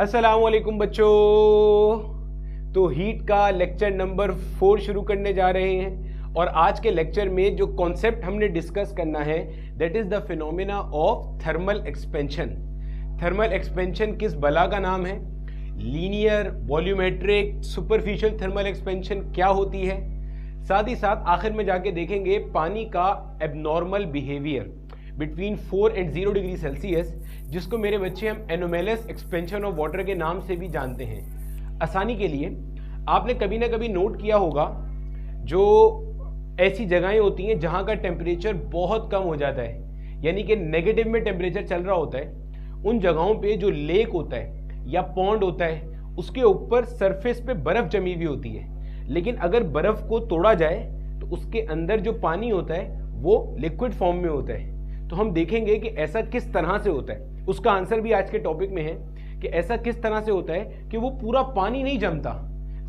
अस्सलाम वालेकुम बच्चों। तो हीट का लेक्चर नंबर 4 शुरू करने जा रहे हैं और आज के लेक्चर में जो कॉन्सेप्ट हमने डिस्कस करना है that is the phenomena of thermal expansion. Thermal expansion किस बला का नाम है, linear, volumetric, superficial thermal expansion क्या होती है, साथ ही साथ आखिर में जाके देखेंगे पानी का abnormal behaviour between 4 and 0 degree Celsius, जिसको मेरे बच्चे हम एनोमेलस एक्सपेंशन ऑफ वाटर के नाम से भी जानते हैं। आसानी के लिए आपने कभी ना कभी नोट किया होगा जो ऐसी जगहें होती हैं जहां का टेम्परेचर बहुत कम हो जाता है, यानी कि नेगेटिव में टेम्परेचर चल रहा होता है, उन जगहों पे जो लेक होता है या पॉन्ड होता है उसके ऊपर सरफेस पे बर्फ जमी हुई होती है। लेकिन अगर बर्फ को तोड़ा जाए तो उसके अंदर जो पानी होता है वो लिक्विड फॉर्म में होता है। तो हम देखेंगे कि ऐसा किस तरह से होता है, उसका आंसर भी आज के टॉपिक में है कि ऐसा किस तरह से होता है कि वो पूरा पानी नहीं जमता,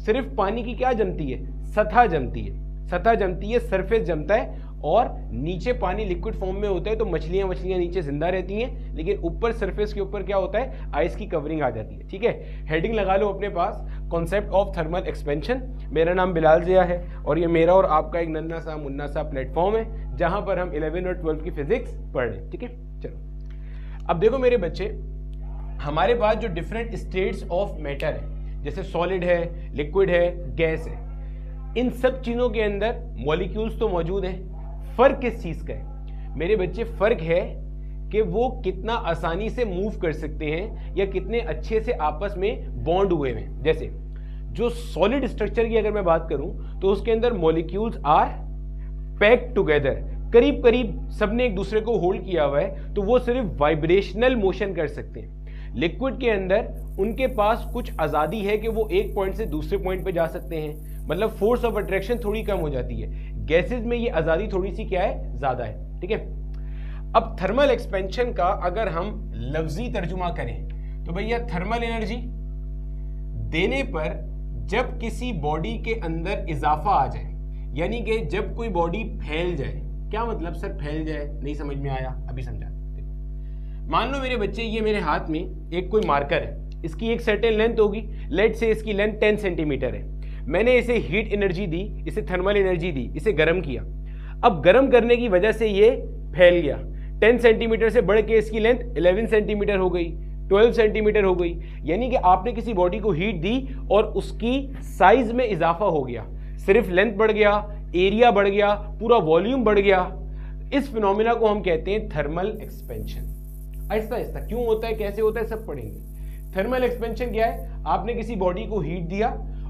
सिर्फ पानी की क्या जमती है, सतह जमती है। सतह जमती है, सरफेस जमता है और नीचे पानी लिक्विड फॉर्म में होता है। तो मछलियां नीचे जिंदा रहती हैं, लेकिन ऊपर सरफेस के ऊपर क्या होता है, आइस की कवरिंग आ जाती है। ठीक है, हेडिंग लगा लो अपने पास, कॉन्सेप्ट ऑफ थर्मल एक्सपेंशन। मेरा नाम बिलाल जिया है और ये मेरा और आपका एक नन्ना सा मुन्ना सा प्लेटफॉर्म है जहां पर हम 11 और 12 की फिजिक्स पढ़ रहे हैं। ठीक है, चलो अब देखो मेरे बच्चे, हमारे पास जो डिफरेंट स्टेट्स ऑफ मैटर है, जैसे सॉलिड है, लिक्विड है, गैस है, इन सब चीजों के अंदर मॉलिक्यूल्स तो मौजूद हैं। फर्क किस चीज का है मेरे बच्चे? फर्क है कि वो कितना आसानी से मूव कर सकते हैं या कितने अच्छे से आपस में बॉन्ड हुए हैं। जैसे जो सॉलिड स्ट्रक्चर की अगर मैं बात करूं तो उसके अंदर मॉलिक्यूल्स आर पैक्ड टुगेदर, करीब करीब सबने एक दूसरे को होल्ड किया हुआ है, तो वो सिर्फ वाइब्रेशनल मोशन कर सकते हैं। लिक्विड के अंदर उनके पास कुछ आजादी है कि वो एक पॉइंट से दूसरे पॉइंट पे जा सकते हैं, मतलब फोर्स ऑफ अट्रैक्शन थोड़ी कम हो जाती है। गैसेस में ये आजादी थोड़ी सी क्या है, ज्यादा है। ठीक है, अब थर्मल एक्सपेंशन का अगर हम लफ्जी तर्जुमा करें तो भैया थर्मल एनर्जी देने पर जब किसी बॉडी के अंदर इजाफा आ जाए, यानी कि जब कोई बॉडी फैल जाए। क्या मतलब सर फैल जाए, नहीं समझ में आया, अभी समझा। मान लो मेरे बच्चे ये मेरे हाथ में एक कोई मार्कर है, इसकी एक सर्टेन लेंथ होगी, लेट से इसकी लेंथ 10 सेंटीमीटर है। मैंने इसे हीट एनर्जी दी, इसे थर्मल एनर्जी दी, इसे गर्म किया। अब गर्म करने की वजह से ये फैल गया, 10 सेंटीमीटर से बढ़ के इसकी लेंथ 11 सेंटीमीटर हो गई, 12 सेंटीमीटर हो गई। यानी कि आपने किसी बॉडी को हीट दी और उसकी साइज में इजाफा हो गया, सिर्फ लेंथ बढ़ गया, एरिया बढ़ गया, पूरा वॉल्यूम बढ़ गया। इस फिनोमिना को हम कहते हैं थर्मल एक्सपेंशन। ऐसा ऐसा क्यों होता है, कैसे होता है, सब पढ़ेंगे। थर्मल एक्सपेंशन क्या है, आपने किसी बॉडी को हीट दिया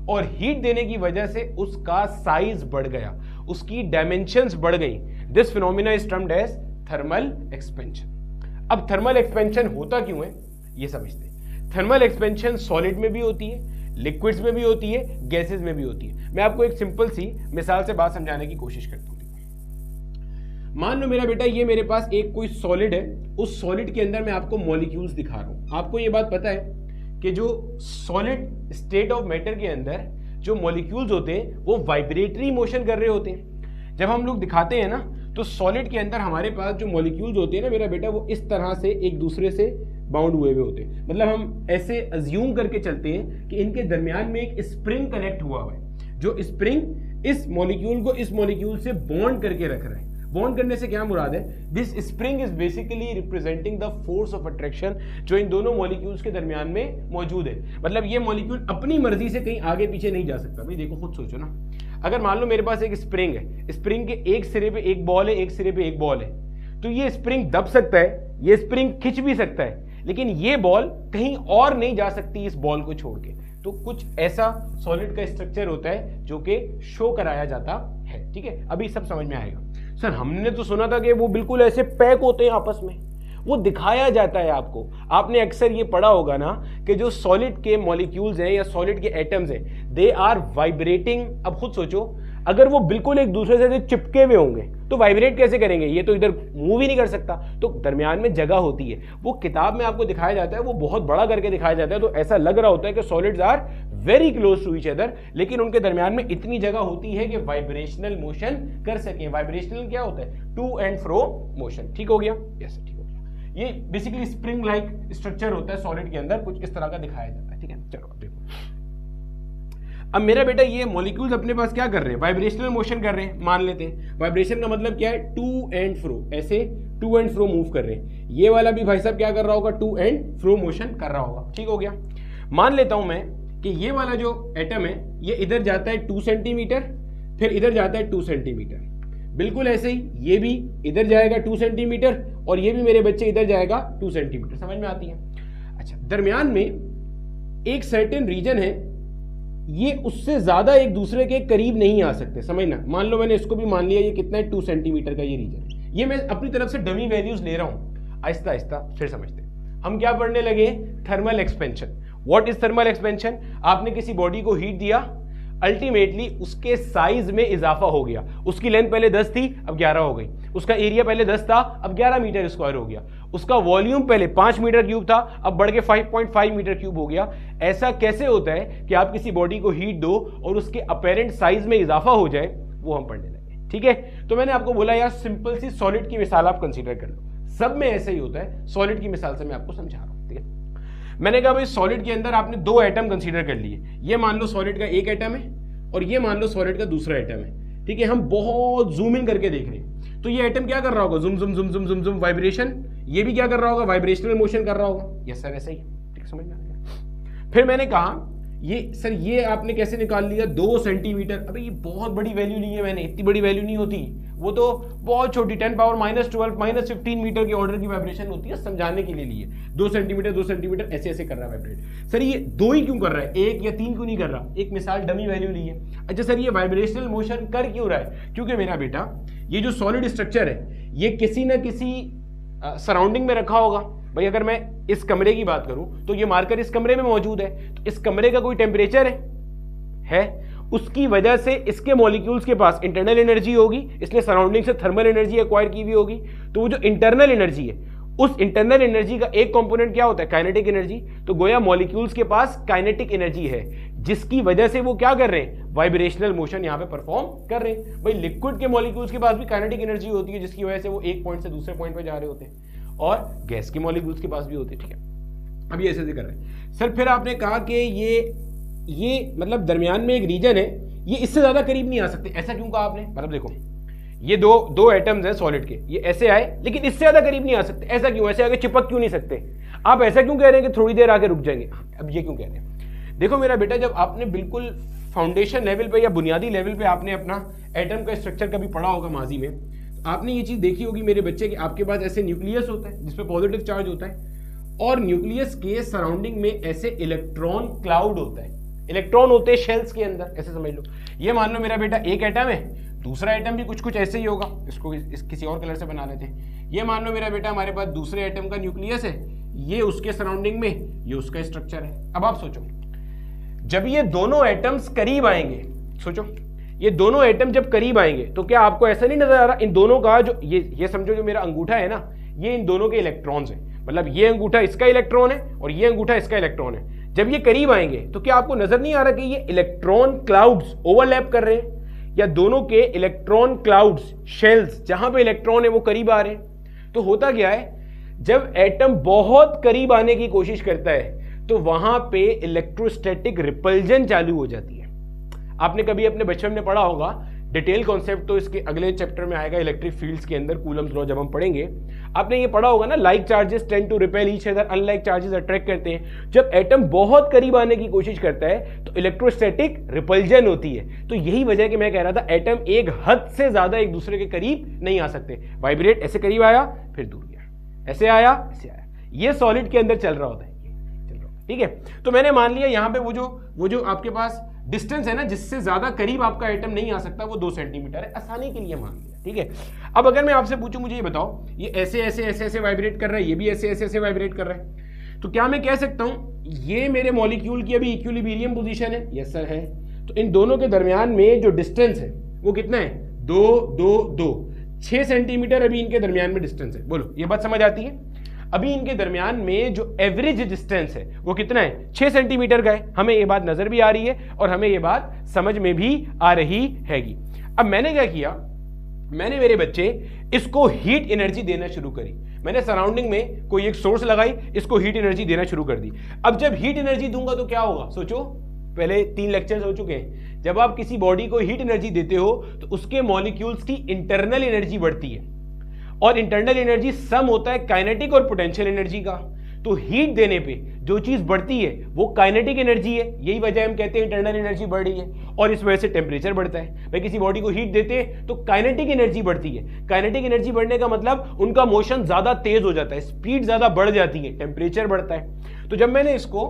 और हीट देने की वजह से उसका साइज बढ़ गया, उसकी डायमेंशंस बढ़ गई। This phenomena is termed as thermal expansion. अब थर्मल एक्सपेंशन होता क्यों है ये समझते हैं। थर्मल एक्सपेंशन सॉलिड में भी होती है, लिक्विड्स में भी होती है, गैसेस में भी होती है। मैं आपको एक सिंपल सी मिसाल से बात समझाने की कोशिश करता हूं। मान लो मेरा बेटा ये मेरे पास एक कोई सॉलिड है, उस सॉलिड के अंदर मैं आपको मॉलिक्यूल्स दिखा रहा हूं। आपको ये बात पता है कि जो सॉलिड स्टेट ऑफ मैटर के अंदर जो मॉलिक्यूल्स होते हैं वो वाइब्रेटरी मोशन कर रहे होते हैं। जब हम लोग दिखाते हैं ना तो सॉलिड के अंदर हमारे पास जो मॉलिक्यूल्स होते हैं ना मेरा बेटा, वो इस तरह से एक दूसरे से बाउंड हुए हुए होते हैं। मतलब हम ऐसे अज्यूम करके चलते हैं कि इनके दरमियान में एक स्प्रिंग कनेक्ट हुआ हुआ है, जो स्प्रिंग इस मॉलिक्यूल को इस मॉलिक्यूल से बॉन्ड करके रख रहा है। बॉन्ड करने से क्या मुराद है, this spring is basically representing the force of attraction जो इन दोनों मॉलिक्यूल्स के दरमियान में मौजूद है। मतलब ये मॉलिक्यूल अपनी मर्जी से कहीं आगे पीछे नहीं जा सकता। भाई देखो खुद सोचो ना, अगर मान लो मेरे पास एक स्प्रिंग है, स्प्रिंग के एक सिरे पे एक बॉल है, एक सिरे पे एक बॉल है, तो ये स्प्रिंग दब सकता है, ये स्प्रिंग खिंच भी सकता है, लेकिन ये बॉल कहीं और नहीं जा सकती इस बॉल को छोड़ के। तो कुछ ऐसा सॉलिड का स्ट्रक्चर होता है जो कि शो कराया जाता है। ठीक है, अभी सब समझ में आएगा। सर हमने तो सुना था कि वो बिल्कुल ऐसे पैक होते हैं आपस में, वो दिखाया जाता है आपको। आपने अक्सर ये पढ़ा होगा ना कि जो सॉलिड के मॉलिक्यूल्स हैं या सॉलिड के एटम्स हैं, दे आर वाइब्रेटिंग। अब खुद सोचो, अगर वो बिल्कुल एक दूसरे से चिपके हुए होंगे तो वाइब्रेट कैसे करेंगे, ये तो इधर मूव ही नहीं कर सकता। तो दरमियान में जगह होती है, वो किताब में आपको दिखाया जाता है, वो बहुत बड़ा करके दिखाया जाता है, तो ऐसा लग रहा होता है कि solids are very close to each other, लेकिन उनके दरमियान में इतनी जगह होती है कि वाइब्रेशनल मोशन कर सकें। वाइब्रेशनल क्या होता है, टू एंड फ्रो मोशन। ठीक हो गया, यस ठीक हो गया। ये बेसिकली स्प्रिंग लाइक स्ट्रक्चर होता है सॉलिड के अंदर, कुछ इस तरह का दिखाया जाता है, ठीक है। चलो अब देखो, अब मेरा बेटा ये मॉलिक्यूल्स अपने पास क्या कर रहे हैं, वाइब्रेशनल मोशन कर रहे हैं, मान लेते हैं। वाइब्रेशन का मतलब क्या है, टू एंड फ्रो, ऐसे टू एंड फ्रो मूव कर रहे हैं। ये वाला भी भाई साहब क्या कर रहा होगा, टू एंड फ्रो मोशन कर रहा होगा, ठीक हो गया। मान लेता हूं मैं कि ये वाला जो एटम है ये इधर जाता है 2 सेंटीमीटर, फिर इधर जाता है 2 सेंटीमीटर, बिल्कुल ऐसे ही ये भी इधर जाएगा 2 सेंटीमीटर और ये भी मेरे बच्चे इधर जाएगा 2 सेंटीमीटर, समझ में आती है। अच्छा, दरमियान में एक सर्टेन रीजन है, ये उससे ज्यादा एक दूसरे के करीब नहीं आ सकते, समझना। मान लो मैंने इसको भी मान लिया, ये कितना है 2 सेंटीमीटर का ये रीजन, ये मैं अपनी तरफ से डमी वैल्यूज ले रहा हूं, आहिस्ता आहिस्ता फिर समझते हैं। हम क्या पढ़ने लगे, thermal expansion. What is thermal expansion, आपने किसी बॉडी को हीट दिया, अल्टीमेटली उसके साइज में इजाफा हो गया, उसकी लेंथ पहले 10 थी अब 11 हो गई, उसका एरिया पहले 10 था अब 11 मीटर स्क्वायर हो गया, उसका वॉल्यूम पहले 5 मीटर क्यूब था अब बढ़ के 5.5 मीटर क्यूब हो गया। ऐसा कैसे होता है कि आप किसी बॉडी को हीट दो और उसके अपेरेंट साइज में इजाफा हो जाए, वो हम पढ़ने लगे, ठीक है। तो मैंने आपको बोला यार सिंपल सी सॉलिड की मिसाल आप कंसीडर कर लो, सब में ऐसे ही होता है, सॉलिड की मिसाल से मैं आपको समझा रहा हूं, ठीक है। मैंने कहा भाई सॉलिड के अंदर आपने 2 एटम कंसीडर कर लिए, ये मान लो सॉलिड का एक एटम है और ये मान लो सॉलिड का दूसरा एटम है, ठीक है। हम बहुत जूम इन करके देख रहे हैं, तो ये एटम क्या कर रहा होगा, जुम जुम जुम जुम जुम जुम वाइब्रेशन, ये भी क्या कर रहा होगा, वाइब्रेशनल मोशन कर रहा होगा, यस सर ऐसा ही, ठीक समझ में आ गया। फिर मैंने कहा ये सर ये आपने कैसे निकाल लिया 2 सेंटीमीटर, अबे ये बहुत बड़ी वैल्यू नहीं है, मैंने इतनी बड़ी वैल्यू नहीं होती, वो तो बहुत छोटी 10 पावर -12 -15 मीटर के ऑर्डर की वाइब्रेशन होती है, समझाने के लिए लिए 2 सेंटीमीटर ऐसे ऐसे कर रहा है वाइब्रेट। सर ये 2 ही क्यों कर रहा है, 1 या 3 क्यों नहीं कर रहा, एक मिसाल डमी वैल्यू ली है। अच्छा सर ये वाइब्रेशनल मोशन कर क्यों रहा है, क्योंकि मेरा बेटा ये जो सॉलिड स्ट्रक्चर है ये किसी ना किसी सराउंडिंग में रखा होगा। भाई अगर मैं इस कमरे की बात करूं तो ये मार्कर इस कमरे में मौजूद है, तो इस कमरे का कोई टेम्परेचर है, उसकी वजह से इसके मॉलिक्यूल्स के पास इंटरनल एनर्जी होगी, इसलिए सराउंडिंग से थर्मल एनर्जी एक्वायर की भी होगी। तो वो जो इंटरनल एनर्जी है, उस इंटरनल एनर्जी का एक कंपोनेंट क्या होता है, काइनेटिक एनर्जी। तो गोया मॉलिक्यूल्स के पास काइनेटिक एनर्जी है, जिसकी वजह से वो क्या कर रहे हैं, वाइब्रेशनल मोशन यहां पे परफॉर्म कर रहे हैं। भाई लिक्विड के मॉलिक्यूल्स के पास भी काइनेटिक एनर्जी होती है, जिसकी वजह से वो एक पॉइंट से दूसरे पॉइंट पे जा रहे होते हैं, और गैस के मॉलिक्यूल्स के पास भी होते हैं, ठीक है। अभी ऐसे कर रहे हैं सर। फिर आपने कहा कि ये मतलब दरमियान में एक रीजन है, ये इससे ज्यादा करीब नहीं आ सकते, ऐसा क्यों कहा आपने, मतलब देखो ये दो एटम्स हैं सॉलिड के, ये ऐसे आए लेकिन इससे ज्यादा करीब नहीं आ सकते, ऐसा क्यों, ऐसे आगे चिपक क्यों नहीं सकते, आप ऐसा क्यों कह रहे हैं कि थोड़ी देर आगे रुक जाएंगे, अब ये क्यों कह रहे हैं। देखो मेरा बेटा, जब आपने बिल्कुल फाउंडेशन लेवल पे या बुनियादी लेवल पे आपने अपना एटम का स्ट्रक्चर कभी पढ़ा होगा माजी में, आपने ये चीज देखी होगी मेरे बच्चे कि आपके पास ऐसे न्यूक्लियस होता है जिसपे पॉजिटिव चार्ज होता है, और न्यूक्लियस के सराउंडिंग में ऐसे इलेक्ट्रॉन क्लाउड होता है, इलेक्ट्रॉन होते हैं शेल्स के अंदर, ऐसे समझ लो। ये मान लो मेरा बेटा एक एटम है, दूसरा एटम भी कुछ कुछ ऐसे ही होगा, इसको किसी और कलर से बना लेते हैं। ये मान लो मेरा बेटा हमारे पास दूसरे एटम का न्यूक्लियस है, ये उसके सराउंडिंग में ये उसका स्ट्रक्चर है। अब आप सोचो जब ये दोनों एटम्स करीब आएंगे, सोचो ये दोनों एटम जब करीब आएंगे तो क्या आपको ऐसा नहीं नजर आ रहा, इन दोनों का जो ये समझो जो मेरा अंगूठा है ना, ये इन दोनों के इलेक्ट्रॉन्स हैं, मतलब ये अंगूठा इसका इलेक्ट्रॉन है और ये अंगूठा इसका इलेक्ट्रॉन है। जब ये करीब आएंगे तो क्या आपको नजर नहीं आ रहा कि ये इलेक्ट्रॉन क्लाउड्स ओवरलैप कर रहे हैं, या दोनों के इलेक्ट्रॉन क्लाउड्स शेल्स जहां पे इलेक्ट्रॉन है वो करीब आ रहे हैं। तो होता क्या है, जब एटम बहुत करीब आने की कोशिश करता है तो वहां पे इलेक्ट्रोस्टैटिक रिपल्जन चालू हो जाती है। आपने कभी अपने बचपन में पढ़ा होगा, डिटेल कॉन्सेप्ट तो इसके अगले चैप्टर में आएगा इलेक्ट्रिक फील्ड्स के अंदर, कूलम्स लॉ जब हम पढ़ेंगे। आपने ये पढ़ा होगा ना, like charges tend to repel each other, unlike charges attract करते हैं। जब एटम बहुत करीब आने की कोशिश करता है तो इलेक्ट्रोस्टैटिक रिपल्जन होती है। तो यही वजह कि मैं कह रहा था एटम एक हद से ज्यादा एक दूसरे के करीब नहीं आ सकते। वाइब्रेट ऐसे करीब आया फिर दूर गया, ऐसे आया ऐसे आया, ये सॉलिड के अंदर चल रहा होता है, ठीक है। तो मैंने मान लिया यहाँ पे वो जो आपके पास डिस्टेंस है ना, जिससे ज्यादा करीब आपका एटम नहीं आ सकता, वो 2 सेंटीमीटर है, आसानी के लिए मान लिया, ठीक है। अब अगर मैं आपसे पूछूं, मुझे ये बताओ, ये ऐसे ऐसे ऐसे ऐसे वाइब्रेट कर रहा है, ये भी ऐसे ऐसे ऐसे वाइब्रेट कर रहा है, तो क्या मैं कह सकता हूं ये मेरे मॉलिक्यूल की अभी इक्विलिब्रियम पोजीशन है, यस सर है। तो इन दोनों के दरमियान में जो डिस्टेंस है वो कितना है, 2 2 2 6 सेंटीमीटर अभी इनके दरमियान में डिस्टेंस है। बोलो ये बात समझ आती है। अभी इनके दरमियान में जो एवरेज डिस्टेंस है वो कितना है, 6 सेंटीमीटर का है। हमें ये बात नजर भी आ रही है और हमें ये बात समझ में भी आ रही हैगी। अब मैंने क्या किया, मैंने मेरे बच्चे इसको हीट एनर्जी देना शुरू करी। मैंने सराउंडिंग में कोई एक सोर्स लगाई, इसको हीट एनर्जी देना शुरू कर दी। अब जब हीट एनर्जी दूंगा तो क्या होगा, सोचो, पहले 3 लेक्चर्स हो चुके हैं। जब आप किसी बॉडी को हीट एनर्जी देते हो तो उसके मॉलिक्यूल्स की इंटरनल एनर्जी बढ़ती है, और इंटरनल एनर्जी सम होता है काइनेटिक और पोटेंशियल एनर्जी का। तो हीट देने पे जो चीज बढ़ती है वो काइनेटिक एनर्जी है, यही वजह हम कहते हैं इंटरनल एनर्जी बढ़ रही है, और इस वजह से टेम्परेचर बढ़ता है। भाई किसी बॉडी को हीट देते हैं तो काइनेटिक एनर्जी बढ़ती है, काइनेटिक एनर्जी बढ़ने का मतलब उनका मोशन ज्यादा तेज हो जाता है, स्पीड ज्यादा बढ़ जाती है, टेम्परेचर बढ़ता है। तो जब मैंने इसको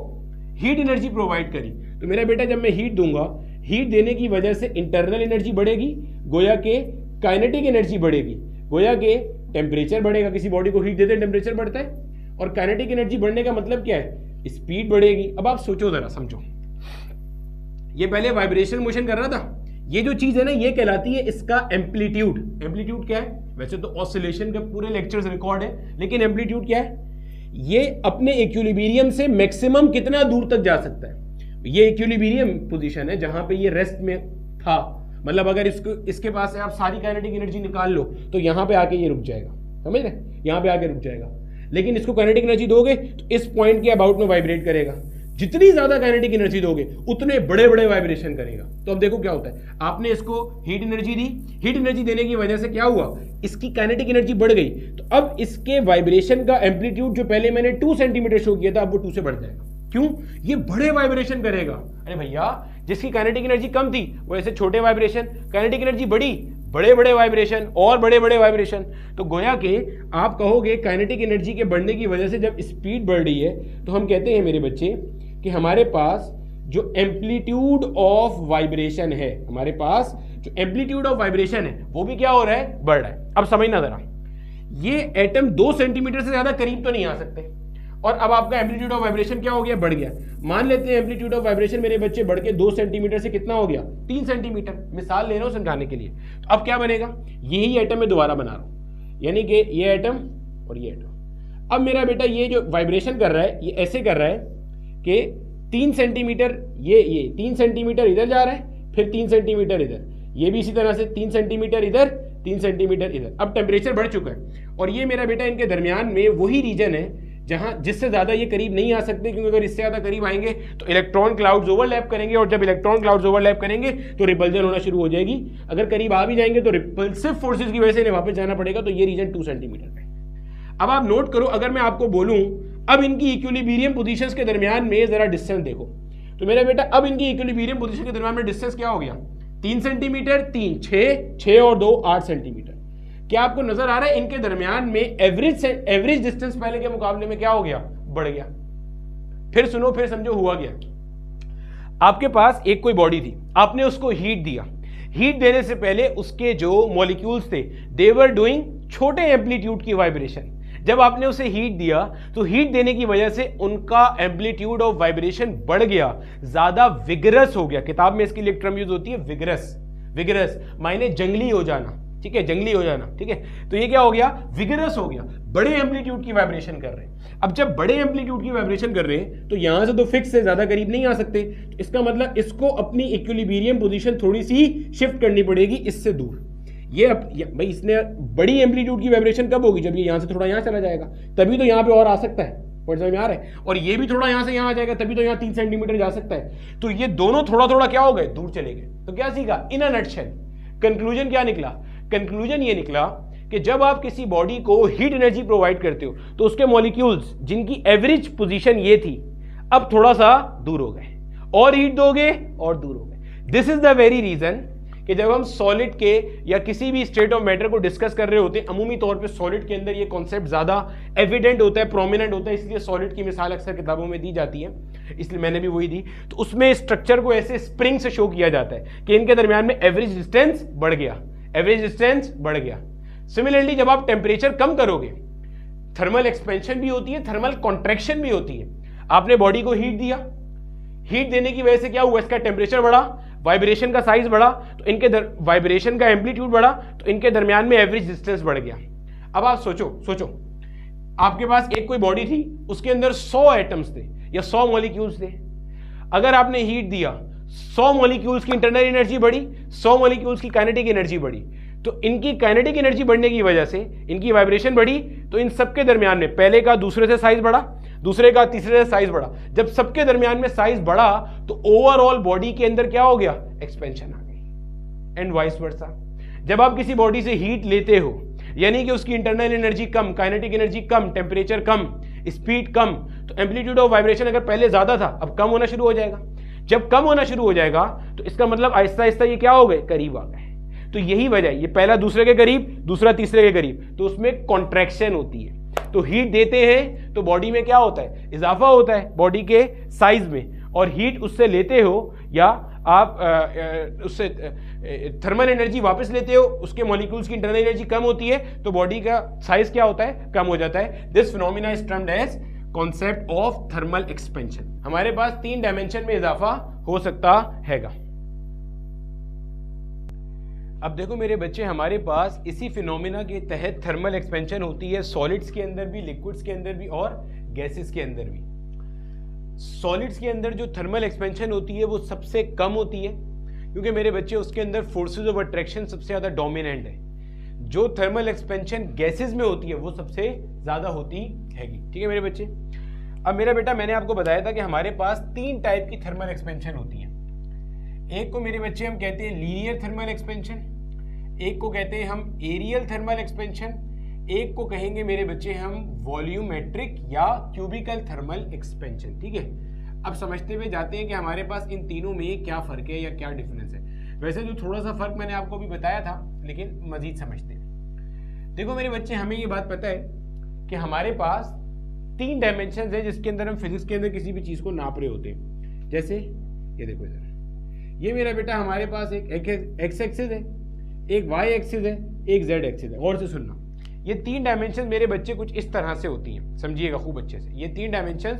हीट एनर्जी प्रोवाइड करी तो मेरा बेटा जब मैं हीट दूंगा, हीट देने की वजह से इंटरनल एनर्जी बढ़ेगी, गोया के काइनेटिक एनर्जी बढ़ेगी, गोया के टेम्परेचर बढ़ेगा। किसी बॉडी को हीट देते टेम्परेचर बढ़ता है, और काइनेटिक एनर्जी बढ़ने का मतलब क्या है, स्पीड बढ़ेगी। अब आप सोचो जरा, समझो, ये पहले वाइब्रेशन मोशन कर रहा था, ये जो चीज है ना ये कहलाती है इसका एम्पलीट्यूड। एम्पलीट्यूड क्या है, वैसे तो ऑसिलेशन के पूरे लेक्चर्स रिकॉर्ड है, लेकिन एम्पलीट्यूड क्या है, ये अपने इक्विलिब्रियम से मैक्सिमम कितना दूर तक जा सकता है। ये इक्विलिब्रियम पोजीशन है जहां पे ये रेस्ट में था, मतलब अगर इसके पास से आप सारी काइनेटिक एनर्जी निकाल लो तो यहां पे आके ये रुक जाएगा, समझ रहे, यहां पे आके रुक जाएगा। लेकिन इसको काइनेटिक एनर्जी दोगे तो इस पॉइंट के अबाउट में वाइब्रेट करेगा। जितनी ज्यादा काइनेटिक एनर्जी दोगे उतने बड़े बड़े वाइब्रेशन करेगा। तो अब देखो क्या होता है, आपने इसको हीट एनर्जी दी, हीट एनर्जी देने की वजह से क्या हुआ, इसकी काइनेटिक एनर्जी बढ़ गई, तो अब इसके वाइब्रेशन का एम्पलीट्यूड जो पहले मैंने 2 सेंटीमीटर शो किया था अब वो 2 से बढ़ जाएगा। क्यों, ये बड़े वाइब्रेशन करेगा। अरे भैया जिसकी काइनेटिक एनर्जी कम थी वो ऐसे छोटे वाइब्रेशन, काइनेटिक एनर्जी बढ़ी, बड़े बड़े वाइब्रेशन और बड़े बड़े वाइब्रेशन। तो गोया के आप कहोगे काइनेटिक एनर्जी के बढ़ने की वजह से जब स्पीड बढ़ रही है तो हम कहते हैं मेरे बच्चे कि हमारे पास जो एम्पलीट्यूड ऑफ वाइब्रेशन है, हमारे पास जो एम्पलीट्यूड ऑफ वाइब्रेशन है वो भी क्या हो रहा है, बढ़ रहा है। अब समझना जरा, ये एटम 2 सेंटीमीटर से ज्यादा करीब तो नहीं आ सकते, और अब आपका एम्पलीट्यूड ऑफ वाइब्रेशन क्या हो गया, बढ़ गया। मान लेते हैं एम्पलीट्यूड ऑफ वाइब्रेशन मेरे बच्चे बढ़ के 2 सेंटीमीटर से कितना हो गया, 3 सेंटीमीटर, मिसाल ले रहा हूं समझाने के लिए। तो अब क्या बनेगा, यही एटम मैं दोबारा बना रहा हूं, यानी कि ये एटम और ये एटम। अब मेरा बेटा ये जो वाइब्रेशन कर रहा है ये ऐसे कर रहा है कि 3 सेंटीमीटर ये 3 सेंटीमीटर इधर जा रहा है, फिर 3 सेंटीमीटर इधर, ये भी इसी तरह से 3 सेंटीमीटर इधर, 3 सेंटीमीटर इधर। अब टेम्परेचर बढ़ चुका है, और ये मेरा बेटा इनके दरमियान में वही रीजन है जहां जिससे ज्यादा ये करीब नहीं आ सकते, क्योंकि अगर इससे ज्यादा करीब आएंगे तो इलेक्ट्रॉन क्लाउड्स ओवरलैप करेंगे, और जब इलेक्ट्रॉन क्लाउड्स ओवरलैप करेंगे तो रिपल्जन होना शुरू हो जाएगी। अगर करीब आ भी जाएंगे तो रिपल्सिव फोर्सेस की वजह से इन्हें वापस जाना पड़ेगा। तो ये रीजन 2 सेंटीमीटर पे। अब आप नोट करो, अगर मैं आपको बोलूं अब इनकी इक्विलिब्रियम पोजीशंस के दरमियान में जरा डिस्टेंस देखो, तो मेरा बेटा अब इनकी इक्विलिब्रियम पोजीशन के दरमियान में डिस्टेंस क्या हो गया, 3 सेंटीमीटर, 3 6 और 2 8 सेंटीमीटर। क्या आपको नजर आ रहा है इनके दरमियान में एवरेज डिस्टेंस पहले के मुकाबले में क्या हो गया, बढ़ गया। फिर सुनो, फिर समझो हुआ क्या। आपके पास एक कोई बॉडी थी, आपने उसको हीट दिया, हीट देने से पहले उसके जो मॉलिक्यूल्स थे दे वर डूइंग छोटे एम्पलीट्यूड की वाइब्रेशन। जब आपने उसे हीट दिया तो हीट देने की वजह से उनका एम्पलीट्यूड ऑफ वाइब्रेशन बढ़ गया, ज्यादा विगरस हो गया। किताब में इसकी टर्म यूज होती है विगरस, विगरस मायने जंगली हो जाना, ठीक है, जंगली हो जाना, ठीक है। तो ये क्या हो गया, विगरस हो गया, बड़े एम्पलीट्यूड की वाइब्रेशन कर रहे हैं। अब जब बड़े एम्पलीट्यूड की वाइब्रेशन कर रहे हैं तो यहां से तो फिक्स से ज्यादा करीब नहीं आ सकते, तो इसका मतलब इसको अपनी इक्विलिब्रियम पोजीशन थोड़ी सी शिफ्ट करनी पड़ेगी इससे दूर। ये भाई इसने बड़ी एम्पलीट्यूड की वाइब्रेशन कब होगी, जब ये यहां से थोड़ा यहां चला जाएगा, तभी तो यहां पे और आ सकता है, समझ में आ रहा है। और ये भी थोड़ा यहां से यहां आ जाएगा, तभी तो यहां 3 सेंटीमीटर जा सकता है। तो ये दोनों थोड़ा थोड़ा क्या हो गए, दूर चले गए। तो क्या सीखा, इन अ नटशेल कंक्लूजन क्या निकला, कंक्लूजन ये निकला कि जब आप किसी बॉडी को हीट एनर्जी प्रोवाइड करते हो तो उसके मॉलिक्यूल्स जिनकी एवरेज पोजीशन ये थी अब थोड़ा सा दूर हो गए, और हीट दोगे और दूर हो गए। This is the very reason कि जब हम सॉलिड के या किसी भी स्टेट ऑफ मैटर को डिस्कस कर रहे होते हैं, अमूमी तौर पे सॉलिड के अंदर ये कॉन्सेप्ट ज्यादा एविडेंट होता है, प्रोमिनेंट होता है, इसलिए सॉलिड की मिसाल अक्सर किताबों में दी जाती है, इसलिए मैंने भी वही दी। तो उसमें स्ट्रक्चर को ऐसे स्प्रिंग से शो किया जाता है कि इनके दरमियान में एवरेज डिस्टेंस बढ़ गया, एवरेज डिस्टेंस बढ़ गया। सिमिलरली जब आप टेम्परेचर कम करोगे, थर्मल एक्सपेंशन भी होती है, थर्मल कॉन्ट्रैक्शन भी होती है। आपने बॉडी को हीट दिया, हीट देने की वजह से क्या हुआ, इसका टेम्परेचर बढ़ा, वाइब्रेशन का साइज बढ़ा, तो इनके वाइब्रेशन का एम्पलीट्यूड बढ़ा, तो इनके दरमियान में एवरेज डिस्टेंस बढ़ गया। अब आप सोचो आपके पास एक कोई बॉडी थी, उसके अंदर 100 एटम्स थे या 100 मॉलिक्यूल्स थे। अगर आपने हीट दिया, 100 मॉलिक्यूल्स की इंटरनल एनर्जी बढ़ी, 100 मॉलिक्यूल्स की काइनेटिक एनर्जी बढ़ी, तो इनकी काइनेटिक एनर्जी बढ़ने की वजह से इनकी वाइब्रेशन बढ़ी, तो इन सबके दरमियान में पहले का दूसरे से साइज बढ़ा, दूसरे का तीसरे से साइज बढ़ा। जब सबके दरमियान में साइज बढ़ा तो ओवरऑल बॉडी के अंदर क्या हो गया, एक्सपेंशन आ गई। एंड वाइस वर्सा, जब आप किसी बॉडी से हीट लेते हो यानी कि उसकी इंटरनल एनर्जी कम, काइनेटिक एनर्जी कम, टेम्परेचर कम, स्पीड कम, तो एम्पलीट्यूड ऑफ वाइब्रेशन अगर पहले ज्यादा था अब कम होना शुरू हो जाएगा। जब कम होना शुरू हो जाएगा तो इसका मतलब आहिस्ता आहिस्ता ये क्या हो गए, करीब आ गए। तो यही वजह, ये पहला दूसरे के करीब, दूसरा तीसरे के करीब, तो उसमें कॉन्ट्रैक्शन होती है। तो हीट देते हैं तो बॉडी में क्या होता है, इजाफा होता है बॉडी के साइज में, और हीट उससे लेते हो या आप उससे थर्मल एनर्जी वापस लेते हो, उसके मॉलिक्यूल्स की इंटरनल एनर्जी कम होती है तो बॉडी का साइज क्या होता है, कम हो जाता है। This phenomena is termed as concept of thermal expansion. हमारे पास 3 डायमेंशन में इजाफा हो सकता हैगा। अब देखो मेरे बच्चे, हमारे पास इसी फिनोमिना के तहत थर्मल एक्सपेंशन होती है सॉलिड्स के अंदर भी, लिक्विड्स के अंदर भी और गैसेस के अंदर भी। सॉलिड्स के अंदर जो थर्मल एक्सपेंशन होती है वो सबसे कम होती है, क्योंकि मेरे बच्चे उसके अंदर फोर्सेस ऑफ अट्रैक्शन सबसे ज्यादा डोमिनेंट है। जो थर्मल एक्सपेंशन गैसेस में होती है वो सबसे ज्यादा होती हैगी। ठीक है मेरे बच्चे, अब मेरा बेटा मैंने आपको बताया था कि हमारे पास 3 टाइप की थर्मल एक्सपेंशन होती है। एक को मेरे बच्चे हम कहते हैं लीनियर थर्मल एक्सपेंशन, एक को कहते हैं हम एरियल थर्मल एक्सपेंशन, एक को कहेंगे मेरे बच्चे हम वॉल्यूमेट्रिक या क्यूबिकल थर्मल एक्सपेंशन। ठीक है, अब समझते हुए जाते हैं कि हमारे पास इन तीनों में क्या फर्क है या क्या डिफरेंस है। वैसे तो थोड़ा सा फर्क मैंने आपको भी बताया था, लेकिन मजीद समझते हैं। देखो मेरे बच्चे, हमें ये बात पता है कि हमारे पास 3 डायमेंशन है जिसके अंदर हम फिजिक्स के अंदर किसी भी चीज को नाप रहे होते हैं। जैसे ये देखो इधर, ये मेरा बेटा हमारे पास एक एक्स एक्सिस है, एक वाई एक्सिस है, एक जेड एक्सिस है। और से सुनना, ये 3 डायमेंशन मेरे बच्चे कुछ इस तरह से होती हैं, समझिएगा खूब अच्छे से। ये 3 डायमेंशन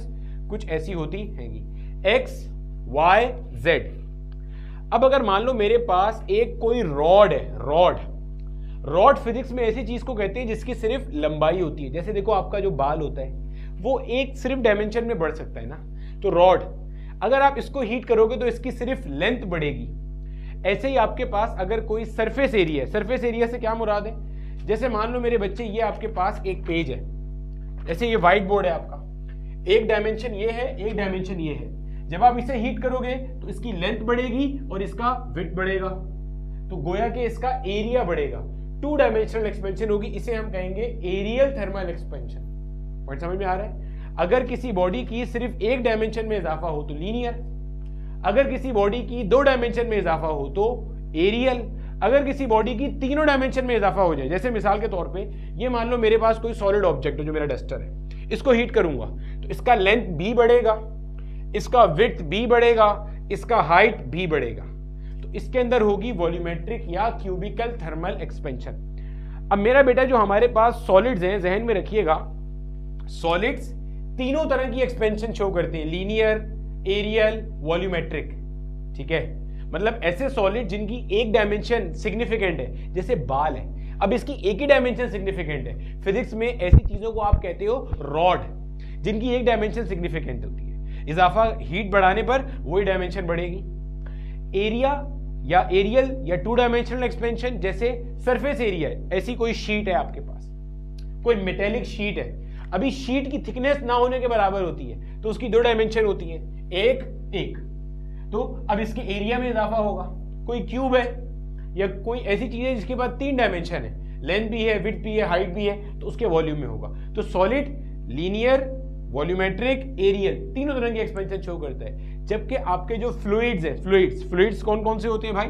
कुछ ऐसी होती हैंगी, एक्स वाई जेड। अब अगर मान लो मेरे पास एक कोई रॉड है, रॉड फिजिक्स में ऐसी चीज को कहते हैं जिसकी सिर्फ लंबाई होती है। जैसे देखो आपका जो बाल होता है वो एक सिर्फ डायमेंशन में बढ़ सकता है ना, तो रॉड अगर आप इसको हीट करोगे तो इसकी सिर्फ लेंथ बढ़ेगी। ऐसे ही आपके पास अगर कोई सरफेस एरिया है, सरफेस एरिया से क्या मुराद है, जैसे मान लो मेरे बच्चे ये आपके पास एक पेज है, जैसे ये व्हाइट बोर्ड है आपका, एक डायमेंशन ये है, एक डायमेंशन ये है। जब आप इसे हीट करोगे तो इसकी लेंथ बढ़ेगी और इसका विड्थ बढ़ेगा, तो गोया के इसका एरिया बढ़ेगा। 2 डायमेंशनल एक्सपेंशन होगी, इसे हम कहेंगे एरियल थर्मल एक्सपेंशन। पॉइंट समझ में आ रहा है? अगर किसी बॉडी की सिर्फ एक डायमेंशन में इजाफा हो तो लीनियर, अगर किसी बॉडी की 2 डायमेंशन में इजाफा हो तो एरियल, अगर किसी बॉडी की 3 डायमेंशन में इजाफा हो जाए, जैसे मिसाल के तौर पे ये मान लो मेरे पास कोई सॉलिड ऑब्जेक्ट है जो मेरा डस्टर है, इसको हीट करूंगा तो इसका लेंथ भी बढ़ेगा, इसका विड्थ भी बढ़ेगा, इसका हाइट भी बढ़ेगा। तो इसके अंदर होगी वॉल्यूमेट्रिक या क्यूबिकल थर्मल एक्सपेंशन। अब मेरा बेटा जो हमारे पास सॉलिड्स हैं, जहन में रखिएगा, सॉलिड्स तीनों तरह की एक्सपेंशन शो करते हैं, लीनियर, एरियल, वॉल्यूमेट्रिक। ठीक है, मतलब ऐसे सॉलिड जिनकी एक डायमेंशन सिग्निफिकेंट है, जैसे बाल है, अब इसकी एक ही डायमेंशन सिग्निफिकेंट है। फिजिक्स में ऐसी चीजों को आप कहते हो रॉड, जिनकी एक डायमेंशन सिग्निफिकेंट होती है, इजाफा हीट बढ़ाने पर वही डायमेंशन बढ़ेगी। एरिया या एरियल या 2 डायमेंशनल एक्सपेंशन, जैसे सरफेस एरिया है, ऐसी कोई शीट है आपके पास, कोई मेटेलिक शीट है, अभी शीट की थिकनेस ना होने के बराबर होती है तो उसकी 2 डायमेंशन होती है, एक, तो अब इसके एरिया में इजाफा होगा। कोई क्यूब है या कोई ऐसी चीज है जिसके पास 3 डायमेंशन है, लेंथ भी है, विड्थ भी है, हाइट भी है, तो उसके वॉल्यूम में होगा। तो सॉलिड, लीनियर, वॉल्यूमेट्रिक, एरियल, तीनों तरह की एक्सपेंशन शो करता है। जबकि आपके जो फ्लूइड्स है, फ्लूइड्स कौन कौन से होते हैं भाई,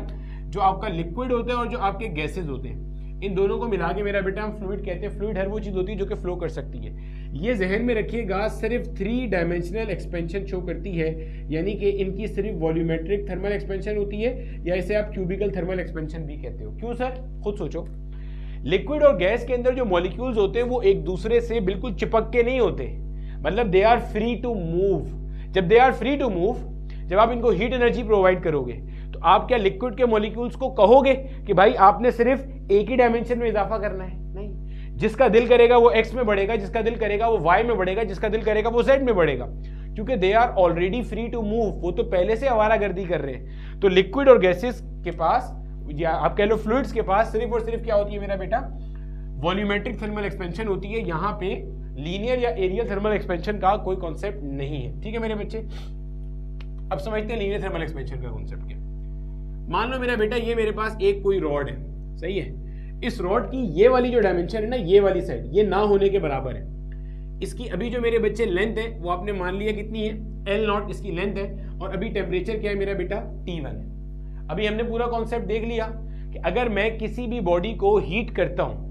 जो आपका लिक्विड होता है और जो आपके गैसेज होते हैं, इन दोनों को मिला के मेरा बेटा हम फ्लूइड कहते हैं। फ्लूइड हर वो चीज होती है जो कि फ्लो कर सकती है। ये जहन में रखिएगा, सिर्फ 3 डायमेंशनल एक्सपेंशन शो करती है, यानी कि इनकी सिर्फ वॉल्यूमेट्रिक थर्मल एक्सपेंशन होती है, या इसे आप क्यूबिकल थर्मल एक्सपेंशन भी कहते हो। क्यों सर, खुद सोचो। लिक्विड और गैस के अंदर जो मॉलिक्यूल्स होते हैं वो एक दूसरे से बिल्कुल चिपक के नहीं होते, मतलब they are free to move. जब they are free to move, जब आप इनको हीट एनर्जी प्रोवाइड करोगे तो आप क्या लिक्विड के मॉलिक्यूल्स को कहोगे कि भाई आपने सिर्फ एक ही डायमेंशन में इजाफा करना है? नहीं, जिसका दिल करेगा वो एक्स में बढ़ेगा, जिसका दिल करेगा वो वाई में बढ़ेगा, जिसका दिल करेगा वो जेड में बढ़ेगा, क्योंकि they are already free to move, वो तो पहले से आवारागर्दी कर रहे हैं। तो लिक्विड और गैसेस के पास, या आप कह लो फ्लूइड्स के पास, सिर्फ और सिर्फ क्या होती है मेरा बेटा, वॉल्यूमेट्रिक थर्मल एक्सपेंशन होती है, यहाँ पे लीनियर या एरियल थर्मल एक्सपेंशन का कोई कॉन्सेप्ट नहीं है। ठीक है मेरे बच्चे, अब समझते हैं लीनियर थर्मल एक्सपेंशन का कॉन्सेप्ट क्या। मान लो मेरा बेटा ये मेरे पास एक कोई रॉड है, सही है, इस रॉड की ये वाली जो डायमेंशन है ना, ये वाली साइड, ये ना होने के बराबर है। इसकी अभी जो मेरे बच्चे लेंथ है वो आपने मान लिया कितनी है, L0 इसकी लेंथ है, और अभी टेम्परेचर क्या है मेरा बेटा, T1 है। अभी हमने पूरा कॉन्सेप्ट देख लिया कि अगर मैं किसी भी बॉडी को हीट करता हूं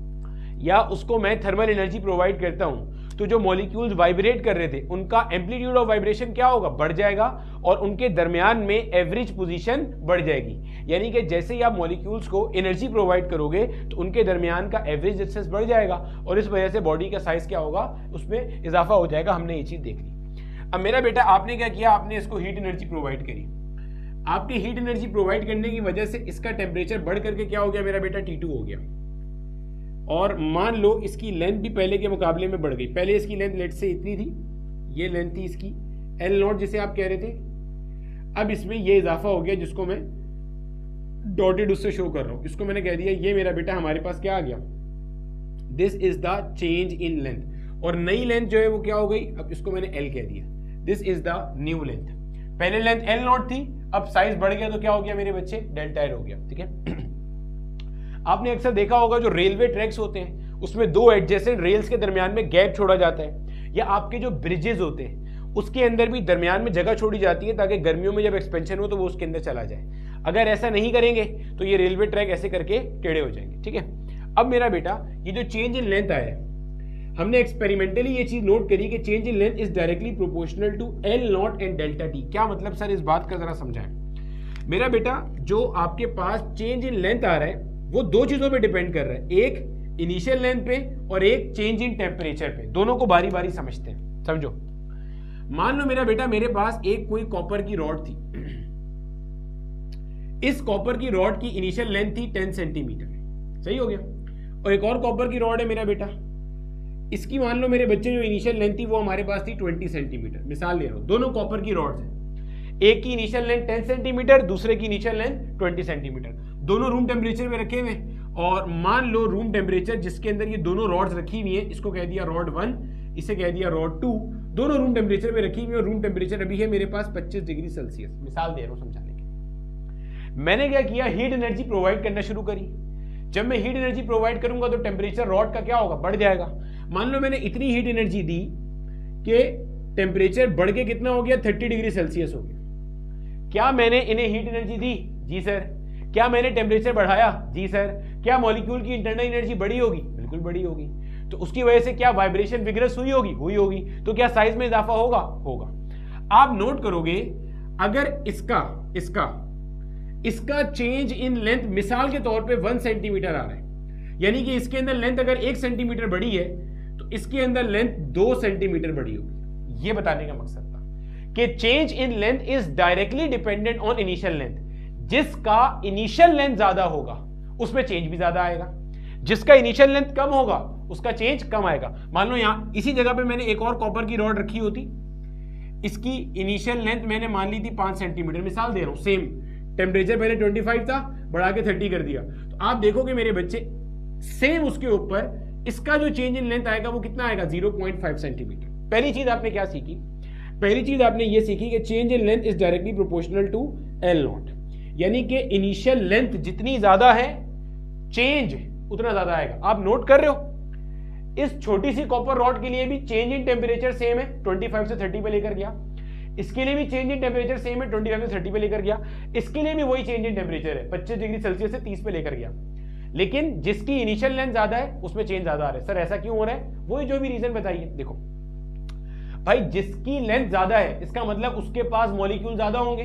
या उसको मैं थर्मल एनर्जी प्रोवाइड करता हूं, तो जो मॉलिक्यूल्स वाइब्रेट कर रहे थे उनका एम्पलीट्यूड ऑफ वाइब्रेशन क्या होगा, बढ़ जाएगा, और उनके दरमियान में एवरेज पोजीशन बढ़ जाएगी। यानी कि जैसे ही आप मॉलिक्यूल्स को एनर्जी प्रोवाइड करोगे तो उनके दरमियान का एवरेज डिस्टेंस बढ़ जाएगा, और इस वजह से बॉडी का साइज क्या होगा, उसमें इजाफा हो जाएगा। हमने ये चीज देख ली। अब मेरा बेटा आपने क्या किया, आपने इसको हीट एनर्जी प्रोवाइड करी। आपके हीट एनर्जी प्रोवाइड करने की वजह से इसका टेम्परेचर बढ़ करके क्या हो गया मेरा बेटा, T2 हो गया। और मान लो इसकी लेंथ भी पहले के मुकाबले में बढ़ गई। पहले इसकी लेंथ लेट से इतनी थी, ये लेंथ थी इसकी L0 जिसे आप कह रहे थे, अब इसमें ये इजाफा हो गया जिसको मैं डॉटेड उससे शो कर रहा हूं। इसको मैंने कह दिया ये मेरा बेटा हमारे पास क्या आ गया, this is the change in length, और नई लेंथ जो है वो क्या हो गई, अब इसको मैंने L कह दिया, this is the new length. पहले लेंथ L0 थी, अब साइज बढ़ गया तो क्या हो गया मेरे बच्चे, डेल्टा L हो गया। ठीक है, आपने अक्सर देखा होगा जो रेलवे ट्रैक्स होते हैं उसमें दो एडजेसेंट रेल्स के दरमियान में गैप छोड़ा जाता है, या आपके जो ब्रिजेस होते हैं उसके अंदर भी दरमियान में जगह छोड़ी जाती है ताकि गर्मियों में जब एक्सपेंशन हो तो वो उसके अंदर चला जाए। अगर ऐसा नहीं करेंगे तो ये रेलवे ट्रैक ऐसे करके टेढ़े हो जाएंगे। ठीक है, अब मेरा बेटा ये जो चेंज इन लेंथ आया है, हमने एक्सपेरिमेंटली ये चीज नोट करी कि change in length is directly proportional to L0 and delta T। क्या मतलब सर, इस बात का जरा समझाएं। मेरा बेटा जो आपके पास चेंज इन लेंथ आ रहा है वो दो चीजों पे डिपेंड कर रहा है, एक इनिशियल लेंथ पे और एक चेंज इन टेम्परेचर पे। दोनों को बारी बारी समझते हैं, समझो। मान लो मेरा बेटा मेरे पास एक कोई कॉपर की रॉड थी, इस कॉपर की रॉड की इनिशियल लेंथ थी 10 सेंटीमीटर, सही हो गया, और एक और कॉपर की रॉड है मेरा बेटा, इसकी मान लो मेरे बच्चे जो इनिशियल लेंथ थी वो हमारे पास थी 20 सेंटीमीटर। मिसाल ले रहा हूं, दोनों कॉपर की रॉड्स हैं, एक की इनिशियल लेंथ 10 सेंटीमीटर, दूसरे की इनिशियल लेंथ 20 सेंटीमीटर, दोनों रूम टेम्परेचर में रखे हुए। और मान लो रूम टेम्परेचर जिसके अंदर ये दोनों रॉड्स रखी हुई है, इसको कह दिया रॉड 1, इसे कह दिया रॉड 2, दोनों रूम टेम्परेचर में रखी हुई है, और रूम टेम्परेचर अभी है मेरे पास 25 डिग्री सेल्सियस। मिसाल दे रहा हूं समझाने के। मैंने क्या किया, हीट एनर्जी प्रोवाइड करना शुरू करी। जब मैं हीट एनर्जी प्रोवाइड करूंगा तो टेम्परेचर रॉड का क्या होगा, बढ़ जाएगा। मान लो मैंने इतनी हीट एनर्जी दी कि टेम्परेचर बढ़ के कितना हो गया, 30 डिग्री सेल्सियस हो गया। क्या मैंने इन्हें हीट एनर्जी दी, जी सर। क्या मैंने टेम्परेचर बढ़ाया, जी सर। क्या मॉलिक्यूल की इंटरनल एनर्जी बढ़ी होगी, बिल्कुल बढ़ी होगी। तो उसकी वजह से क्या वाइब्रेशन विग्रस हुई होगी, हुई होगी। तो क्या साइज में इजाफा होगा, होगा। आप नोट करोगे अगर इसका चेंज इन लेंथ मिसाल के तौर पे 1 सेंटीमीटर आ रहा है, यानी कि इसके अंदर लेंथ अगर 1 सेंटीमीटर बढ़ी है तो इसके अंदर लेंथ 2 सेंटीमीटर बढ़ी होगी। ये बताने का मकसद था कि change in length is directly dependent on initial length. जिसका इनिशियल लेंथ ज्यादा होगा उसमें चेंज भी ज्यादा आएगा, जिसका इनिशियल लेंथ कम होगा उसका चेंज कम आएगा। मान लो यहां इसी जगह पे मैंने एक और कॉपर की रॉड रखी होती, इसकी इनिशियल लेंथ मैंने मान ली थी 5 सेंटीमीटर, मिसाल दे रहा हूं, सेम टेम्परेचर पहले 25 था, बढ़ा के 30 कर दिया, तो आप देखोगे मेरे बच्चे सेम उसके ऊपर इसका जो चेंज इन लेंथ आएगा वो कितना आएगा, 0.5 सेंटीमीटर। पहली चीज आपने क्या सीखी, पहली चीज आपने ये सीखी कि change in length is directly proportional to L0, यानी कि इनिशियल लेंथ जितनी ज्यादा है चेंज उतना ज्यादा आएगा। आप नोट कर रहे हो, इस छोटी सी कॉपर रॉड के लिए भी चेंज इन टेम्परेचर सेम है, 25 से 30 पे लेकर गया। इसके लिए भी चेंज इन टेम्परेचर सेम है, 25 से 30 पे लेकर गया। इसके लिए भी वही चेंज इन टेम्परेचर है, 25 डिग्री सेल्सियस से 30 पे लेकर गया। लेकिन जिसकी इनिशियल लेंथ ज्यादा है उसमें चेंज ज्यादा आ रहा है। सर ऐसा क्यों हो रहा है, वही जो भी रीजन बताइए। देखो भाई, जिसकी लेंथ ज्यादा है इसका मतलब उसके पास मॉलिक्यूल ज्यादा होंगे।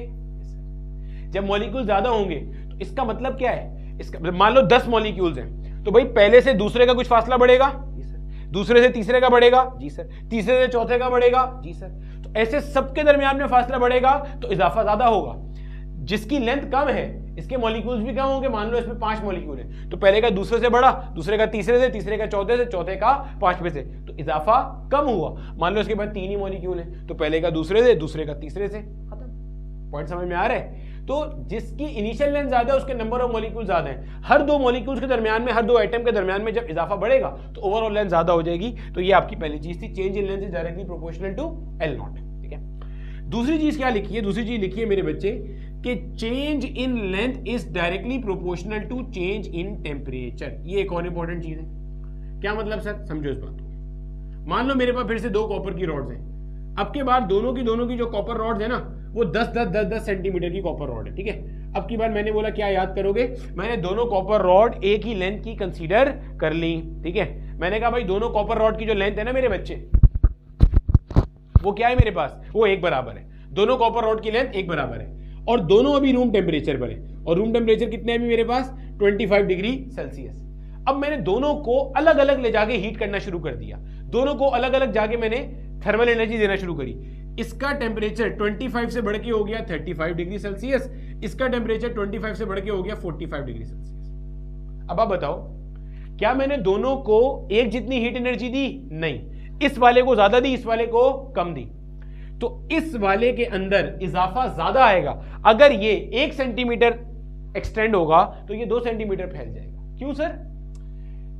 जब मॉलिक्यूल ज्यादा होंगे तो इसका मतलब क्या है, इसका मान लो 10 मॉलिक्यूल्स हैं, तो भाई पहले से दूसरे का कुछ फासला बढ़ेगा, जी सर। दूसरे से तीसरे का बढ़ेगा, जी सर। तीसरे से चौथे का बढ़ेगा, जी सर। तो ऐसे सबके दरमियान में फासला बढ़ेगा तो इजाफा ज्यादा होगा। जिसकी लेंथ कम है इसके मॉलिक्यूल्स भी कम होंगे। मान लो इसमें 5 मॉलिक्यूल है, तो पहले का दूसरे से बढ़ा, दूसरे का तीसरे से, तीसरे का चौथे से, चौथे का 5वें से, तो इजाफा कम हुआ। मान लो इसके बाद 3 ही मॉलिक्यूल है, तो पहले का दूसरे से, दूसरे का तीसरे से, खत्म। पॉइंट समझ में आ रहा है। तो जिसकी इनिशियल लेंथ ज्यादा है उसके नंबर ऑफ मॉलिक्यूल ज्यादा है। हर दो मॉलिक्यूल्स के दरमियान में, हर दो एटम के दरमियान में जब इजाफा बढ़ेगा तो ओवरऑल लेंथ ज्यादा हो जाएगी। तो ये आपकी पहली चीज थी, change in length is directly proportional to L naught. ठीक है, दूसरी चीज क्या लिखी है? दूसरी चीज लिखी है मेरे बच्चे कि change in length is directly proportional to change in temperature. ये एक और इंपॉर्टेंट चीज है। क्या मतलब सर? समझो इस बात को। मान लो मेरे पास फिर से दो कॉपर की रॉड्स हैं। अब के बाद दोनों की जो कॉपर रॉड्स है ना वो 10 सेंटीमीटर की कॉपर रॉड है। ठीक है, अब की बार मैंने बोला क्या याद करोगे? मैंने दोनों कॉपर रॉड एक ही लेंथ की कंसीडर कर ली। ठीक है, मैंने कहा भाई दोनों कॉपर रॉड की जो लेंथ है ना मेरे बच्चे, वो क्या है मेरे पास? वो एक बराबर है। दोनों कॉपर रॉड की लेंथ एक बराबर है और दोनों अभी रूम टेम्परेचर पर है। और रूम टेम्परेचर कितने है अभी मेरे पास? 25 डिग्री सेल्सियस। अब मैंने दोनों को अलग अलग ले जाके हीट करना शुरू कर दिया। दोनों को अलग अलग जाके मैंने थर्मल एनर्जी देना शुरू करी। इसका टेम्परेचर 25 से बढ़ के हो गया 35 डिग्री सेल्सियस, इसका टेम्परेचर 25 से बढ़ के हो गया 45 डिग्री सेल्सियस। अब आप बताओ, क्या मैंने दोनों को एक जितनी हीट एनर्जी दी? नहीं, इस वाले को ज्यादा दी, इस वाले को कम दी। तो इस वाले के अंदर इजाफा ज्यादा आएगा। अगर ये 1 सेंटीमीटर एक्सटेंड होगा तो ये 2 सेंटीमीटर फैल जाएगा। क्यों सर?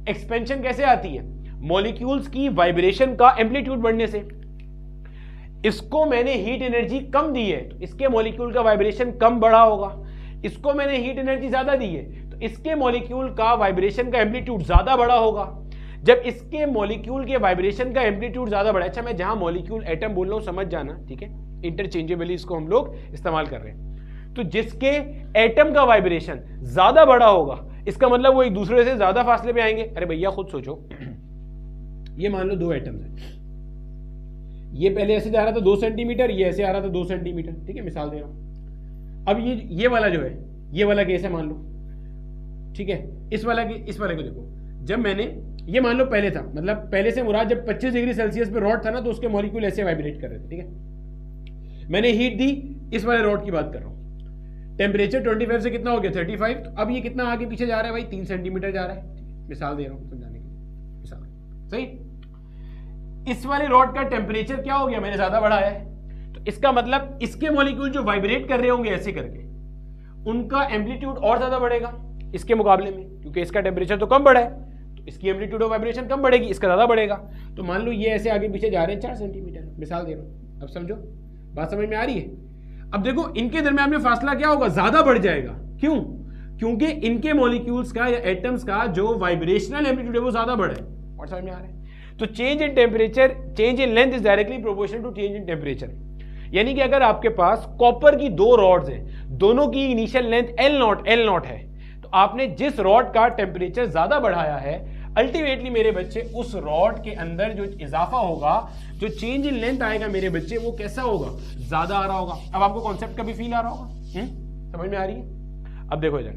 एक्सपेंशन कैसे आती है? मॉलिक्यूल्स की वाइब्रेशन का एम्पलीट्यूड बढ़ने से। इसको मैंने हीट एनर्जी कम दी है तो इसके मॉलिक्यूल का वाइब्रेशन कम बढ़ा होगा। इसको मैंने हीट एनर्जी ज्यादा दी है तो इसके मॉलिक्यूल का वाइब्रेशन का एम्पलीट्यूड ज्यादा बढ़ा होगा। जब इसके मॉलिक्यूल के वाइब्रेशन का एम्पलीट्यूड ज्यादा बढ़ा, अच्छा मैं जहां मॉलिक्यूल एटम बोल रहा हूं समझ जाना, ठीक है, इंटरचेंजेबली इसको हम लोग इस्तेमाल कर रहे हैं। तो जिसके एटम का वाइब्रेशन ज्यादा बढ़ा होगा इसका मतलब वो एक दूसरे से ज्यादा फासले पे आएंगे। अरे भैया खुद सोचो, ये मान लो दो एटम्स हैं, ये पहले ऐसे जा रहा था 2 सेंटीमीटर, ये ऐसे आ रहा था 2 सेंटीमीटर। ठीक है, मिसाल दे रहा हूं। अब ये वाला जो है, ये वाला केस है मान लो, ठीक है, इस वाले को देखो। जब मैंने ये मान लो पहले था, मतलब पहले से मुराद जब 25 डिग्री सेल्सियस पे रॉड था ना तो उसके मॉलिक्यूल ऐसे वाइब्रेट कर रहे थे। ठीक है, मैंने हीट दी, इस वाले रॉड की बात कर रहा हूं। टेम्परेचर 25 से कितना हो गया 35। तो अब ये कितना आगे पीछे जा रहा है भाई? 3 सेंटीमीटर जा रहा है। मिसाल दे रहा हूं समझाने के लिए, मिसाल सही। इस वाले रॉड का टेम्परेचर क्या हो गया? मैंने ज्यादा बढ़ाया है, तो इसका मतलब इसके मॉलिक्यूल जो वाइब्रेट कर रहे होंगे ऐसे करके, उनका एम्पलीट्यूड और ज्यादा बढ़ेगा इसके मुकाबले में, क्योंकि इसका टेम्परेचर तो कम बढ़ा है तो इसकी एम्पलीट्यूड ऑफ वाइब्रेशन कम बढ़ेगी, इसका ज्यादा बढ़ेगा। तो मान लो ये ऐसे आगे पीछे जा रहे हैं 4 सेंटीमीटर, मिसाल दे रहा हूं। अब समझो, बात समझ में आ रही है? अब देखो इनके दरमियान में फासला क्या होगा? ज्यादा बढ़ जाएगा। क्यों? क्योंकि इनके मॉलिक्यूल्स का या एटम्स का जो वाइब्रेशनल एम्पलीट्यूड है वो ज्यादा बढ़ा है। और समझ में आ रहा है? तो change in temperature, change in length is directly proportional to change in temperature. यानी कि अगर आपके पास कॉपर की 2 रॉड्स हैं, दोनों की इनिशियल लेंथ एल नॉट है, तो आपने जिस रॉड का टेम्परेचर ज्यादा बढ़ाया है, अल्टीमेटली मेरे बच्चे उस रॉड के अंदर जो इजाफा होगा, जो चेंज इन लेंथ आएगा मेरे बच्चे, वो कैसा होगा? ज्यादा आ रहा होगा। अब आपको कॉन्सेप्ट का भी फील आ रहा होगा, समझ में आ रही है? अब देखो इधर,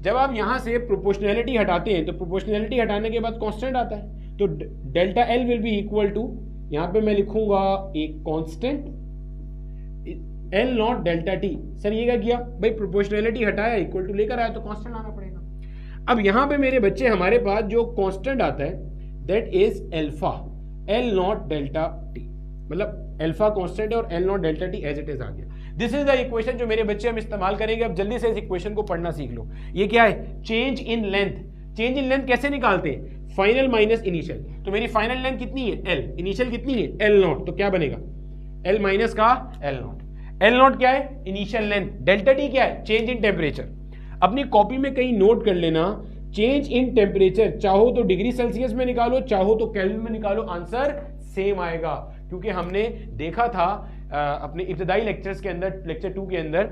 जब आप यहां से प्रोपोर्शनैलिटी हटाते हैं तो प्रोपोर्शनैलिटी हटाने के बाद कांस्टेंट आता है, तो delta L will be equal to, यहां पे मैं लिखूंगा एक constant L not delta T. Sir ये क्या किया भाई? प्रोपोर्शनैलिटी हटाया, इक्वल टू लेकर आया तो कांस्टेंट आना पड़ेगा। अब यहां पे मेरे बच्चे हमारे पास जो कांस्टेंट आता है that is alpha, L not delta T, मतलब एल्फा कांस्टेंट है और L not delta T as it is आ गया। दिस इज द इक्वेशन जो मेरे बच्चे हम इस्तेमाल करेंगे। अब जल्दी से इस इक्वेशन को पढ़ना सीख लो। ये क्या है? Change in length. Change in length कैसे निकालते हैं? Final minus initial. तो मेरी फाइनल लेंथ कितनी है? एल। इनिशियल कितनी है? L not. तो क्या बनेगा? एल माइनस का एल नॉट। एल नॉट क्या है? Initial length. डेल्टा टी क्या है? Change in temperature. अपनी कॉपी में कहीं नोट कर लेना, चेंज इन टेम्परेचर चाहो तो डिग्री सेल्सियस में निकालो, चाहो तो केल्विन में निकालो, आंसर सेम आएगा। क्योंकि हमने देखा था अपने इब्तदाई लेक्चर्स के अंदर, लेक्चर 2 के अंदर,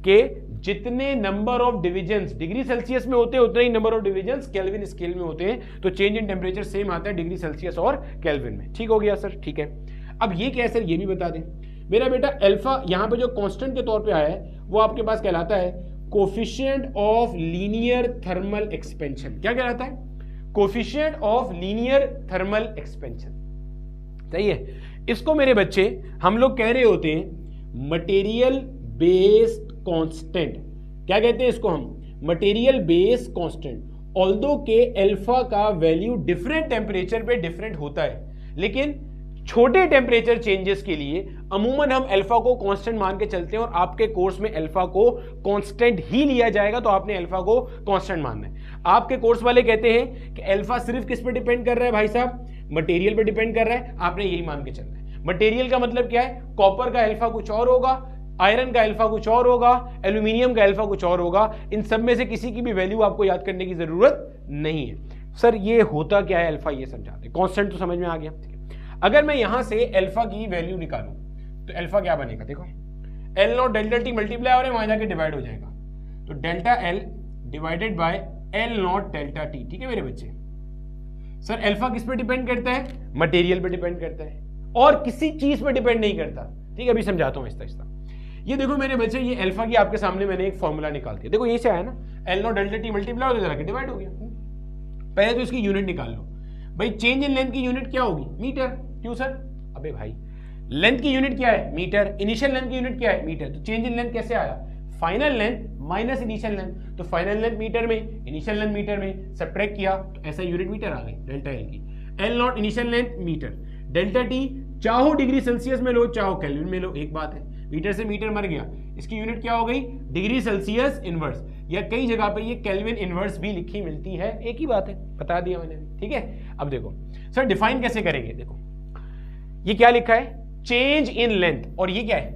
कि जितने number of divisions degree Celsius में होते हैं उतने ही number of divisions Kelvin scale में होते हैं। तो चेंज इन टेम्परेचर सेम आता है डिग्री सेल्सियस और केल्विन में। ठीक हो गया सर? ठीक है। अब ये क्या है सर? ये भी बता दें मेरा बेटा। अल्फा यहाँ पे जो कांस्टेंट के तौर पे आया है वो आपके पास कहलाता है coefficient of linear thermal expansion. क्या कहलाता है? Coefficient of linear thermal expansion. सही है। इसको मेरे बच्चे हम लोग कह रहे होते हैं मटेरियल बेस्ड कांस्टेंट। क्या कहते हैं इसको हम? Material based constant. ऑल्दो के अल्फा का वैल्यू डिफरेंट टेम्परेचर पे डिफरेंट होता है, लेकिन छोटे टेम्परेचर चेंजेस के लिए अमूमन हम अल्फा को कांस्टेंट मान के चलते हैं और आपके कोर्स में अल्फा को कांस्टेंट ही लिया जाएगा, तो आपने अल्फा को कांस्टेंट मानना है। आपके कोर्स वाले कहते हैं कि अल्फा सिर्फ किस पे डिपेंड कर रहा है भाई साहब, मटेरियल पे डिपेंड कर रहा है, आपने यही मान के चलना है। मटेरियल का मतलब क्या है, कॉपर का अल्फा कुछ और होगा, आयरन का अल्फा कुछ और होगा, एल्यूमिनियम का अल्फा कुछ और होगा। इन सब में से किसी की भी वैल्यू आपको याद करने की जरूरत नहीं है। सर ये होता क्या है अल्फा, ये समझा दें। कांस्टेंट तो समझ में आ गया, ठीक है। अगर मैं यहां से अल्फा की वैल्यू निकालूं तो अल्फा क्या बनेगा, देखो L not delta T multiply और वहां जाके डिवाइड हो जाएगा, तो delta L divided by L not delta T. ठीक है मेरे बच्चे। सर अल्फा किस पे डिपेंड करता है, मटेरियल पे डिपेंड करता है और किसी चीज पे डिपेंड नहीं करता। ठीक है, अभी समझाता हूं आहिस्ता आहिस्ता। ये देखो मेरे बच्चे, ये अल्फा की आपके सामने मैंने एक फॉर्मूला निकाल दिया। देखो ये से आया ना, L not delta T multiply हो जाके डिवाइड हो गया। पहले तो इसकी यूनिट निकाल लो भाई। चेंज इन लेंथ की यूनिट क्या होगी, मीटर। क्यों सर, अबे भाई लेंथ की यूनिट क्या है, मीटर। इनिशियल लेंथ की यूनिट क्या है, मीटर। तो चेंज इन लेंथ कैसे आया, final length minus initial length. तो फाइनल लेंथ मीटर में, इनिशियल लेंथ मीटर में, सब्ट्रैक्ट किया तो ऐसा यूनिट मीटर आ गई डेल्टा एल की। L nought initial length metre, delta T चाहो डिग्री सेल्सियस में लो चाहो केल्विन में लो, एक बात है। मीटर से मीटर मर गया, इसकी यूनिट क्या हो गई, डिग्री सेल्सियस इनवर्स, या कई जगह पे ये केल्विन इनवर्स भी लिखी मिलती है, एक ही बात है, बता दिया मैंने भी। ठीक है, अब देखो सर डिफाइन कैसे करेंगे। देखो ये क्या लिखा है, चेंज इन लेंथ, और ये क्या है,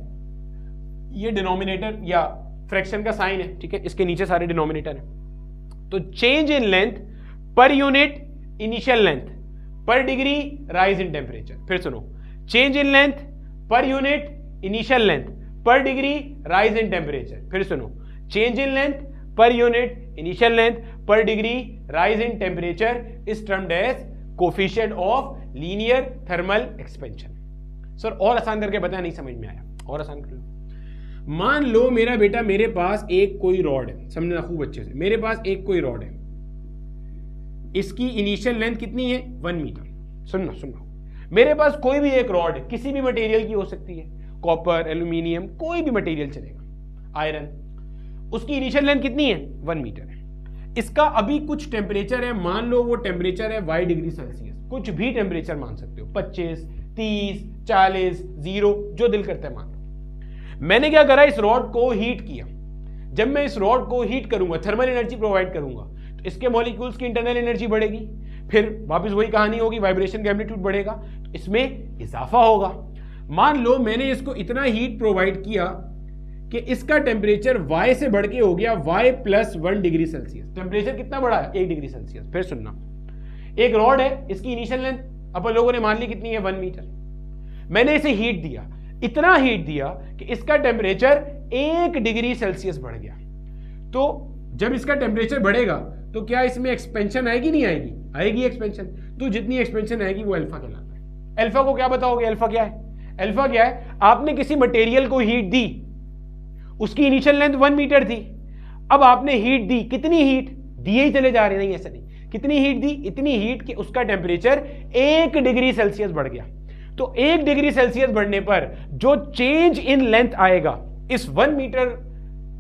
ये डिनोमिनेटर या फ्रैक्शन का साइन है। ठीक है, इसके नीचे सारे डिनोमिनेटर है। तो change in length per unit initial length per degree rise in temperature. फिर सुनो, change in length per unit initial length per degree rise in temperature. फिर सुनो, change in length per unit initial length per degree rise in temperature is termed as coefficient of linear thermal expansion. Sir और आसान करके बताया, नहीं समझ में आया, और आसान कर लो। मान लो मेरा बेटा, मेरे पास एक कोई रॉड है, समझना खूब अच्छे से, मेरे पास एक कोई रॉड है, इसकी इनिशियल लेंथ कितनी है, 1 मीटर। सुनना, मेरे पास कोई भी एक रॉड है, किसी भी मटेरियल की हो सकती है, कॉपर, एल्यूमिनियम, कोई भी मटेरियल चलेगा, आयरन, उसकी इनिशियल लेंथ कितनी है, 1 मीटर है। इसका अभी कुछ टेम्परेचर है, मान लो वो टेम्परेचर है y डिग्री सेल्सियस, कुछ भी टेम्परेचर मान सकते हो, 25, 30, 40, 0, जो दिल करता है मान लो। मैंने क्या करा, इस रॉड को हीट किया। जब मैं इस रॉड को हीट करूंगा, थर्मल एनर्जी प्रोवाइड करूंगा, तो इसके मॉलिक्यूल्स की इंटरनल एनर्जी बढ़ेगी, फिर वापस वही कहानी होगी, वाइब्रेशन का एम्पलीट्यूड बढ़ेगा, तो इसमें इजाफा होगा। मान लो मैंने इसको इतना हीट प्रोवाइड किया कि इसका टेम्परेचर y से बढ़ के हो गया y + 1 डिग्री सेल्सियस। टेम्परेचर कितना बढ़ा है, 1 डिग्री सेल्सियस। फिर सुनना, एक रॉड है, इसकी इनिशियल लेंथ अपन लोगों ने मान ली कितनी है, 1 मीटर। मैंने इसे हीट दिया, इतना हीट दिया कि इसका टेम्परेचर 1 डिग्री सेल्सियस बढ़ गया। तो जब इसका टेम्परेचर बढ़ेगा तो क्या इसमें एक्सपेंशन आएगी, नहीं आएगी, आएगी एक्सपेंशन। तो जितनी एक्सपेंशन आएगी वो अल्फा कहलाता है। अल्फा को क्या बताओगे, अल्फा क्या है, अल्फा क्या है, आपने किसी मटेरियल को हीट दी, उसकी इनिशियल लेंथ 1 मीटर थी, अब आपने हीट दी, कितनी हीट दिए ही चले जा रहे, नहीं ऐसा नहीं, कितनी हीट दी, इतनी हीट कि उसका टेम्परेचर 1 डिग्री सेल्सियस बढ़ गया। तो 1 डिग्री सेल्सियस बढ़ने पर जो चेंज इन लेंथ आएगा इस 1 मीटर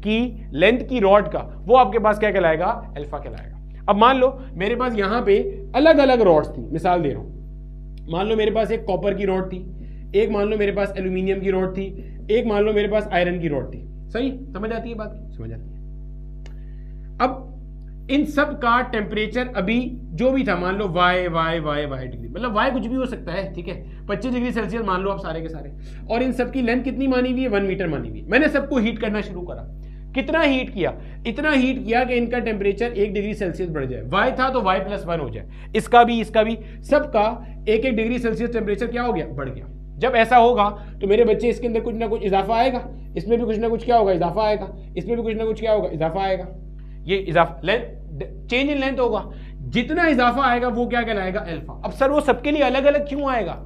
की लेंथ की रॉड का, वो आपके पास क्या कहलाएगा, अल्फा कहलाएगा। अब मान लो मेरे पास यहां पे अलग अलग रॉड्स थी, मिसाल दे रहा हूं, मान लो मेरे पास एक कॉपर की रॉड थी, एक मान लो मेरे पास एल्यूमिनियम की रॉड थी, एक मान लो मेरे पास आयरन की रॉड थी। सही समझ आती है बात, समझ आती है। अब इन सब का टेम्परेचर अभी जो भी था, मान लो y डिग्री, मतलब y कुछ भी हो सकता है, ठीक है, 25 डिग्री सेल्सियस मान लो आप सारे के सारे, और इन सब की लेंथ कितनी मानी हुई है, 1 मीटर मानी हुई है। मैंने सबको हीट करना शुरू करा, कितना हीट किया, इतना हीट किया कि इनका टेम्परेचर 1 डिग्री सेल्सियस बढ़ जाए। y था तो y + 1 हो जाए, इसका भी सबका 1 डिग्री सेल्सियस टेम्परेचर क्या हो गया, बढ़ गया। जब ऐसा होगा तो मेरे बच्चे इसके अंदर कुछ ना कुछ इजाफा आएगा, इसमें भी कुछ ना कुछ क्या होगा, इजाफा आएगा, इसमें भी कुछ ना कुछ क्या होगा, इजाफा आएगा। ये इजाफा चेंज इन लेंथ होगा, जितना इजाफा आएगा वो क्या कहलाएगा, अल्फा। अब सर वो सबके लिए अलग अलग क्यों आएगा,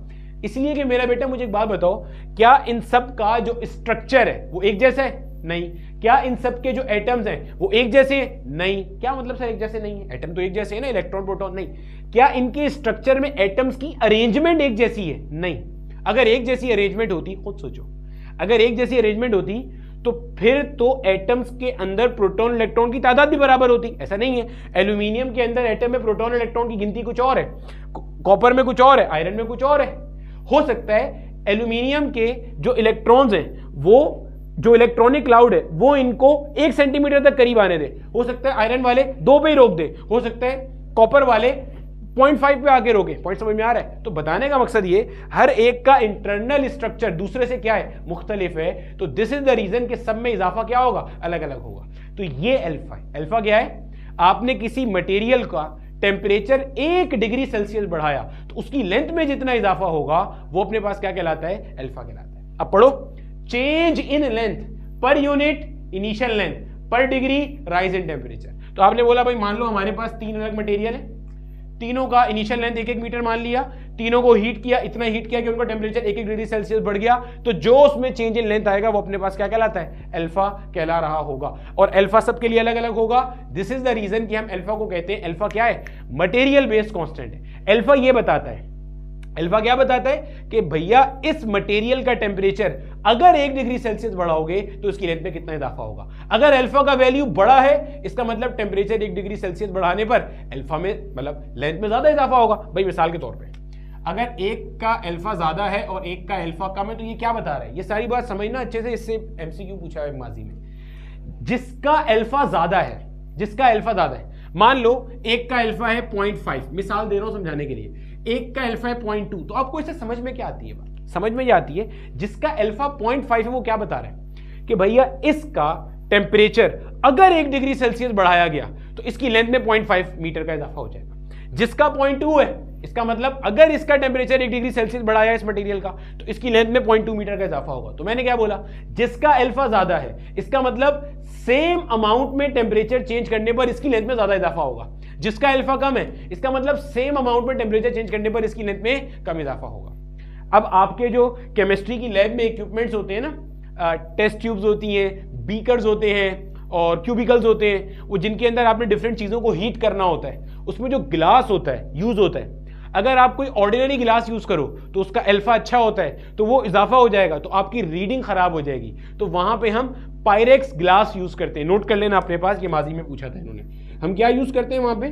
इसलिए कि मेरा बेटा मुझे एक बात बताओ, क्या इन सब का जो स्ट्रक्चर है वो एक जैसा है, नहीं। क्या इन सब के जो एटम्स हैं वो एक जैसे हैं, नहीं। क्या मतलब सर एक जैसे नहीं है, एटम तो एक जैसे है ना, इलेक्ट्रॉन प्रोटॉन, नहीं। क्या इनके स्ट्रक्चर में एटम्स की अरेंजमेंट एक जैसी है, नहीं। अगर एक जैसी अरेंजमेंट होती, खुद सोचो, अगर एक जैसी अरेंजमेंट होती तो फिर तो एटम्स के अंदर प्रोटॉन इलेक्ट्रॉन की तादाद भी बराबर होती, ऐसा नहीं है। एल्यूमिनियम के अंदर एटम में प्रोटॉन इलेक्ट्रॉन की गिनती कुछ और है, कॉपर में कुछ और है, आयरन में कुछ और है। हो सकता है एल्यूमिनियम के जो इलेक्ट्रॉन्स हैं, वो जो इलेक्ट्रॉनिक क्लाउड है वो इनको 1 सेंटीमीटर तक करीब आने दे, हो सकता है आयरन वाले 2 पे ही रोक दे, हो सकता है कॉपर वाले 0.5 पे आके रोके। पॉइंट समझ में आ रहा है? तो बताने का मकसद ये, हर एक का इंटरनल स्ट्रक्चर दूसरे से क्या है, मुख्तलिफ है। तो दिस इज द रीजन कि सब में इजाफा क्या होगा, अलग अलग होगा। तो ये अल्फा है। अल्फा क्या है? आपने किसी मटेरियल का टेम्परेचर 1 डिग्री सेल्सियस बढ़ाया तो उसकी लेंथ में जितना इजाफा होगा वो अपने पास क्या कहलाता है, अल्फा कहलाता है। अब पढ़ो, change in length per unit initial length per degree rise in temperature. तो आपने बोला भाई मान लो हमारे पास 3 अलग मटेरियल है, तीनों का इनिशियल लेंथ 1-1 मीटर मान लिया, तीनों को हीट किया, इतना हीट किया कि उनका टेम्परेचर 1-1 डिग्री सेल्सियस बढ़ गया, तो जो उसमें चेंज इन लेंथ आएगा वो अपने पास क्या कहलाता है, अल्फा कहला रहा होगा। और अल्फा सबके लिए अलग अलग होगा। दिस इज द रीजन कि हम अल्फा को कहते हैं, अल्फा क्या है, मटेरियल बेस्ड कांस्टेंट है। अल्फा ये बताता है, अल्फा क्या बताता है कि भैया इस मटेरियल का टेम्परेचर अगर 1 डिग्री सेल्सियस बढ़ाओगे तो इसकी लेंथ में कितना इजाफा होगा। अगर अल्फा का वैल्यू बड़ा है इसका मतलब टेम्परेचर 1 डिग्री सेल्सियस बढ़ाने पर अल्फा में मतलब लेंथ में ज्यादा इजाफा होगा। भाई मिसाल के तौर पे अगर एक का अल्फा ज्यादा है और एक का अल्फा कम है तो ये क्या बता रहा है, ये सारी बात समझना अच्छे से, इससे एमसीक्यू पूछा है माजी में। जिसका अल्फा ज्यादा है, जिसका अल्फा ज्यादा है, मान लो एक का अल्फा है 0.5, मिसाल दे रहा हूं समझाने के लिए, एक का अल्फा है 0.2, तो आपको इससे समझ में क्या आती है बात, समझ में ये आती है जिसका अल्फा 0.5 है वो क्या बता रहा है कि भैया इसका टेम्परेचर अगर 1 डिग्री सेल्सियस बढ़ाया गया तो इसकी लेंथ में 0.5 मीटर का इजाफा हो जाएगा। जिसका 0.2 है इसका मतलब अगर इसका टेम्परेचर 1 डिग्री सेल्सियस बढ़ाया इस मटेरियल का तो इसकी लेंथ में 0.2 मीटर का इजाफा होगा। तो मैंने क्या बोला, जिसका अल्फा ज्यादा है इसका मतलब सेम अमाउंट में टेम्परेचर चेंज करने पर इसकी लेंथ में ज्यादा इजाफा होगा। जिसका अल्फा कम है इसका मतलब सेम अमाउंट में टेम्परेचर चेंज करने पर इसकी लेंथ में कम इजाफा होगा। अब आपके जो केमिस्ट्री की लैब में इक्विपमेंट्स होते हैं ना, टेस्ट ट्यूब्स होती हैं, बीकर्स होते हैं और क्यूबिकल्स होते हैं, वो जिनके अंदर आपने डिफरेंट चीजों को हीट करना होता है, उसमें जो गिलास होता है यूज होता है, अगर आप कोई ऑर्डिनरी गिलास यूज करो तो उसका अल्फा अच्छा होता है तो वो इजाफा हो जाएगा तो आपकी रीडिंग खराब हो जाएगी। तो वहां पे हम पायरेक्स ग्लास यूज करते हैं, नोट कर लेना अपने पास, ये माजी में पूछा था इन्होंने। हम क्या यूज करते हैं वहां पे,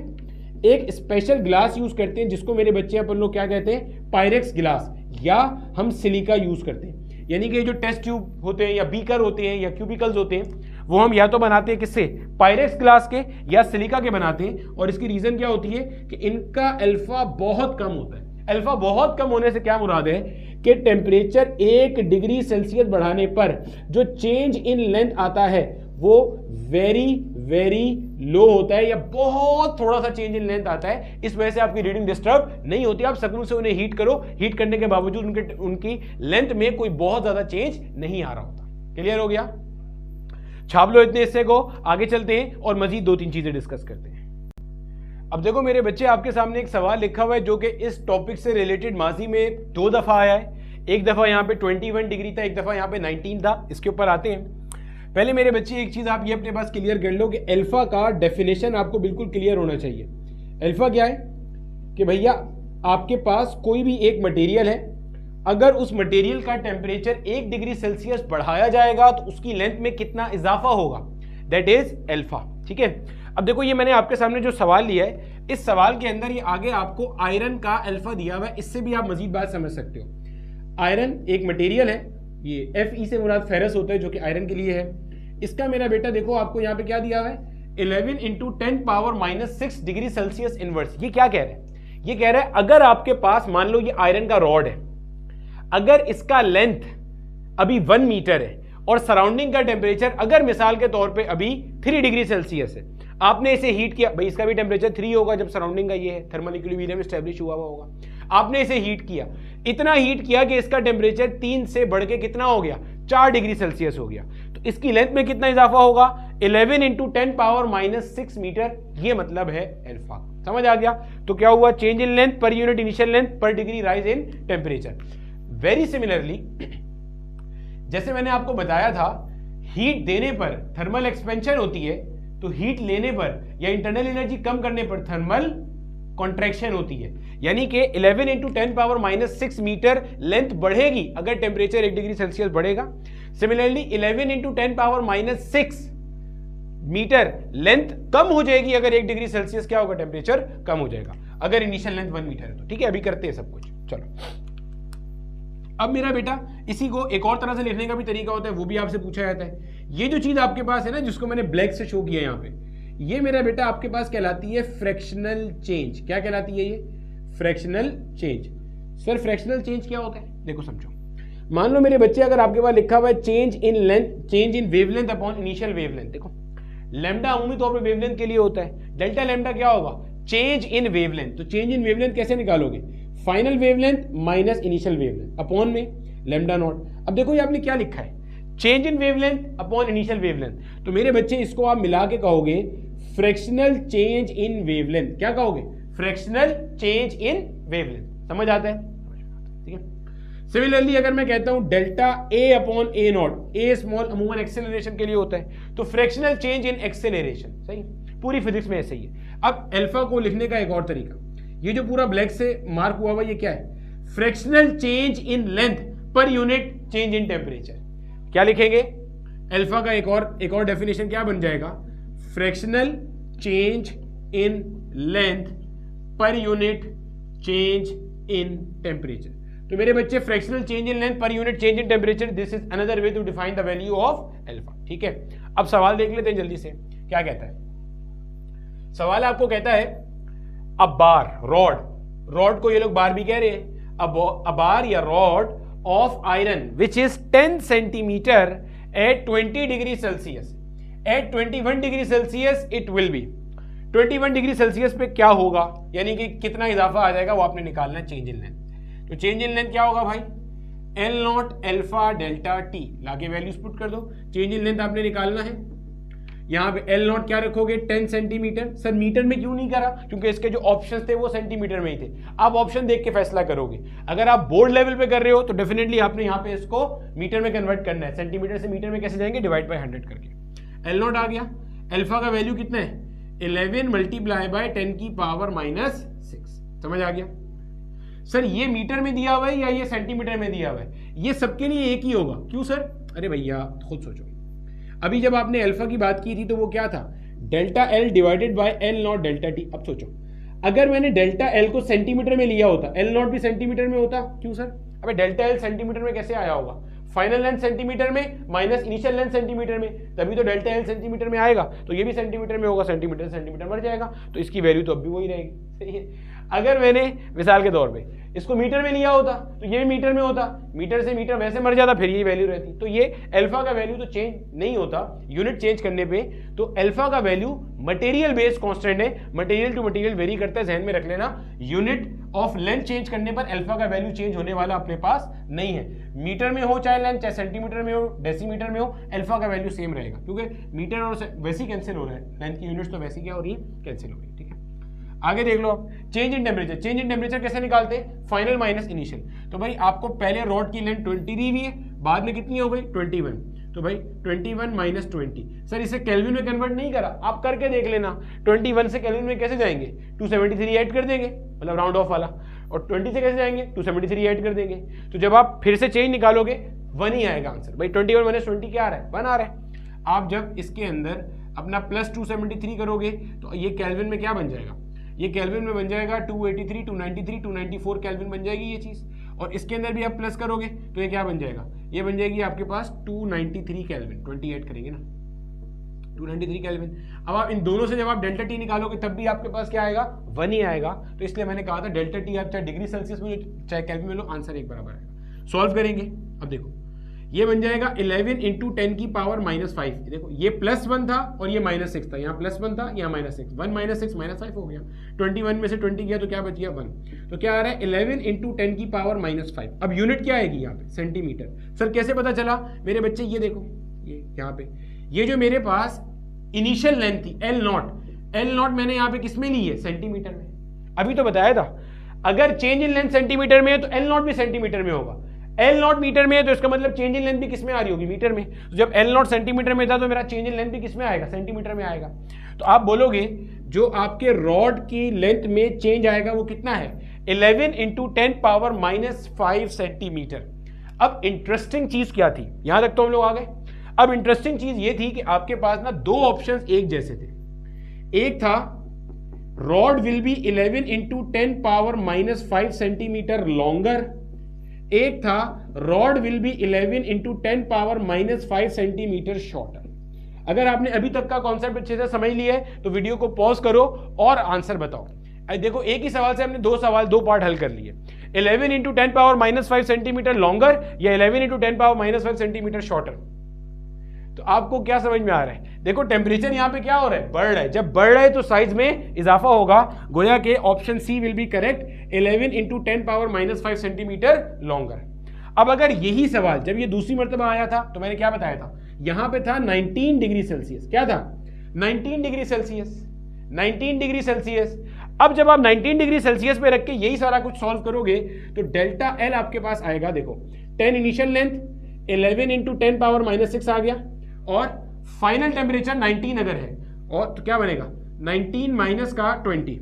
एक स्पेशल ग्लास यूज करते हैं जिसको मेरे बच्चे अपन लोग क्या कहते हैं, पायरेक्स ग्लास, या हम सिलिका यूज करते हैं। यानी कि जो टेस्ट ट्यूब होते हैं या बीकर होते हैं या क्यूबिकल्स होते हैं वो हम या तो बनाते हैं किससे, पायरेक्स ग्लास के या सिलिका के बनाते हैं। और इसकी रीजन क्या होती है कि इनका अल्फा बहुत कम होता है। अल्फा बहुत कम होने से क्या मुराद है कि टेम्परेचर 1 डिग्री सेल्सियस बढ़ाने पर जो चेंज इन लेंथ आता है वो वेरी वेरी लो होता है या बहुत थोड़ा सा चेंज इन लेंथ आता है। इस वजह से आपकी रीडिंग डिस्टर्ब नहीं होती। आप सकून से उन्हें हीट करो, हीट करने के बावजूद उनकी लेंथ में कोई बहुत ज्यादा चेंज नहीं आ रहा होता। क्लियर हो गया? छाप लो इतने हिस्से को, आगे चलते हैं और मजीद 2-3 चीजें डिस्कस करते हैं। अब देखो मेरे बच्चे, आपके सामने एक सवाल लिखा हुआ है जो कि इस टॉपिक से रिलेटेड माजी में 2 दफा आया है। एक दफा यहाँ पे 21 डिग्री था, एक दफा यहाँ पे 19 था। इसके ऊपर आते हैं। पहले मेरे बच्चे एक चीज आप ये अपने पास क्लियर कर लो कि अल्फा का डेफिनेशन आपको बिल्कुल क्लियर होना चाहिए। अल्फा क्या है कि भैया आपके पास कोई भी एक मटेरियल है, अगर उस मटेरियल का टेम्परेचर 1 डिग्री सेल्सियस बढ़ाया जाएगा तो उसकी लेंथ में कितना इजाफा होगा, दैट इज अल्फा। ठीक है, अब देखो ये मैंने आपके सामने जो सवाल लिया है, इस सवाल के अंदर ये आगे आपको आयरन का अल्फा दिया हुआ है। इससे भी आप मजीद बात समझ सकते हो। आयरन एक मटेरियल है, ये Fe से मुराद फेरस होता है जो कि आयरन के लिए है। इसका मेरा बेटा देखो आपको यहाँ पे क्या दिया हुआ है, 11 × 10⁻⁻6 डिग्री सेल्सियस इनवर्स। ये क्या कह रहा है, ये कह रहा है अगर आपके पास मान लो ये आयरन का रॉड है, अगर इसका लेंथ अभी 1 मीटर है और सराउंडिंग का टेम्परेचर अगर मिसाल के तौर पे अभी 3 डिग्री सेल्सियस है, आपने इसे हीट किया, भाई इसका भी टेम्परेचर 3 होगा जब सराउंडिंग का ये है, थर्मल इक्विलिब्रियम एस्टैब्लिश हुआ होगा। आपने इसे हीट किया, इतना हीट किया कि इसका टेम्परेचर 3 से बढ़ के कितना हो गया, 4 डिग्री सेल्सियस हो गया। तो इसकी लेंथ में कितना इजाफा होगा, 11 × 10⁻⁻6 मीटर। ये मतलब है अल्फा। समझ आ गया? तो क्या हुआ, change in length per unit initial length per degree rise in temperature. Very similarly जैसे मैंने आपको बताया था, हीट देने पर थर्मल एक्सपेंशन होती है, तो हीट लेने पर या इंटरनल एनर्जी कम करने पर थर्मल कॉन्ट्रैक्शन होती है। यानी कि 11 × 10⁻⁻6 मीटर लेंथ बढ़ेगी अगर टेम्परेचर 1 डिग्री सेल्सियस बढ़ेगा। सिमिलरली 11 × 10⁻�6 मीटर लेंथ कम हो जाएगी अगर 1 डिग्री सेल्सियस क्या होगा, टेम्परेचर कम हो जाएगा, अगर इनिशियल लेंथ 1 मीटर है तो। ठीक है, अभी करते हैं सब कुछ। चलो अब मेरा बेटा इसी को एक और तरह से लिखने का भी तरीका होता है, वो भी आपसे पूछा जाता है। ये जो चीज आपके पास है ना, जिसको मैंने ब्लैक से शो किया यहाँ पे, ये मेरा बेटा आपके पास कहलाती है फ्रैक्शनल चेंज। क्या कहलाती है ये? Fractional change. Sir fractional change क्या होता है? देखो समझो, मान लो मेरे बच्चे अगर आपके पास लिखा हुआ है change in length, change in wavelength upon initial wavelength. देखो लैम्डा अमूमी तौर पर वेवलेंथ के लिए होता है, डेल्टा लैम्डा क्या होगा? Change in wavelength. तो चेंज इन वेवलेंथ कैसे निकालोगे? Final wavelength minus initial wavelength upon में लैम्डा नॉट। अब देखो ये आपने क्या लिखा है, चेंज इन वेवलेंथ अपॉन इनिशियल वेवलेंथ। तो मेरे बच्चे इसको आप मिला के कहोगे फ्रैक्शनल चेंज इन वेवलेंथ। क्या कहोगे? फ्रैक्शनल चेंज इन वेवलेंथ। समझ आता है? ठीक है। सिमिलरली अगर मैं कहता हूं delta A upon A not, A small अमूमन एक्सेलरेशन के लिए होता है, तो फ्रैक्शनल चेंज इन एक्सेलरेशन। सही, पूरी फिजिक्स में ऐसे ही है। अब अल्फा को लिखने का एक और तरीका, ये जो पूरा ब्लैक से मार्क हुआ हुआ ये क्या है? Fractional change in length per unit change in temperature. क्या लिखेंगे? अल्फा का एक और डेफिनेशन क्या बन जाएगा? Fractional change in length per unit change in temperature. तो मेरे बच्चे fractional change in length per unit change in temperature, this is another way to define the value of alpha. ठीक है, अब सवाल देख लेते हैं जल्दी से। क्या कहता है सवाल? आपको कहता है अ बार, रॉड को ये लोग बार भी कह रहे हैं, अ बार या rod of iron which is 10 centimetre at 20 degree Celsius, at 21 degree Celsius it will be. 21 degree Celsius पे क्या होगा, यानी कि कितना इजाफा आ जाएगा, वो आपने निकालना है चेंज इन लेंथ। तो चेंज इन लेंथ क्या होगा भाई? L not alpha delta T, लाके वैल्यूज पुट कर दो। चेंज इन लेंथ आपने निकालना है, यहाँ पे एल नॉट क्या रखोगे? 10 सेंटीमीटर। सर मीटर में क्यों नहीं करा? क्योंकि इसके जो ऑप्शंस थे वो सेंटीमीटर में ही थे। आप ऑप्शन देख के फैसला करोगे। अगर आप बोर्ड लेवल पे कर रहे हो तो डेफिनेटली आपने यहाँ पे इसको मीटर में कन्वर्ट करना है। सेंटीमीटर से मीटर में कैसे जाएंगे? डिवाइड बाय 100 करके। एल नॉट आ गया। अल्फा का वैल्यू कितना है? 11 मल्टीप्लाई बाय 10 की पावर -6। समझ आ गया? सर ये मीटर में दिया हुआ है या ये सेंटीमीटर में दिया हुआ है? ये सबके लिए एक ही होगा। क्यों सर? अरे भैया खुद सोचो, अभी जब आपने अल्फा की बात की थी तो वो क्या था? Delta L divided by L not delta T. अब सोचो अगर मैंने डेल्टा एल को सेंटीमीटर में लिया होता, एल नॉट भी सेंटीमीटर में होता। क्यों सर? अबे डेल्टा एल सेंटीमीटर में कैसे आया होगा? फाइनल लेंथ सेंटीमीटर में माइनस इनिशियल लेंथ सेंटीमीटर में, तभी तो डेल्टा एल सेंटीमीटर में आएगा। तो ये भी सेंटीमीटर में होगा, सेंटीमीटर सेंटीमीटर मर जाएगा, तो इसकी वैल्यू तो अब भी वही रहेगी। सही है। अगर मैंने मिसाल के तौर पे इसको मीटर में लिया होता तो ये भी मीटर में होता, मीटर से मीटर वैसे मर जाता, फिर यही वैल्यू रहती। तो ये अल्फा का वैल्यू तो चेंज नहीं होता यूनिट चेंज करने पे। तो अल्फा का वैल्यू मटेरियल बेस्ड कांस्टेंट है, मटेरियल टू मटेरियल वेरी करता है, ध्यान में रख लेना। यूनिट ऑफ लेंथ चेंज करने पर अल्फा का वैल्यू चेंज होने वाला अपने पास नहीं है। मीटर में हो चाहे लेंथ, चाहे सेंटीमीटर में हो, डेसीमीटर में हो, अल्फा का वैल्यू सेम रहेगा, क्योंकि मीटर और वैसे ही कैंसिल हो रहा है, लेंथ की यूनिट्स तो वैसी क्या हो रही है? कैंसिल हो रही है। ठीक है, आगे देख लो आप। Change in temperature, change in temperature कैसे निकालते हैं? Final minus initial. तो भाई आपको पहले रॉड की लेंथ 20 दी हुई है, बाद में कितनी हो गई? 21। तो भाई 21 माइनस 20। सर इसे केल्विन में कन्वर्ट नहीं करा, आप करके देख लेना। 21 से केल्विन में कैसे जाएंगे? 273 ऐड कर देंगे, मतलब राउंड ऑफ वाला। और 20 से कैसे जाएंगे? 273 ऐड कर देंगे। तो जब आप फिर से चेंज निकालोगे 1 ही आएगा आंसर। भाई 21 माइनस 20 क्या आ रहा है? 1 आ रहा है। आप जब इसके अंदर अपना प्लस 273 करोगे तो ये केल्विन में क्या बन जाएगा? ये केल्विन में बन जाएगा 283, 293, 294 केल्विन बन जाएगी ये चीज। और इसके अंदर भी आप प्लस करोगे तो ये क्या बन जाएगा? ये बन जाएगी आपके पास 293 केल्विन। 28 करेंगे ना, 293 केल्विन। अब आप इन दोनों से जब आप डेल्टा टी निकालोगे तब भी आपके पास क्या आएगा? 1 ही आएगा। तो इसलिए मैंने कहा था डेल्टा टी आप चाहे डिग्री सेल्सियस में लो चाहे केल्विन में लो, आंसर एक बराबर आएगा। सॉल्व करेंगे। अब देखो ये बन जाएगा 11 इंटू 10 की पावर -5। देखो ये +1 था और ये -6 था, यहाँ +1 था यहाँ -6, 1 - 6 -5 हो गया। 21 में से 20 गया तो क्या बच गया? 1। तो क्या आ रहा है? 11 इंटू 10 की पावर -5। अब यूनिट क्या आएगी यहाँ पे? सेंटीमीटर। सर कैसे पता चला? मेरे बच्चे ये देखो, ये यहाँ पे ये जो मेरे पास इनिशियल लेंथ थी एल नॉट मैंने यहाँ पे किस में ली है? सेंटीमीटर में। अभी तो बताया था अगर चेंज इन लेंथ सेंटीमीटर में है तो एल नॉट भी सेंटीमीटर में होगा। एल नॉट मीटर में है तो इसका मतलब चेंज इन लेंथ भी किसमें आ रही होगी? मीटर में। तो जब एल नॉट सेंटीमीटर में था तो मेरा चेंज इन लेंथ भी किसमें आएगा? सेंटीमीटर में आएगा। तो आप बोलोगे जो आपके रॉड की लेंथ में चेंज आएगा वो कितना है? 11 इंटू 10 पावर -5 सेंटीमीटर। अब इंटरेस्टिंग चीज क्या थी? यहां तक तो हम लोग आ गए। अब इंटरेस्टिंग चीज ये थी कि आपके पास ना दो ऑप्शन एक जैसे थे। एक था rod will be 11 into 10 power -5 centimetre longer एक था rod will be 11 into 10 power -5 centimetre shorter. अगर आपने अभी तक का कॉन्सेप्ट अच्छे से समझ लिया है तो वीडियो को पॉज करो और आंसर बताओ। देखो एक ही सवाल से हमने दो पार्ट हल कर लिए। 11 इंटू 10 पावर -5 सेंटीमीटर लॉन्गर या 11 इंटू 10 पावर -5 सेंटीमीटर शॉर्टर। तो आपको क्या समझ में आ रहा है? देखो टेम्परेचर यहां पे क्या हो रहा है, बढ़ रहा है। जब बढ़ रहा है तो साइज में इजाफा होगा। गोया के option C will be correct, 11 into 10 power -5 centimetre longer. अब अगर यही सवाल जब ये दूसरी मर्तबा आया था तो मैंने क्या बताया था, यहां पे था 19 डिग्री सेल्सियस। क्या था? 19 डिग्री सेल्सियस। 19 degree Celsius. अब जब आप 19 डिग्री सेल्सियस पे रख के यही सारा कुछ सॉल्व करोगे तो डेल्टा एल आपके पास आएगा। देखो 10 इनिशियल लेंथ, 11 इंटू 10 पावर -6 आ गया, और फाइनल टेम्परेचर 19 अगर है, और तो क्या बनेगा 19 माइनस का 20,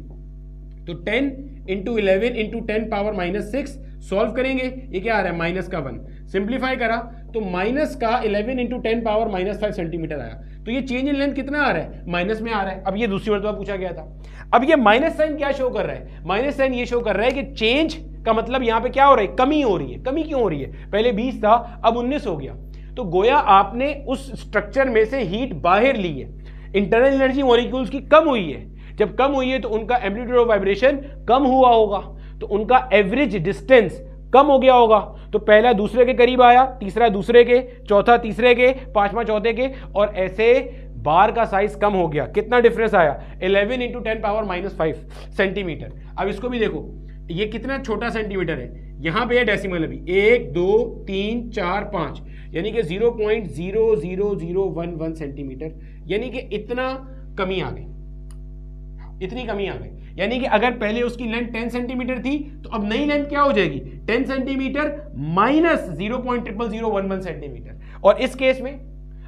तो 10 इंटू 11 इंटू 10 पावर -6 सॉल्व करेंगे, ये क्या आ रहा है माइनस का 1। सिंप्लीफाई करा तो माइनस का 11 इंटू 10 पावर -5 सेंटीमीटर आया। तो ये चेंज इन लेंथ कितना आ रहा है, माइनस में आ रहा है। अब ये दूसरी मर्तबा पूछा गया था। अब ये माइनस साइन क्या शो कर रहा है, माइनस साइन ये शो कर रहा है कि चेंज का मतलब यहां पे क्या हो रहा है, कमी हो रही है। कमी क्यों हो रही है, पहले 20 था अब 19 हो गया। तो गोया आपने उस स्ट्रक्चर में से हीट बाहर ली है, इंटरनल एनर्जी मॉलिक्यूल्स की कम हुई है। जब कम हुई है तो उनका एम्पलीट्यूड ऑफ वाइब्रेशन कम हुआ होगा, तो उनका एवरेज डिस्टेंस कम हो गया होगा। तो पहला दूसरे के करीब आया, तीसरा दूसरे के, चौथा तीसरे के, पांचवा चौथे के, और ऐसे बार का साइज कम हो गया। कितना डिफरेंस आया, 11 इंटू 10 पावर -5 सेंटीमीटर। अब इसको भी देखो, ये कितना छोटा सेंटीमीटर है, यहां पे है डेसिमल अभी 1 2 3 4 5, यानी कि 0.00011 सेंटीमीटर, यानी कि इतना कमी आ गई, इतनी कमी आ गई। यानी कि अगर पहले उसकी लेंथ 10 सेंटीमीटर थी तो अब नई लेंथ क्या हो जाएगी, 10 सेंटीमीटर माइनस 0.00011 सेंटीमीटर। और इस केस में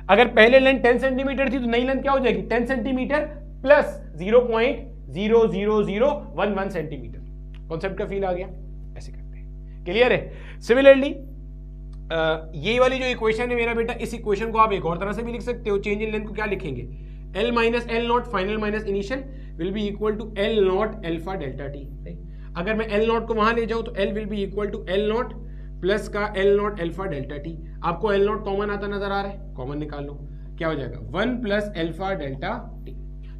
अगर पहले लेंथ 10 सेंटीमीटर थी तो नई लेंथ क्या हो जाएगी, 10 सेंटीमीटर प्लस 0.00011 सेंटीमीटर। कॉन्सेप्ट का फील आ गया? ऐसे करते हैं, क्लियर है? सिमिलरली ये वाली जो इक्वेशन है मेरा बेटा, इस इक्वेशन को आप एक और तरह से भी लिख सकते हो। चेंज इन लेंथ को क्या लिखेंगे, L minus L nought final minus initial will be equal to L nought alpha delta T. अगर मैं L नॉट को वहां ले जाऊं तो L will be equal to L nought plus का L nought alpha delta T. आपको L nought common आता नजर आ रहा है, कॉमन निकाल लो, क्या हो जाएगा 1 प्लस अल्फा डेल्टा टी।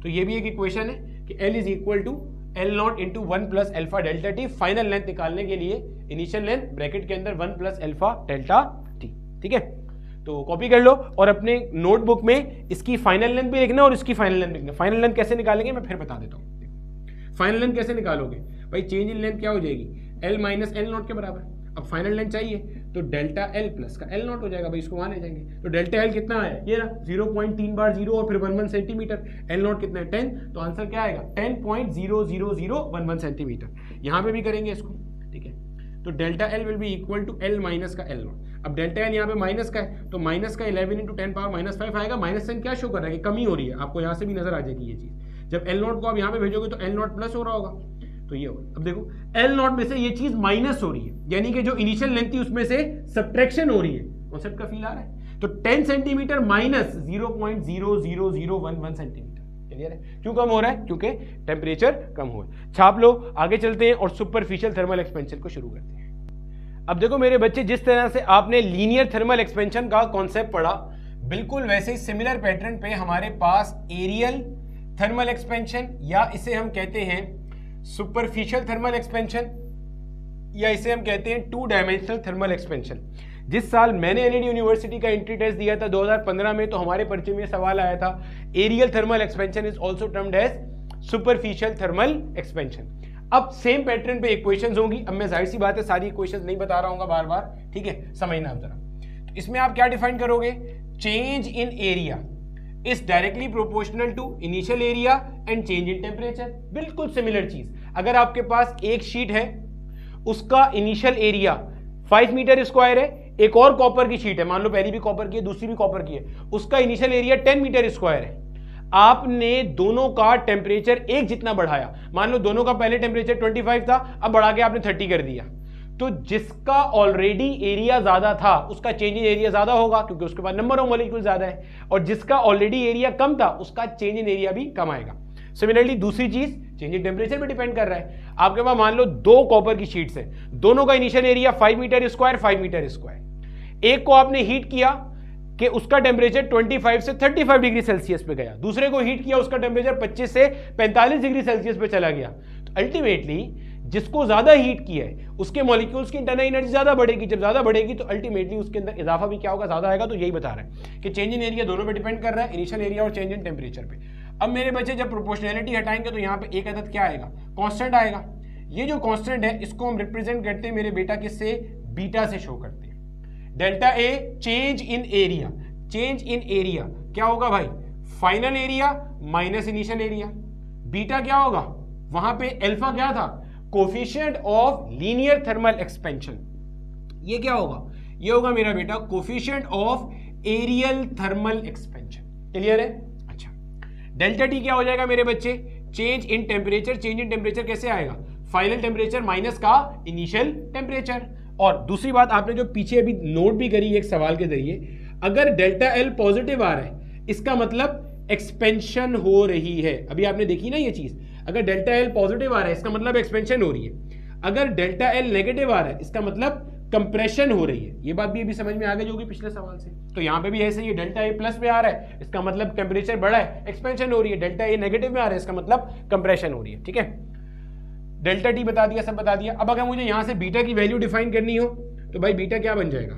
तो ये भी एक इक्वेशन है कि L is equal to L nought into 1 plus alpha delta T. Final length निकालने के लिए इनिशियल लेंथ ब्रैकेट के अंदर 1 प्लस अल्फा डेल्टा टी। ठीक है, तो कॉपी कर लो और अपने नोटबुक में इसकी फाइनल लेंथ भी लिखना और इसकी फाइनल लेंथ लिखना। फाइनल लेंथ कैसे निकालेंगे मैं फिर बता देता हूँ। फाइनल लेंथ कैसे निकालोगे भाई, चेंज इन लेंथ क्या हो जाएगी, L माइनस एल नॉट के बराबर। अब फाइनल लेंथ चाहिए तो डेल्टा L प्लस का L नॉट हो जाएगा भाई, इसको वहां ले जाएंगे। तो डेल्टा L कितना है, ये ना 0.3 बार 0 और फिर 11 सेंटीमीटर। L नॉट कितना है 10, तो आंसर क्या आएगा 10.00011 सेंटीमीटर। यहां पे भी करेंगे इसको, ठीक है। तो delta L will be equal to L minus का L नॉट। अब डेल्टा L यहाँ पे माइनस का है तो माइनस का 11 इंटू 10 पावर -5 आएगा। माइनस साइन क्या शो कर रहा है कि कमी हो रही है, आपको यहाँ से भी नजर आ जाएगी ये चीज। जब L नॉट को आप यहाँ पे भेजोगे तो L नॉट प्लस हो रहा होगा, तो ये होगा। अब देखो L नॉट में से ये चीज माइनस हो रही है, यानी कि जो इनिशियल लेंथ थी उसमें से सब्ट्रैक्शन हो रही है। कॉन्सेप्ट का फील आ रहा है? तो 10 सेंटीमीटर माइनस 0.00011 सेंटीमीटर। क्लियर है? क्यों कम हो रहा है, क्योंकि टेम्परेचर कम हो रहा है। छाप लो, आगे चलते हैं और सुपरफिशियल थर्मल एक्सपेंशन को शुरू करते हैं। अब देखो मेरे बच्चे, जिस तरह से आपने लीनियर थर्मल एक्सपेंशन का कॉन्सेप्ट पढ़ा, बिल्कुल वैसे ही सिमिलर पैटर्न पे हमारे पास एरियल थर्मल एक्सपेंशन, या इसे हम कहते हैं सुपरफिशियल थर्मल एक्सपेंशन, या इसे हम कहते हैं 2 डायमेंशनल थर्मल एक्सपेंशन। जिस साल मैंने एनईडी यूनिवर्सिटी का एंट्री टेस्ट दिया था 2015 में, तो हमारे पर्चे में सवाल आया था areal thermal expansion is also termed as superficial thermal expansion. अब सेम पैटर्न पे इक्वेशंस होंगी। अब मैं जाहिर सी बात है सारी इक्वेशंस नहीं बता रहा हूँ बार बार, ठीक है, समझना आप जरा। तो इसमें आप क्या डिफाइन करोगे, change in area is directly proportional to initial area and change in temperature. बिल्कुल सिमिलर चीज। अगर आपके पास एक शीट है, उसका इनिशियल एरिया 5 मीटर स्क्वायर है, एक और कॉपर की शीट है, मान लो पहली भी कॉपर की है दूसरी भी कॉपर की है, उसका इनिशियल एरिया 10 मीटर स्क्वायर है। आपने दोनों का टेम्परेचर एक जितना बढ़ाया, मान लो दोनों का पहले टेम्परेचर 25 था, अब बढ़ा के आपने 30 कर दिया, तो जिसका ऑलरेडी एरिया ज्यादा था उसका चेंज इन एरिया ज्यादा होगा, क्योंकि उसके पास नंबर ऑफ मॉलिक्यूल ज्यादा है, और जिसका ऑलरेडी एरिया कम था उसका चेंज इन एरिया भी कम आएगा। सिमिलरली दूसरी चीज चेंज इन टेम्परेचर पे डिपेंड कर रहा है। आपके पास मान लो 2 कॉपर की शीट्स है, दोनों का initial area 5 metre square 5 metre square. एक को आपने हीट किया कि उसका टेम्परेचर 25 से 35 डिग्री सेल्सियस पे गया, दूसरे को हीट किया उसका टेम्परेचर 25 से 45 डिग्री सेल्सियस पे चला गया। तो अल्टीमेटली जिसको ज्यादा हीट किया है उसके मॉलिक्यूल्स की इंटरनल एनर्जी ज्यादा बढ़ेगी, जब ज्यादा बढ़ेगी तो अल्टीमेटली उसके अंदर इजाफा भी क्या होगा, ज्यादा आएगा। तो यही बता रहा है कि चेंज इन एरिया दोनों पे डिपेंड कर रहा है, इनिशियल एरिया और चेंज इन टेम्परेचर पे। अब मेरे बच्चे जब प्रोपोर्शनैलिटी हटाएंगे तो यहाँ पे एक अदद क्या आएगा, कांस्टेंट आएगा। ये जो कांस्टेंट है इसको हम रिप्रेजेंट करते हैं मेरे बेटा किससे, बीटा से शो करते हैं। Delta A change in area, change in area क्या होगा भाई, final area minus initial area. Beta क्या होगा, वहां पे अल्फा क्या था, coefficient of linear thermal expansion. ये क्या होगा, ये होगा मेरा बेटा coefficient of areal thermal expansion. Clear है। अच्छा, डेल्टा टी क्या हो जाएगा मेरे बच्चे, change in temperature. Change in temperature कैसे आएगा, फाइनल टेम्परेचर माइनस का इनिशियल टेम्परेचर। और दूसरी बात आपने जो पीछे अभी नोट भी करी एक सवाल के जरिए, अगर डेल्टा एल पॉजिटिव आ रहा है इसका मतलब एक्सपेंशन हो रही है। अभी आपने देखी ना ये चीज, अगर डेल्टा एल पॉजिटिव आ रहा है इसका मतलब एक्सपेंशन हो रही है, अगर डेल्टा एल नेगेटिव आ रहा है इसका मतलब कंप्रेशन हो रही है। ये बात भी अभी समझ में आ गई होगी पिछले सवाल से। तो यहां पे भी ऐसे ही, डेल्टा ए प्लस में आ रहा है इसका मतलब टेम्परेचर बढ़ा है, एक्सपेंशन हो रही है। डेल्टा ए नेगेटिव में आ रहा है इसका मतलब कंप्रेशन हो रही है। ठीक है, डेल्टा टी बता दिया, सब बता दिया। अब अगर मुझे यहां से बीटा की वैल्यू डिफाइन करनी हो तो भाई बीटा क्या बन जाएगा,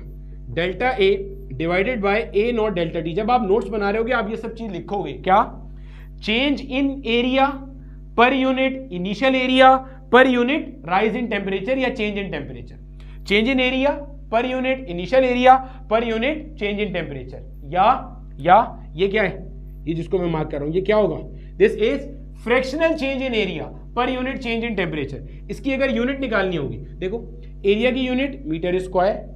delta A divided by A not delta T. जब आप नोट्स बना रहे होगे आप ये सब चीज लिखोगे क्या, change in area per unit initial area per unit rise in temperature या change in temperature. Change in area per unit initial area per unit change in temperature, या ये क्या है, ये जिसको मैं मार्क कर रहा हूं ये क्या होगा, this is fractional change in area per unit change in temperature. इसकी अगर यूनिट निकालनी होगी, देखो एरिया की unit metre square,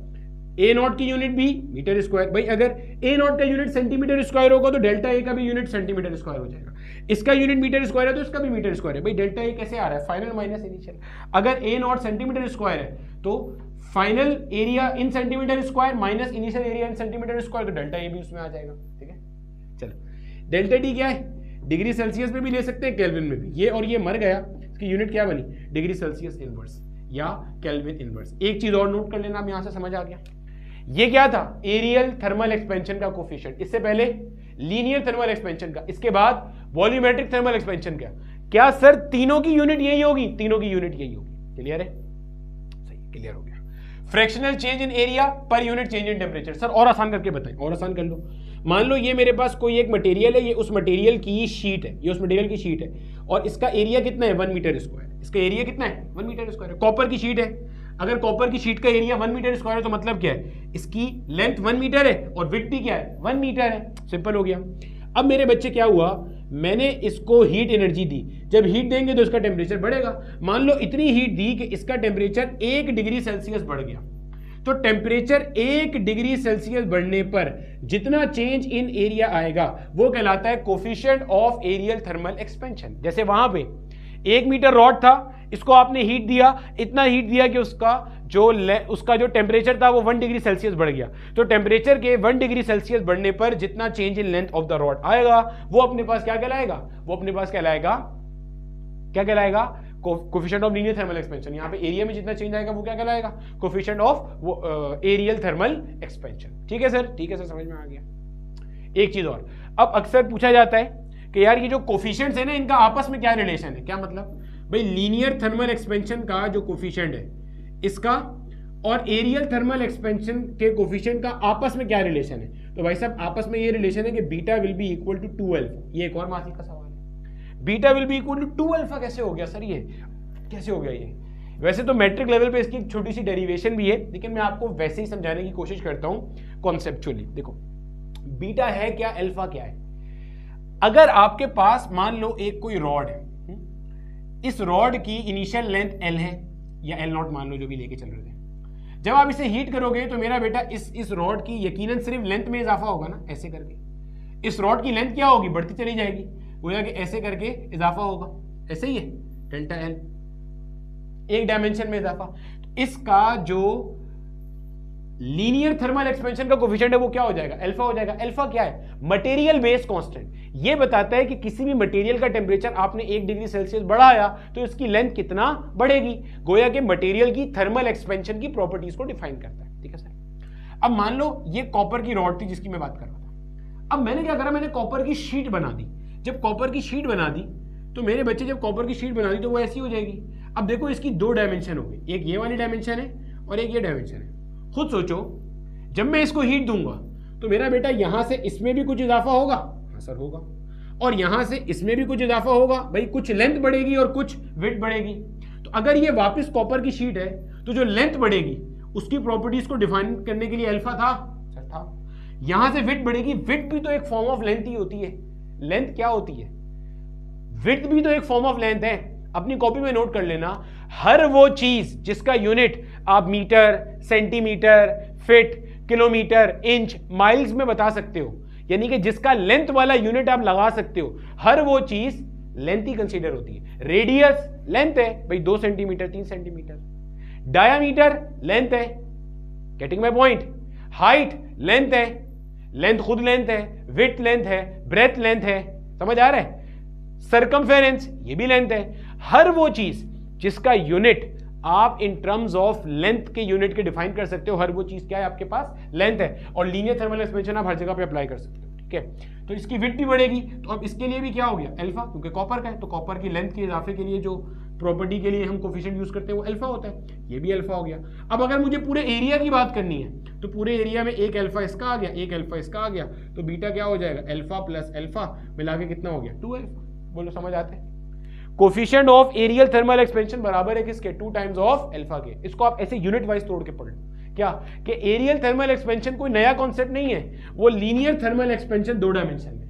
A nought की यूनिट भी मीटर स्क्वायर। भाई अगर ए नॉट का यूनिट सेंटीमीटर स्क्वायर होगा तो डेल्टा ए का भी यूनिट सेंटीमीटर स्क्वायर हो जाएगा। इसका यूनिट मीटर स्क्वायर है तो इसका भी मीटर स्क्वायर है। भाई डेल्टा ए कैसे आ रहा है, फाइनल माइनस इनिशियल। अगर ए नॉट सेंटीमीटर स्क्वायर है तो final area in centimetre square minus initial area in centimetre square, तो डेल्टा ए भी उसमें आ जाएगा। ठीक है, चलो डेल्टा टी क्या है, डिग्री सेल्सियस में भी ले सकते हैं, केल्विन में भी। ये और ये मर गया, इसकी यूनिट क्या बनी, डिग्री सेल्सियस इनवर्स या केल्विन इनवर्स। एक चीज और नोट कर लेना, आप यहां से समझ आ गया। ये क्या था, एरियल थर्मल एक्सपेंशन का कोफिशिएंट। इससे पहले लीनियर थर्मल एक्सपेंशन का, इसके बाद वॉल्यूमेट्रिक थर्मल एक्सपेंशन का। क्या सर तीनों की यूनिट यही होगी, तीनों की यूनिट यही होगी। क्लियर है, सही, क्लियर हो गया। Fractional change in area per unit change in temperature. Sir और आसान करके बताएं, और आसान कर लो। मान लो ये मेरे पास कोई एक मटेरियल है, ये उस मटेरियल की शीट है, ये उस मटेरियल की शीट है और इसका एरिया कितना है, 1 मीटर स्क्वायर। इसका एरिया कितना है, 1 मीटर स्क्वायर है। कॉपर की शीट है, अगर कॉपर की शीट का एरिया 1 मीटर स्क्वायर है तो मतलब क्या है, इसकी लेंथ 1 मीटर है और विड्थ भी क्या है, 1 मीटर है। सिंपल हो गया। अब मेरे बच्चे क्या हुआ, मैंने इसको हीट एनर्जी दी, जब हीट देंगे तो इसका टेम्परेचर बढ़ेगा। मान लो इतनी हीट दी कि इसका टेम्परेचर 1 डिग्री सेल्सियस बढ़ गया, तो टेम्परेचर 1 डिग्री सेल्सियस बढ़ने पर जितना चेंज इन एरिया आएगा वो कहलाता है coefficient of areal thermal expansion. जैसे वहां पे 1 मीटर रॉड था, इसको आपने हीट दिया, इतना हीट दिया कि उसका जो टेम्परेचर था वो 1 डिग्री सेल्सियस बढ़ गया। तो टेम्परेचर के 1 डिग्री सेल्सियस बढ़ने पर जितना change in length of the rod आएगा वो अपने पास क्या कहलाएगा, वो अपने पास कहलाएगा, क्या कहलाएगा, coefficient of linear thermal expansion. यहाँ पे एरिया में जितना चेंज आएगा वो क्या कहलाएगा, coefficient of areal thermal expansion. ठीक है सर, ठीक है सर, समझ में आ गया। एक चीज और, अब अक्सर पूछा जाता है कि यार ये जो कोफिशिएंट्स है ना इनका आपस में क्या रिलेशन है। क्या मतलब, भाई लीनियर थर्मल एक्सपेंशन का जो कोफिशिएंट है इसका और एरियल थर्मल एक्सपेंशन के कोफिशिएंट का आपस में क्या रिलेशन है। तो भाई साहब आपस में ये रिलेशन है कि beta will be equal to 2 alpha. ये एक और मासिक का सवाल है, beta will be equal to 2 alpha कैसे हो गया सर, ये कैसे हो गया ये। वैसे तो मैट्रिक लेवल पे इसकी एक छोटी सी डेरिवेशन भी है, लेकिन मैं आपको वैसे ही समझाने की कोशिश करता हूं कॉन्सेप्चुअली। देखो बीटा है क्या, अल्फा क्या है। अगर आपके पास मान लो एक कोई रॉड है, इस रॉड की इनिशियल लेंथ L है या L नॉट मान लो, जो भी लेके चल रहे थे। जब आप इसे हीट करोगे तो मेरा बेटा इस रॉड की यकीनन सिर्फ लेंथ में इजाफा होगा ना, ऐसे करके इस रॉड की लेंथ क्या होगी, बढ़ती चली जाएगी, वो जाके ऐसे करके इजाफा होगा, ऐसे ही है डेल्टा L, एक डायमेंशन में इजाफा। इसका जो लीनियर थर्मल एक्सपेंशन का कोफिशिएंट है वो क्या हो जाएगा, अल्फा हो जाएगा। अल्फा क्या है, मटेरियल बेस कांस्टेंट। ये बताता है कि किसी भी मटेरियल का टेम्परेचर आपने 1 डिग्री सेल्सियस बढ़ाया तो इसकी लेंथ कितना बढ़ेगी, गोया कि मटेरियल की थर्मल एक्सपेंशन की प्रॉपर्टीज को डिफाइन करता है। ठीक है सर। अब मान लो ये कॉपर की रॉड थी जिसकी मैं बात कर रहा था। अब मैंने क्या करा, मैंने कॉपर की शीट बना दी। जब कॉपर की शीट बना दी तो मेरे बच्चे, जब कॉपर की शीट बना दी तो वो ऐसी हो जाएगी। अब देखो इसकी 2 डायमेंशन हो गई, एक ये वाली डायमेंशन है और एक ये डायमेंशन है। खुद सोचो, जब मैं इसको हीट दूंगा तो मेरा बेटा यहां से इसमें भी कुछ इजाफा होगा, हाँ सर होगा, और यहां से इसमें भी कुछ इजाफा होगा, भाई कुछ लेंथ बढ़ेगी और कुछ विड्थ बढ़ेगी। तो अगर ये वापस कॉपर की शीट है तो जो लेंथ बढ़ेगी उसकी प्रॉपर्टीज को डिफाइन करने के लिए अल्फा था, सर था। यहां से विड्थ बढ़ेगी, विड्थ भी तो एक फॉर्म ऑफ लेंथ ही होती है। लेंथ क्या होती है, विड्थ भी तो एक फॉर्म ऑफ लेंथ है। अपनी कॉपी में नोट कर लेना, हर वो चीज जिसका यूनिट आप metre, centimetre, feet, kilometre, inch, miles में बता सकते हो, यानी कि जिसका लेंथ वाला यूनिट आप लगा सकते हो, हर वो चीज लेंथ ही कंसीडर होती है। रेडियस लेंथ है भाई 2 सेंटीमीटर, 3 सेंटीमीटर। डायामीटर लेंथ है, getting my point. Height length है, लेंथ खुद लेंथ है, विड्थ लेंथ है, ब्रेथ लेंथ है, समझ आ रहा है। सर्कमफेरेंस ये भी लेंथ है। हर वो चीज जिसका यूनिट आप इन टर्म्स ऑफ लेंथ के यूनिट के डिफाइन कर सकते हो, हर वो चीज क्या है आपके पास, लेंथ है। और लीनियर थर्मल एक्सपेंशन आप हर जगह पे अप्लाई कर सकते हो। ठीक है, तो इसकी विड्थ भी बढ़ेगी, तो अब इसके लिए भी क्या हो गया, अल्फा, क्योंकि कॉपर का है तो कॉपर की लेंथ के इजाफे के लिए जो प्रॉपर्टी के लिए हम कोफिशिएंट यूज करते हैं वो अल्फा होता है, ये भी अल्फा हो गया। अब अगर मुझे पूरे एरिया की बात करनी है तो पूरे एरिया में एक अल्फा इसका आ गया, एक अल्फा इसका आ गया, तो बीटा क्या हो जाएगा, अल्फा प्लस अल्फा मिला के कितना हो गया, 2 अल्फा। बोलो समझ आते हैं। Coefficient of areal thermal expansion बराबर है किसके, 2 टाइम्स ऑफ अल्फा के। इसको आप ऐसे यूनिट वाइज तोड़ के पढ़ लो, क्या कि एरियल थर्मल एक्सपेंशन कोई नया कॉन्सेप्ट नहीं है, वो लीनियर थर्मल एक्सपेंशन 2 डायमेंशन में।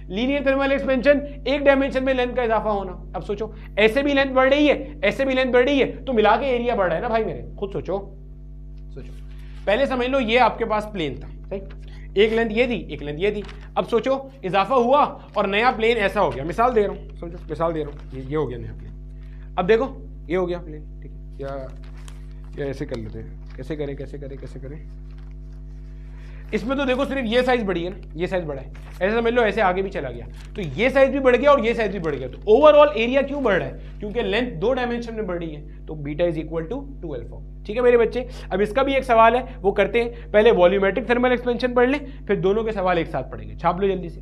लीनियर थर्मल एक्सपेंशन 1 डायमेंशन में लेंथ का इजाफा होना। अब सोचो, ऐसे भी लेंथ बढ़ रही है, ऐसे भी लेंथ बढ़ रही है, तो मिला के एरिया बढ़ रहा है ना भाई मेरे। खुद सोचो, पहले समझ लो ये आपके पास प्लेन था, सही, एक लेंथ ये थी, एक लेंथ ये थी। अब सोचो इजाफा हुआ और नया प्लेन ऐसा हो गया। मिसाल दे रहा हूँ, समझो मिसाल दे रहा हूँ, ये हो गया नया प्लेन। अब देखो ये हो गया प्लेन, ठीक है, या ऐसे कर लेते हैं, कैसे करें कैसे करें कैसे करें। इसमें तो देखो सिर्फ ये साइज बढ़ी है ना, ये साइज बढ़ा है, ऐसे समझ लो ऐसे आगे भी चला गया, तो ये साइज भी बढ़ गया और ये साइज भी बढ़ गया। तो ओवरऑल एरिया क्यों बढ़ रहा है, क्योंकि लेंथ 2 डायमेंशन में बढ़ रही है, तो beta is equal to 2 alpha. ठीक है मेरे बच्चे, अब इसका भी एक सवाल है, वो करते हैं। पहले वॉल्यूमेट्रिक थर्मल एक्सपेंशन पढ़ लें, फिर दोनों के सवाल एक साथ पढ़ेंगे। छाप लो जल्दी से।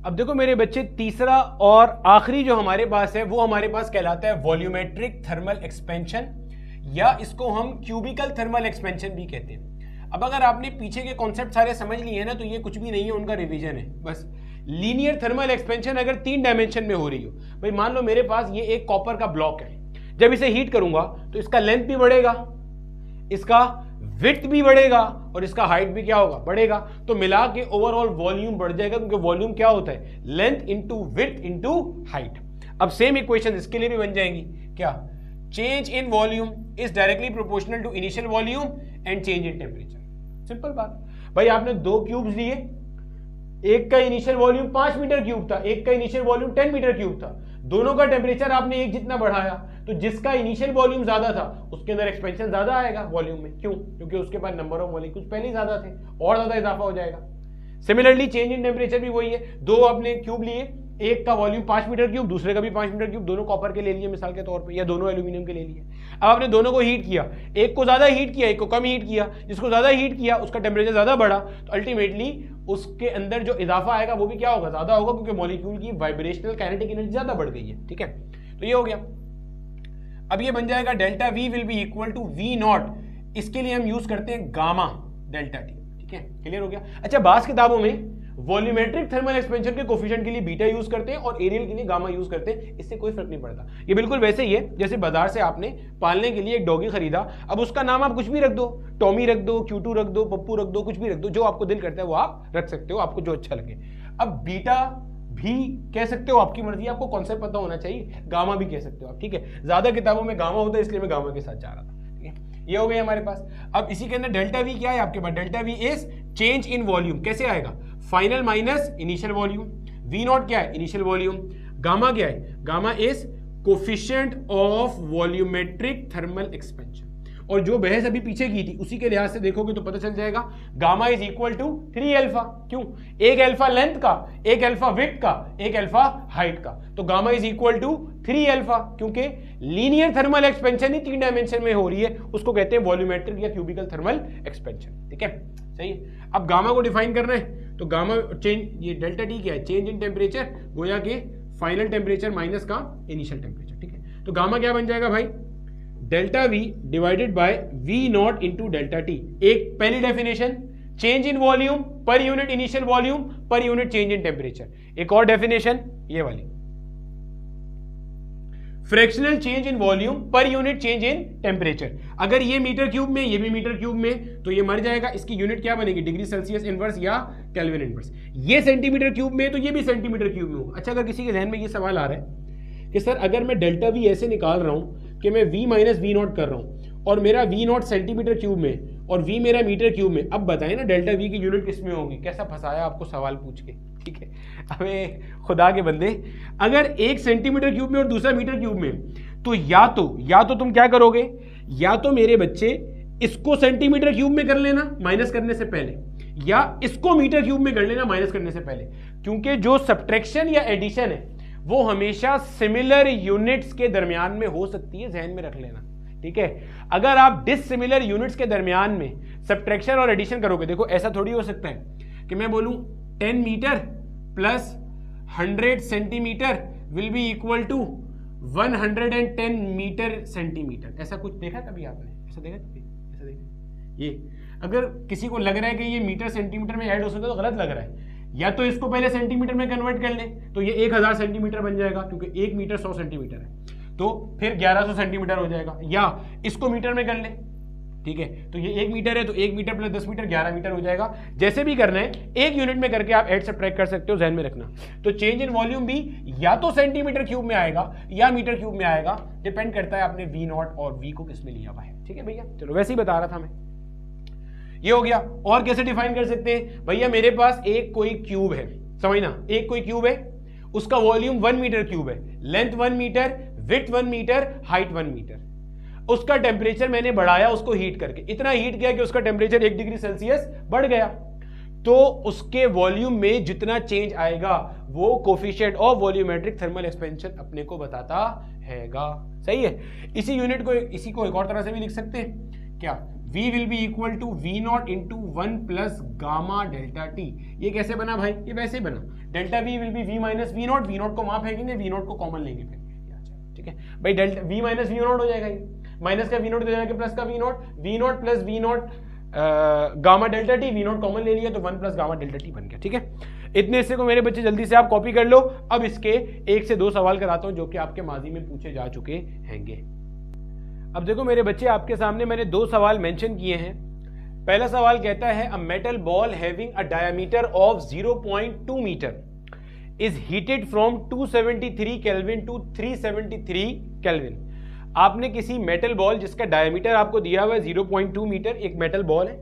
अब देखो मेरे बच्चे, तीसरा और आखिरी जो हमारे पास है वो हमारे पास कहलाता है वॉल्यूमेट्रिक थर्मल एक्सपेंशन, या इसको हम क्यूबिकल थर्मल एक्सपेंशन भी कहते हैं। अब अगर आपने पीछे के कॉन्सेप्ट सारे समझ लिए हैं ना, तो ये कुछ भी नहीं है, उनका रिवीजन है बस। लीनियर थर्मल एक्सपेंशन अगर 3 डायमेंशन में हो रही हो, भाई मान लो मेरे पास ये एक कॉपर का ब्लॉक है, जब इसे हीट करूंगा तो इसका लेंथ भी बढ़ेगा, इसका विड्थ भी बढ़ेगा और इसका हाइट भी क्या होगा, बढ़ेगा। तो मिला के ओवरऑल वॉल्यूम बढ़ जाएगा, क्योंकि वॉल्यूम क्या होता है, length into width into height. अब सेम इक्वेशन इसके लिए भी बन जाएंगी, क्या, change in volume is directly proportional to initial volume and change in temperature. Simple बात भाई, आपने 2 क्यूब्स लिए, एक का इनिशियल वॉल्यूम 5 मीटर क्यूब था, एक का इनिशियल वॉल्यूम 10 मीटर क्यूब था, दोनों का टेम्परेचर आपने एक जितना बढ़ाया, तो जिसका इनिशियल वॉल्यूम ज्यादा था उसके अंदर एक्सपेंशन ज्यादा आएगा वॉल्यूम में। क्यों, क्योंकि उसके पास नंबर ऑफ मॉलिक्यूल्स पहले ही ज्यादा थे, और ज्यादा इजाफा हो जाएगा। सिमिलरली चेंज इन टेम्परेचर भी वही है, 2 आपने क्यूब लिए, एक का वॉल्यूम 5 मीटर क्यूब, दूसरे का भी 5 मीटर क्यूब, दोनों कॉपर के ले लिए मिसाल के तौर पे, या दोनों एल्यूमिनियम के ले लिए। अब आपने दोनों को हीट किया, एक को ज्यादा हीट किया, एक को कम हीट किया, जिसको ज्यादा हीट किया उसका टेम्परेचर ज्यादा बढ़ा, तो अल्टीमेटली उसके अंदर जो इजाफा आएगा वो भी क्या होगा, ज्यादा होगा, क्योंकि मॉलिक्यूल की वाइब्रेशनल काइनेटिक एनर्जी ज्यादा बढ़ गई है। ठीक है, तो ये हो गया। अब ये बन जाएगा delta V will be equal to V nought, इसके लिए हम यूज करते हैं गामा डेल्टा टी। ठीक है, क्लियर हो गया। अच्छा, बास किताबों में वॉल्यूमेट्रिक थर्मल एक्सपेंशन के कोफिशिएंट के लिए बीटा यूज करते हैं और एरियल के लिए गामा यूज करते हैं, इससे कोई फर्क नहीं पड़ता। ये बिल्कुल वैसे ही है जैसे बाजार से आपने पालने के लिए एक डॉगी खरीदा, अब उसका नाम आप कुछ भी रख दो, टॉमी रख दो, क्यूटू रख दो, पप्पू रख दो, कुछ भी रख दो, जो आपको दिल करता है वो आप रख सकते हो, आपको जो अच्छा लगे। अब बीटा भी कह सकते हो, आपकी मर्जी, आपको कॉन्सेप्ट पता होना चाहिए। गामा भी कह सकते हो आप, ठीक है। ज्यादा किताबों में गामा होता है, इसलिए मैं गामा के साथ जा रहा था। ठीक है, ये हो गया हमारे पास। अब इसी के अंदर डेल्टा वी क्या है आपके पास, delta V is change in volume. कैसे आएगा, final minus initial volume. V naught क्या है, इनिशियल वॉल्यूम। गामा क्या है, gamma is coefficient of volumetric thermal expansion. और जो बहस अभी पीछे की थी उसी के लिहाज से देखोगे तो पता चल जाएगा gamma is equal to 3 alpha. क्यों? एक अल्फा लेंथ का, एक अल्फा विड्थ का, एक अल्फा हाइट का, तो gamma is equal to 3 alpha, क्योंकि लीनियर थर्मल एक्सपेंशन ही 3 डायमेंशन में हो रही है, उसको कहते हैं वॉल्यूमेट्रिक या क्यूबिकल थर्मल एक्सपेंशन। ठीक है, सही है। अब गामा को डिफाइन करना है तो गामा चेंज, ये डेल्टा टी क्या है? चेंज इन टेम्परेचर गोया के फाइनल टेम्परेचर माइनस का इनिशियल टेम्परेचर। ठीक है, तो गामा क्या बन जाएगा भाई? Delta V divided by V nought into delta T. एक पहली definition, change in volume per unit initial volume per unit change in temperature. एक और डेफिनेशन ये वाली, fractional change in volume per unit change in temperature. अगर ये metre cube में, ये भी मीटर क्यूब में, तो ये मर जाएगा। इसकी यूनिट क्या बनेगी? डिग्री सेल्सियस इनवर्स या केल्विन इनवर्स। ये सेंटीमीटर क्यूब में, तो ये भी सेंटीमीटर क्यूब में होगा। अच्छा, अगर किसी के ध्यान में ये सवाल आ रहा है कि सर अगर मैं डेल्टा वी ऐसे निकाल रहा हूं कि मैं v माइनस वी नॉट कर रहा हूं और मेरा v नॉट सेंटीमीटर क्यूब में और v मेरा मीटर क्यूब में, अब बताएं ना डेल्टा v की यूनिट किस में होगी? कैसा फंसाया आपको सवाल पूछ के। ठीक है, हमें खुदा के बंदे, अगर एक सेंटीमीटर क्यूब में और दूसरा मीटर क्यूब में, तो या तो तुम क्या करोगे, या तो मेरे बच्चे इसको सेंटीमीटर क्यूब में कर लेना माइनस करने से पहले, या इसको मीटर क्यूब में कर लेना माइनस करने से पहले, क्योंकि जो सब्ट्रैक्शन या एडिशन है वो हमेशा सिमिलर यूनिट्स के दरमियान में हो सकती है, ध्यान में रख लेना। ठीक है, अगर आप डिसिमिलर यूनिट्स के दरमियान में सब्ट्रैक्शन और एडिशन करोगे, देखो ऐसा थोड़ी हो सकता है कि मैं बोलूं 10 metre plus 100 centimetre will be equal to 110 metre centimetre. ऐसा कुछ देखा कभी आपने? ऐसा देखा कभी? ऐसा देखा? ये अगर किसी को लग रहा है कि ये मीटर सेंटीमीटर में ऐड हो सकता है तो गलत लग रहा है। या तो इसको पहले सेंटीमीटर में कन्वर्ट कर लें तो ये 1000 सेंटीमीटर बन जाएगा, क्योंकि 1 मीटर 100 सेंटीमीटर है, तो फिर 1100 सेंटीमीटर हो जाएगा। या इसको मीटर में कर लें, ठीक है, तो ये 1 मीटर है तो 1 मीटर प्लस 10 मीटर 11 मीटर हो जाएगा। जैसे भी करना है एक यूनिट में करके आप ऐड सब्ट्रैक्ट कर सकते हो, ध्यान में रखना। तो चेंज इन वॉल्यूम भी या तो सेंटीमीटर क्यूब में आएगा या मीटर क्यूब में आएगा, डिपेंड करता है आपने वी नॉट और वी को किस में लिया हुआ है। ठीक है भैया, चलो वैसे ही बता रहा था मैं, ये हो गया। और कैसे डिफाइन कर सकते हैं भैया? मेरे पास एक कोई क्यूब है, समझना, एक कोई क्यूब है, उसका वॉल्यूम 1 मीटर क्यूब है, length 1 metre, width 1 metre, height 1 metre. उसका टेम्परेचर मैंने बढ़ाया उसको हीट करके, इतना हीट किया कि उसका टेम्परेचर 1 डिग्री सेल्सियस बढ़ गया, तो उसके वॉल्यूम में जितना चेंज आएगा वो coefficient of volumetric thermal expansion अपने को बताता हैगा। सही है। इसी यूनिट को, इसी को एक और तरह से भी लिख सकते हैं, क्या? V will be equal to V nought into 1 plus gamma delta T. ये कैसे बना भाई? ये वैसे ही बना, delta V will be V minus V nought, V not को वहां फेंकेंगे, वी नॉट को कॉमन लेंगे फिर। ठीक है भाई, delta V minus V nought हो जाएगा, ये माइनस का वी नॉट दे जाएगा प्लस का V nought plus V nought gamma delta T, V nought common ले लिया तो 1 प्लस गामा डेल्टा टी बन गया। ठीक है, इतने हिस्से को मेरे बच्चे जल्दी से आप कॉपी कर लो। अब इसके 1 से 2 सवाल कराता हूं जो कि आपके माजी में पूछे जा चुके हैंगे। अब देखो मेरे बच्चे, आपके सामने मैंने 2 सवाल मेंशन किए हैं। पहला सवाल कहता है a metal ball having a diameter of 0.2 metre is heated from 273 kelvin to 373 kelvin. आपने किसी मेटल बॉल जिसका डायमीटर आपको दिया हुआ है 0.2 मीटर, एक मेटल बॉल है,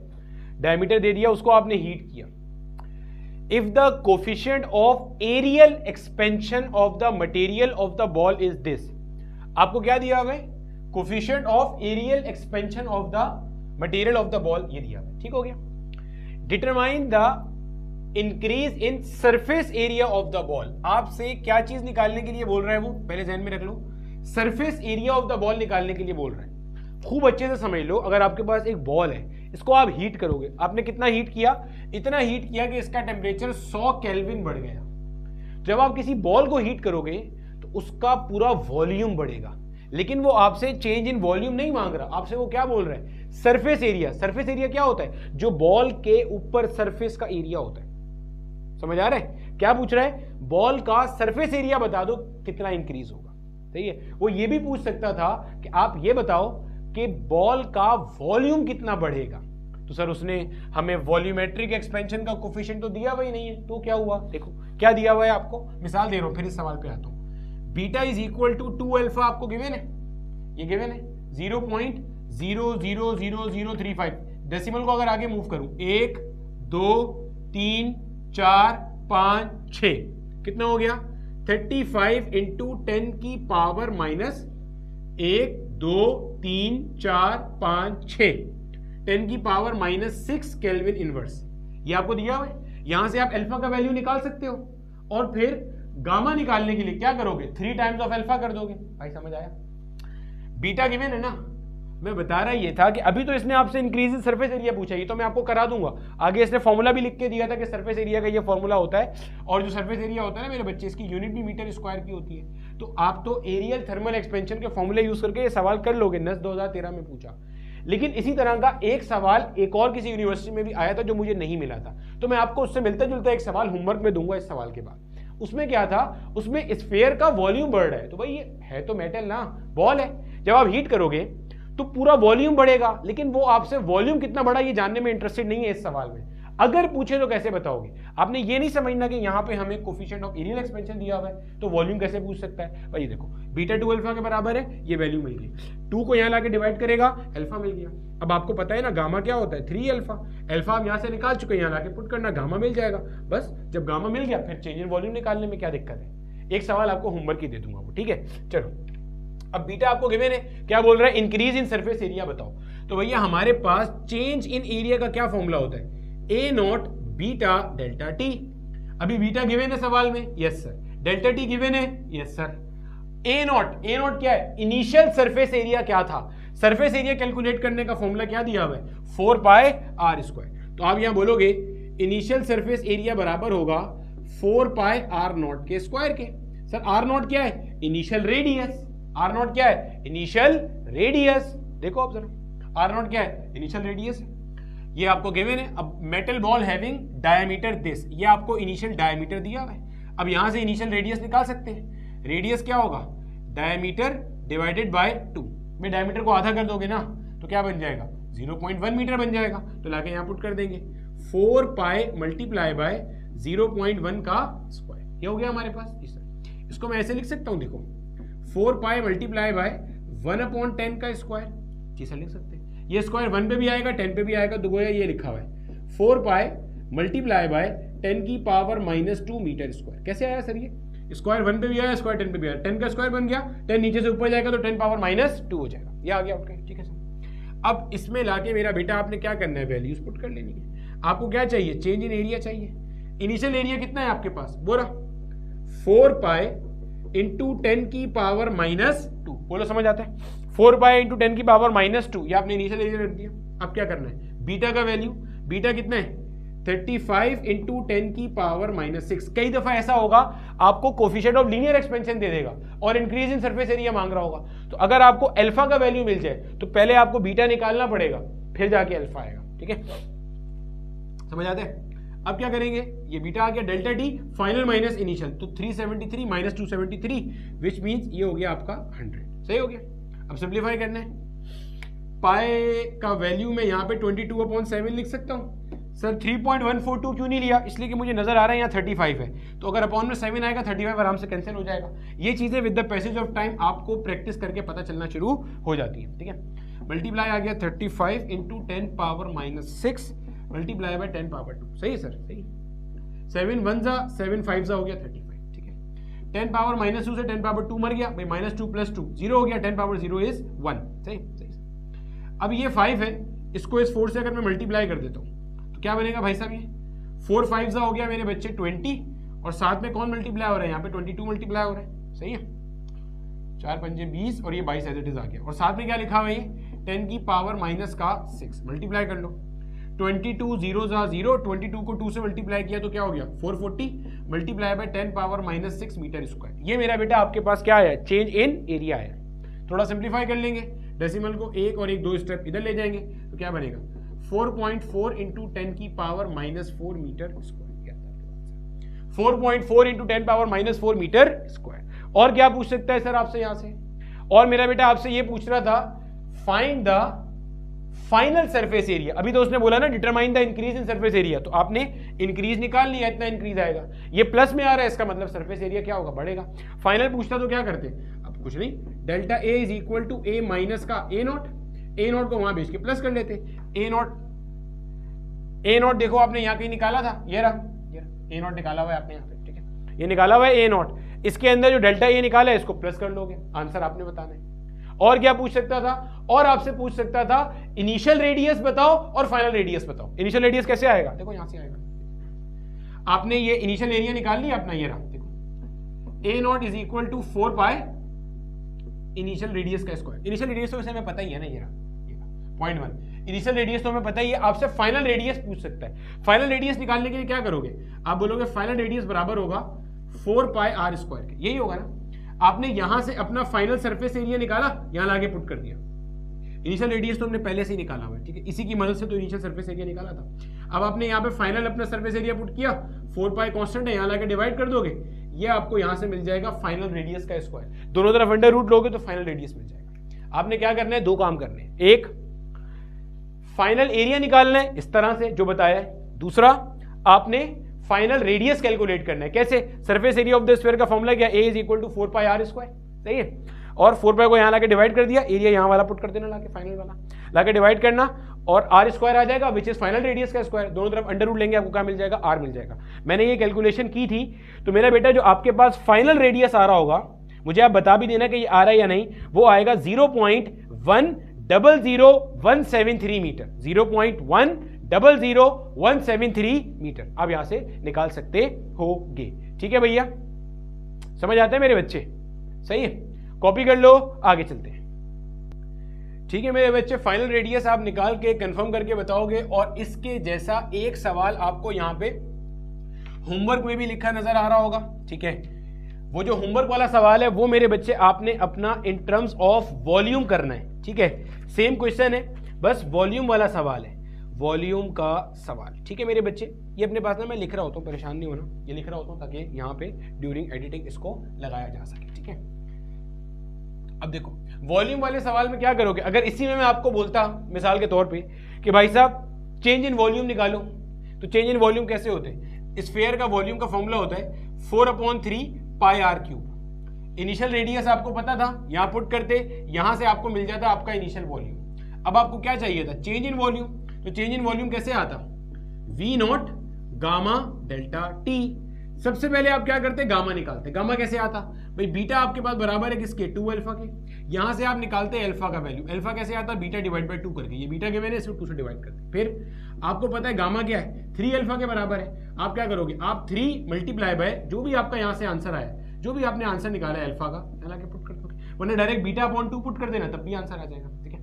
डायमीटर दे दिया, उसको आपने हीट किया। If the coefficient of areal expansion of the material of the ball is this. आपको क्या दिया हुआ है? Coefficient of areal expansion of the material of the ball, ये दिया हुआ। ठीक हो गया। Determine the increase in surface area of the ball. आपसे क्या चीज निकालने के लिए बोल रहा है वो पहले ध्यान में रख लो, surface area of the ball निकालने के लिए बोल रहा है। खूब अच्छे से समझ लो, अगर आपके पास एक बॉल है, इसको आप हीट करोगे, आपने कितना हीट किया? इतना हीट किया कि इसका टेम्परेचर 100 केल्विन बढ़ गया। जब आप किसी बॉल को हीट करोगे तो उसका पूरा वॉल्यूम बढ़ेगा, लेकिन वो आपसे चेंज इन वॉल्यूम नहीं मांग रहा, आपसे वो क्या बोल रहा है? Surface area. सरफेस एरिया क्या होता है? जो बॉल के ऊपर सरफेस का एरिया होता है। समझ आ रहा है? क्या पूछ रहा है? बॉल का सरफेस एरिया बता दो कितना इंक्रीज होगा। सही है। वो ये भी पूछ सकता था कि आप ये बताओ कि बॉल का वॉल्यूम कितना बढ़ेगा, तो सर उसने हमें वॉल्यूमेट्रिक एक्सपेंशन का कोफिशिएंट तो दिया हुआ ही नहीं है, तो क्या हुआ? देखो क्या दिया हुआ है आपको, मिसाल दे रहा हूं, फिर इस सवाल पे आता हूं। Beta is equal to 2 alpha आपको गिवन है, ये गिवन है 0.00035। डेसिमल को अगर आगे मूव करूं 1 2 3 4 5 6 कितना हो गया? 35 इंटू 10 की पावर माइनस 1 2 3 4 5 6 10 की पावर -6 केल्विन इनवर्स, ये आपको दिया हुआ है। यहां से आप अल्फा का वैल्यू निकाल सकते हो और फिर गामा निकालने के लिए क्या करोगे, 3 टाइम्स ऑफ अल्फा कर दोगे। भाई समझ आया? बीटा गिवन है ना, मैं बता रहा ये था कि अभी तो इसने आपसे इंक्रीज इन सरफेस एरिया पूछा, ये तो मैं आपको करा दूंगा। आगे इसने फॉर्मूला भी लिख के दिया था कि सरफेस एरिया का ये फॉर्मूला होता है, और जो सरफेस एरिया होता है ना मेरे बच्चे, इसकी यूनिट भी मीटर स्क्वायर की होती है। तो आप तो एरियल थर्मल एक्सपेंशन के फॉर्मूले यूज करके ये सवाल कर लोगे, NUST 2013 में पूछा। लेकिन इसी तरह का एक सवाल एक और किसी यूनिवर्सिटी में भी आया था जो मुझे नहीं मिला था, तो मैं आपको उससे मिलता जुलता एक सवाल होमवर्क में दूंगा इस सवाल के बाद। उसमें क्या था, उसमें स्फीयर का वॉल्यूम बढ़ रहा है, तो भाई ये है तो मेटल ना, बॉल है, जब आप हीट करोगे तो पूरा वॉल्यूम बढ़ेगा, लेकिन वो आपसे वॉल्यूम कितना बढ़ा ये जानने में इंटरेस्टेड नहीं है इस सवाल में। अगर पूछे तो कैसे बताओगे? आपने ये नहीं समझना कि यहाँ पे हमें कोफिशिएंट ऑफ एरियल एक्सपेंशन दिया हुआ है तो वॉल्यूम कैसे पूछ सकता है। भाई देखो बीटा 2 अल्फा के बराबर है, ये वैल्यू मिल गई, 2 को यहाँ लाके डिवाइड करेगा, अल्फा मिल गया। अब आपको पता है ना गामा क्या होता है, 3 अल्फा। अल्फा हम यहाँ से निकाल चुके हैं, यहाँ लाके पुट करना, गामा मिल जाएगा। बस जब गामा मिल गया फिर चेंज इन वॉल्यूम निकालने में क्या दिक्कत है। एक सवाल आपको होमवर्क ही दे दूंगा वो, ठीक है। चलो अब बीटा आपको गिवन है, क्या बोल रहा है, इंक्रीज इन सरफेस एरिया बताओ। तो भैया हमारे पास चेंज इन एरिया का क्या फॉर्मूला होता है, ए नॉट बीटा डेल्टा टी। अभी बीटा गिवन है सवाल में, yes sir. Delta T given है, यस सर। ए नॉट क्या है, इनिशियल सरफेस एरिया क्या था। सरफेस एरिया कैलकुलेट करने का फॉर्मूला क्या दिया हुआ है, 4 पाई आर स्क्वायर। तो आप यहां बोलोगे इनिशियल सरफेस एरिया बराबर होगा 4 पाई आर नॉट के स्क्वायर के। सर आर नॉट क्या है, इनिशियल रेडियस। आर नॉट क्या है, इनिशियल रेडियस। देखो आप जरा, आर नॉट क्या है, इनिशियल रेडियस है, ये आपको गिवन है। अब metal ball having diameter this, ये आपको इनिशियल डायमीटर दिया हुआ है। अब यहां से इनिशियल रेडियस निकाल सकते हैं। रेडियस क्या होगा, डायमीटर डिवाइडेड बाय 2 में डायमीटर को आधा कर दोगे ना तो क्या बन जाएगा, 0.1 मीटर बन जाएगा। तो लाके यहां पुट कर देंगे 4 पाई मल्टीप्लाई बाय 0.1 का स्क्वायर, ये हो गया हमारे पास। इसको मैं ऐसे लिख सकता हूं, देखो 4 पाई मल्टीप्लाई बाय 1/10 का स्क्वायर, जी सर लिख सकते हैं। ये स्क्वायर 1 पे भी आएगा 10 पे भी आएगा, तो गोया ये लिखा हुआ है 4 पाई मल्टीप्लाई बाय 10 की पावर -2 मीटर स्क्वायर। कैसे आया सर, ये स्क्वायर 1 पे भी आया, स्क्वायर 10 पे भी आया, 10 का स्क्वायर बन गया, 10 नीचे से ऊपर जाएगा तो 10 पावर -2 हो जाएगा, ये आ गया आपका, ठीक है सर। अब इसमें लाके मेरा बेटा आपने क्या करना है, वैल्यूज पुट कर लेनी है। आपको क्या चाहिए, चेंज इन एरिया चाहिए। इनिशियल एरिया कितना है आपके पास, बोला 4 पाई इंटू 10 की पावर -2, बोलो समझ आता है, 4 पाई इंटू 10 की पावर -2, ये आपने इनिशियल एरिया रख दिया। अब क्या करना है, बीटा का वैल्यू, बीटा कितना है 35 इंटू 10 की पावर -6। कई दफा ऐसा होगा आपको कोफिशिएंट ऑफ लीनियर एक्सपेंशन दे देगा और इंक्रीज इन सरफेस एरिया मांग रहा होगा, तो अगर आपको अल्फा का वैल्यू मिल जाए तो पहले आपको बीटा निकालना पड़ेगा फिर जाके अल्फा आएगा, ठीक है, समझ आते हैं। अब क्या करेंगे, ये बीटा आ गया, delta T final minus initial, तो 373 माइनस 273 विच मींस ये हो गया आपका 100, सही हो गया। अब सिंप्लीफाई करना है, पाई का वैल्यू में यहाँ पे 22/7 लिख सकता हूँ। सर 3.142 क्यों नहीं लिया, इसलिए कि मुझे नजर आ रहा है यहाँ 35 है, तो अगर अपॉन में 7 आएगा 35 आराम से कैंसिल हो जाएगा। ये चीजें with the passage of time आपको प्रैक्टिस करके पता चलना शुरू हो जाती है, ठीक है। मल्टीप्लाई आ गया 35 into 10 power -6 multiply by 10 power 2, सही है सर, सही। 7 1 जा 7 5 जा हो गया 35, ठीक है। 10 पावर -2 से 10 पावर 2 मर गया भाई, -2 + 2 0 हो गया, 10 पावर 0 इज 1, सही सही। अब ये 5 है, इसको इस 4 से अगर मैं मल्टीप्लाई कर देता हूँ तो क्या बनेगा भाई साहब, ये 4 5 जा हो गया मेरे बच्चे 20, और साथ में कौन मल्टीप्लाई हो रहा है, यहाँ पे 22 मल्टीप्लाई हो रहा है, सही है। 4 पंजे 20 और ये 22 एज इट इज आ गया, और साथ में क्या लिखा हुआ है, 10 की पावर -6 मल्टीप्लाई कर लो, 22 0 जा 0, 22 को 2 से मल्टीप्लाई किया तो क्या हो गया 440 multiply by 10 power -6 metre square. ये मेरा बेटा आपके पास क्या आया, चेंज इन एरिया आया। थोड़ा सिंप्लीफाई कर लेंगे, डेसिमल को 1 और 1 2 स्टेप इधर ले जाएंगे तो क्या बनेगा 4.4 इंटू 10 की power -4 metre square, 4.4 into 10 power -4 metre square. और क्या पूछ सकता है सर आपसे यहां से, और मेरा बेटा आपसे ये पूछ रहा था find the final surface area. अभी तो उसने बोला ना determine the increase in surface area, तो आपने इंक्रीज निकाल लिया, इतना इंक्रीज आएगा, ये प्लस में आ रहा है, इसका मतलब सरफेस एरिया क्या होगा, बढ़ेगा। फाइनल पूछता तो क्या करते, अब कुछ नहीं, delta A is equal to A minus का ए नॉट को वहां भेज के प्लस कर लेते। ए नॉट देखो आपने यहाँ कहीं निकाला था, ये रहा ए नॉट निकाला हुआ है आपने यहाँ पे, ठीक है, ये निकाला हुआ है ए नॉट, इसके अंदर जो डेल्टा ए निकाला है इसको प्लस कर लोगे, आंसर आपने बताना है। और क्या पूछ सकता था, और आपसे पूछ सकता था इनिशियल रेडियस बताओ और फाइनल रेडियस बताओ। इनिशियल रेडियस कैसे आएगा, देखो यहां से आएगा। आपने ये इनिशियल एरिया निकाल लिया अपना, ये रहा देखो, A naught is equal to 4 pi initial radius का स्क्वायर। इनिशियल रेडियस तो हमें पता ही है ना, ये रहा पॉइंट 1। इनिशियल रेडियस तो हमें पता ही है, आपसे फाइनल रेडियस पूछ सकता है। फाइनल रेडियस निकालने के लिए क्या करोगे, आप बोलोगे फाइनल रेडियस बराबर होगा 4 पाई आर स्क्वायर के, यही होगा ना। आपने यहां से अपना फाइनल सरफेस एरिया निकाला, यहां लाके पुट कर दिया। इनिशियल रेडियस तो हमने पहले से ही निकाला हुआ है, ठीक है, इसी की मदद से तो इनिशियल सरफेस एरिया निकाला था। अब आपने यहाँ पे फाइनल अपना सरफेस एरिया पुट किया, 4 पाई कांस्टेंट है, यहाँ लाके डिवाइड कर दोगे, ये आपको यहां से मिल जाएगा फाइनल रेडियस का स्क्वायर। दोनों तरफ अंडर रूट लोगे तो फाइनल रेडियस मिल जाएगा। आपने क्या करना है, दो काम करने हैं, एक फाइनल एरिया निकालना है इस तरह से जो बताया है, दूसरा आपने फाइनल रेडियस कैलकुलेट करना है। कैसे, surface area of the sphere का फॉर्मूला क्या, a is equal to 4 pi R square, सही है। और 4 पाई को यहां लाके डिवाइड कर दिया, एरिया यहां वाला पुट कर देना लाके, फाइनल वाला लाके डिवाइड करना, और आर स्क्वायर आ जाएगा विच इज फाइनल रेडियस का स्क्वायर। दोनों तरफ अंडर रूट लेंगे, आपको क्या मिल जाएगा, आर मिल जाएगा। मैंने ये कैलकुलेशन की थी, तो मेरा बेटा जो आपके पास फाइनल रेडियस आ रहा होगा, मुझे आप बता भी देना कि ये आ रहा है या नहीं, वो आएगा 0.100173 मीटर, 0.100173 मीटर आप यहां से निकाल सकते होगे। ठीक है भैया, समझ आता है मेरे बच्चे, सही है, कॉपी कर लो, आगे चलते हैं। ठीक है मेरे बच्चे, फाइनल रेडियस आप निकाल के कंफर्म करके बताओगे, और इसके जैसा एक सवाल आपको यहां पे होमवर्क में भी लिखा नजर आ रहा होगा। ठीक है, वो जो होमवर्क वाला सवाल है वो मेरे बच्चे आपने अपना इन टर्म्स ऑफ वॉल्यूम करना है। ठीक है, सेम क्वेश्चन है, बस वॉल्यूम वाला सवाल है, वॉल्यूम का सवाल। ठीक है मेरे बच्चे, ये अपने पास ना मैं लिख रहा होता हूँ, परेशान नहीं होना, ये लिख रहा होता हूँ ताकि यहाँ पे ड्यूरिंग एडिटिंग इसको लगाया जा सके। ठीक है, अब देखो वॉल्यूम वाले सवाल में क्या करोगे, अगर इसी में मैं आपको बोलता मिसाल के तौर पे कि भाई साहब चेंज इन वॉल्यूम निकालो, तो चेंज इन वॉल्यूम कैसे होते हैं, स्फीयर का वॉल्यूम का फॉर्मूला होता है 4/3 पाई आर क्यूब। इनिशियल रेडियस आपको पता था, यहां पुट करते, यहां से आपको मिल जाता आपका इनिशियल वॉल्यूम। अब आपको क्या चाहिए था, चेंज इन वॉल्यूम, तो चेंज इन वॉल्यूम कैसे आता, V nought gamma delta T. सबसे पहले आप क्या करते, गामा निकालते। गामा कैसे आता भाई, बीटा आपके पास बराबर है किसके, 2 अल्फा के, यहां से आप निकालते अल्फा का वैल्यू। अल्फा कैसे आता, बीटा डिवाइड बाय 2 करके, ये बीटा के मैंने इसको 2 से डिवाइड करते। फिर आपको पता है गामा क्या है, 3 अल्फा के बराबर है। आप क्या करोगे, आप 3 मल्टीप्लाई बाय जो भी आपका यहां से आंसर आया, जो भी आपने आंसर निकाला है अल्फा का, के पुट कर दोगे, वरना डायरेक्ट बीटा अपॉन 2 पुट कर देना, तब भी आंसर आ जाएगा। ठीक है,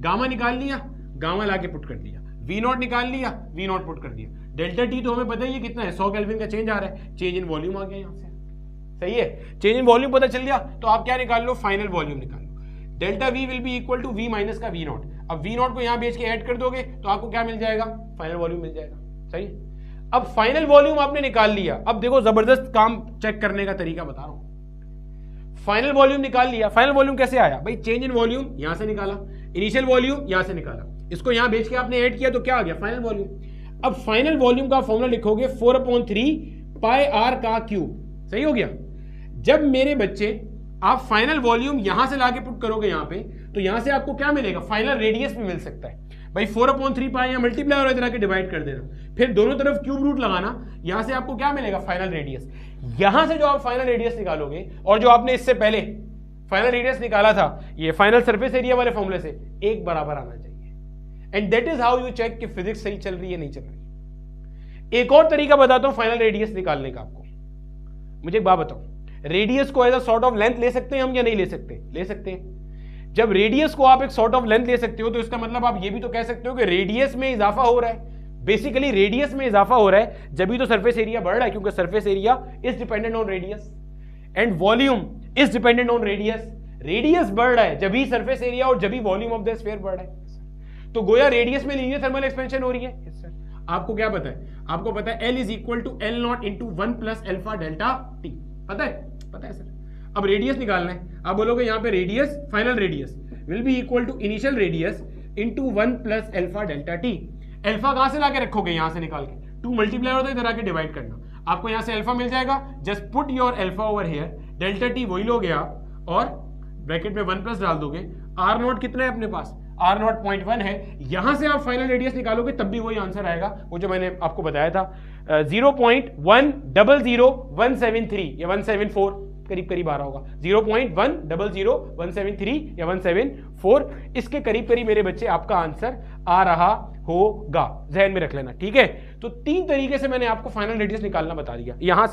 गामा निकाल लिया, गामा लाके पुट कर दिया, वी नॉट निकाल लिया, वी नॉट पुट कर दिया, डेल्टा टी तो हमें पता ही है कितना है, 100 केल्विन का चेंज आ रहा है, चेंज इन वॉल्यूम आ गया यहां से, सही है, चेंज इन वॉल्यूम पता चल गया। तो आप क्या निकाल लो, फाइनल वॉल्यूम निकाल लो, delta V will be equal to V minus का वी नॉट। अब वी नॉट को यहां बेच के ऐड कर दोगे तो आपको क्या मिल जाएगा, फाइनल वॉल्यूम मिल जाएगा। सही, अब फाइनल वॉल्यूम आपने निकाल लिया। अब देखो जबरदस्त काम चेक करने का तरीका बता रहा हूं, फाइनल वॉल्यूम निकाल लिया। फाइनल वॉल्यूम कैसे आया भाई, चेंज इन वॉल्यूम यहां से निकाला, इनिशियल वॉल्यूम यहां से निकाला, इसको यहां बेच के आपने ऐड किया तो क्या आ गया, फाइनल वॉल्यूम। अब फाइनल वॉल्यूम का फॉर्मूला लिखोगे 4/3 पाई आर का क्यूब। सही हो गया। जब मेरे बच्चे आप फाइनल वॉल्यूम यहां से लाके पुट करोगे यहां पे, तो यहां से आपको क्या मिलेगा, फाइनल रेडियस भी मिल सकता है भाई। 4/3 पाई यहां मल्टीप्लाई और इधर आके डिवाइड कर देना, फिर दोनों तरफ क्यूब रूट लगाना, यहां से आपको क्या मिलेगा, फाइनल रेडियस। यहां से जो आप फाइनल रेडियस निकालोगे, और जो आपने इससे पहले फाइनल रेडियस निकाला था ये फाइनल सरफेस एरिया वाले फॉर्मूले से, एक बराबर आना चाहिए। And that is how you check कि फिजिक्स सही चल रही है नहीं चल रही। एक और तरीका बताता हूं फाइनल रेडियस निकालने का आपको। मुझे एक बात बताओ, रेडियस को as a sort of length ले सकते हैं हम या नहीं ले सकते, ले सकते हैं। जब रेडियस को आप एक सॉर्ट ऑफ लेंथ ले सकते हो तो इसका मतलब आप ये भी तो कह सकते हो कि रेडियस में इजाफा हो रहा है। बेसिकली रेडियस में इजाफा हो रहा है जब भी तो सरफेस एरिया बढ़ रहा है, क्योंकि surface area is dependent on radius and volume is dependent on radius. Radius बढ़ रहा है जब भी सरफेस एरिया और जब भी वॉल्यूम ऑफ द स्फीयर बढ़ रहा है, तो गोया रेडियस में लीनियर थर्मल एक्सपेंशन हो रही है। आपको क्या पता है, आपको पता है L is equal to L nought into 1 plus alpha delta T, पता है, पता है सर। अब रेडियस निकालना है, आप बोलोगे यहां पे radius, final radius will be equal to initial radius into 1 plus alpha delta T. Alpha कहां से लाके रखोगे, यहां से निकाल के, 2 मल्टीप्लाई होता है इधर आके डिवाइड करना, आपको यहां से अल्फा मिल जाएगा। Just put your alpha over here, delta T वही लोगे आप और ब्रैकेट में 1 प्लस डाल दोगे। आर नॉट कितना है अपने पास, आर नॉट 0.1 है। यहां से आप फाइनल रेडियस निकालोगे तब भी वही आंसर आएगा, वो जो मैंने आपको बताया था 0.100173 या 174, करीब करीब आ रहा होगा, 0.100173 या 174, इसके करीब करीब मेरे बच्चे आपका आंसर आ रहा होगा, जहन में रख लेना, ठीक है। तो 3 तरीके से मैंने आपको फाइनल रेडियस निकालना बता दिया, यहां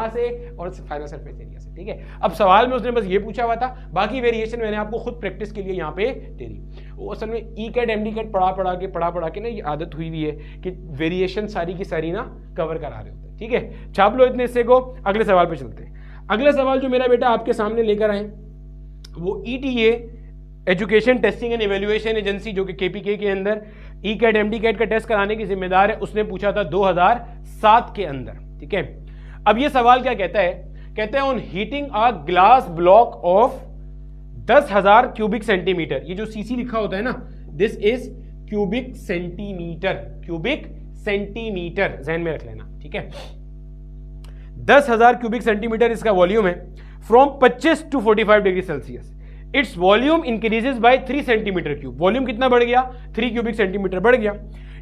से और फाइनल सरफेस एरिया से, ठीक है। अब सवाल में उसने बस ये पूछा हुआ था, बाकी वेरिएशन मैंने आपको खुद प्रैक्टिस के लिए यहाँ पे दे दी। वो असल में ई कैट एमडी कैट पढ़ा के ना ये आदत हुई हुई है कि वेरिएशन सारी की सारी ना कवर करा रहे होते हैं, ठीक है। छाप लो इतने हिस्से को, अगले सवाल पे चलते हैं। अगला सवाल जो मेरा बेटा आपके सामने लेकर आए वो ETA education testing and evaluation agency, जो कि KPK के अंदर ई कैट एमडी कैट का टेस्ट कराने की जिम्मेदार है, उसने पूछा था 2007 के अंदर, ठीक है। अब ये सवाल क्या कहता है, कहते हैं on heating a glass block of 10,000 cubic centimetre, ये जो सीसी लिखा होता है ना, दिस इज क्यूबिक सेंटीमीटर, जहन में रख लेना, ठीक है। 10,000 क्यूबिक सेंटीमीटर इसका वॉल्यूम है, from 25 to 45 degree Celsius, its volume increases by 3 centimetre cube, volume कितना बढ़ गया, 3 क्यूबिक सेंटीमीटर बढ़ गया।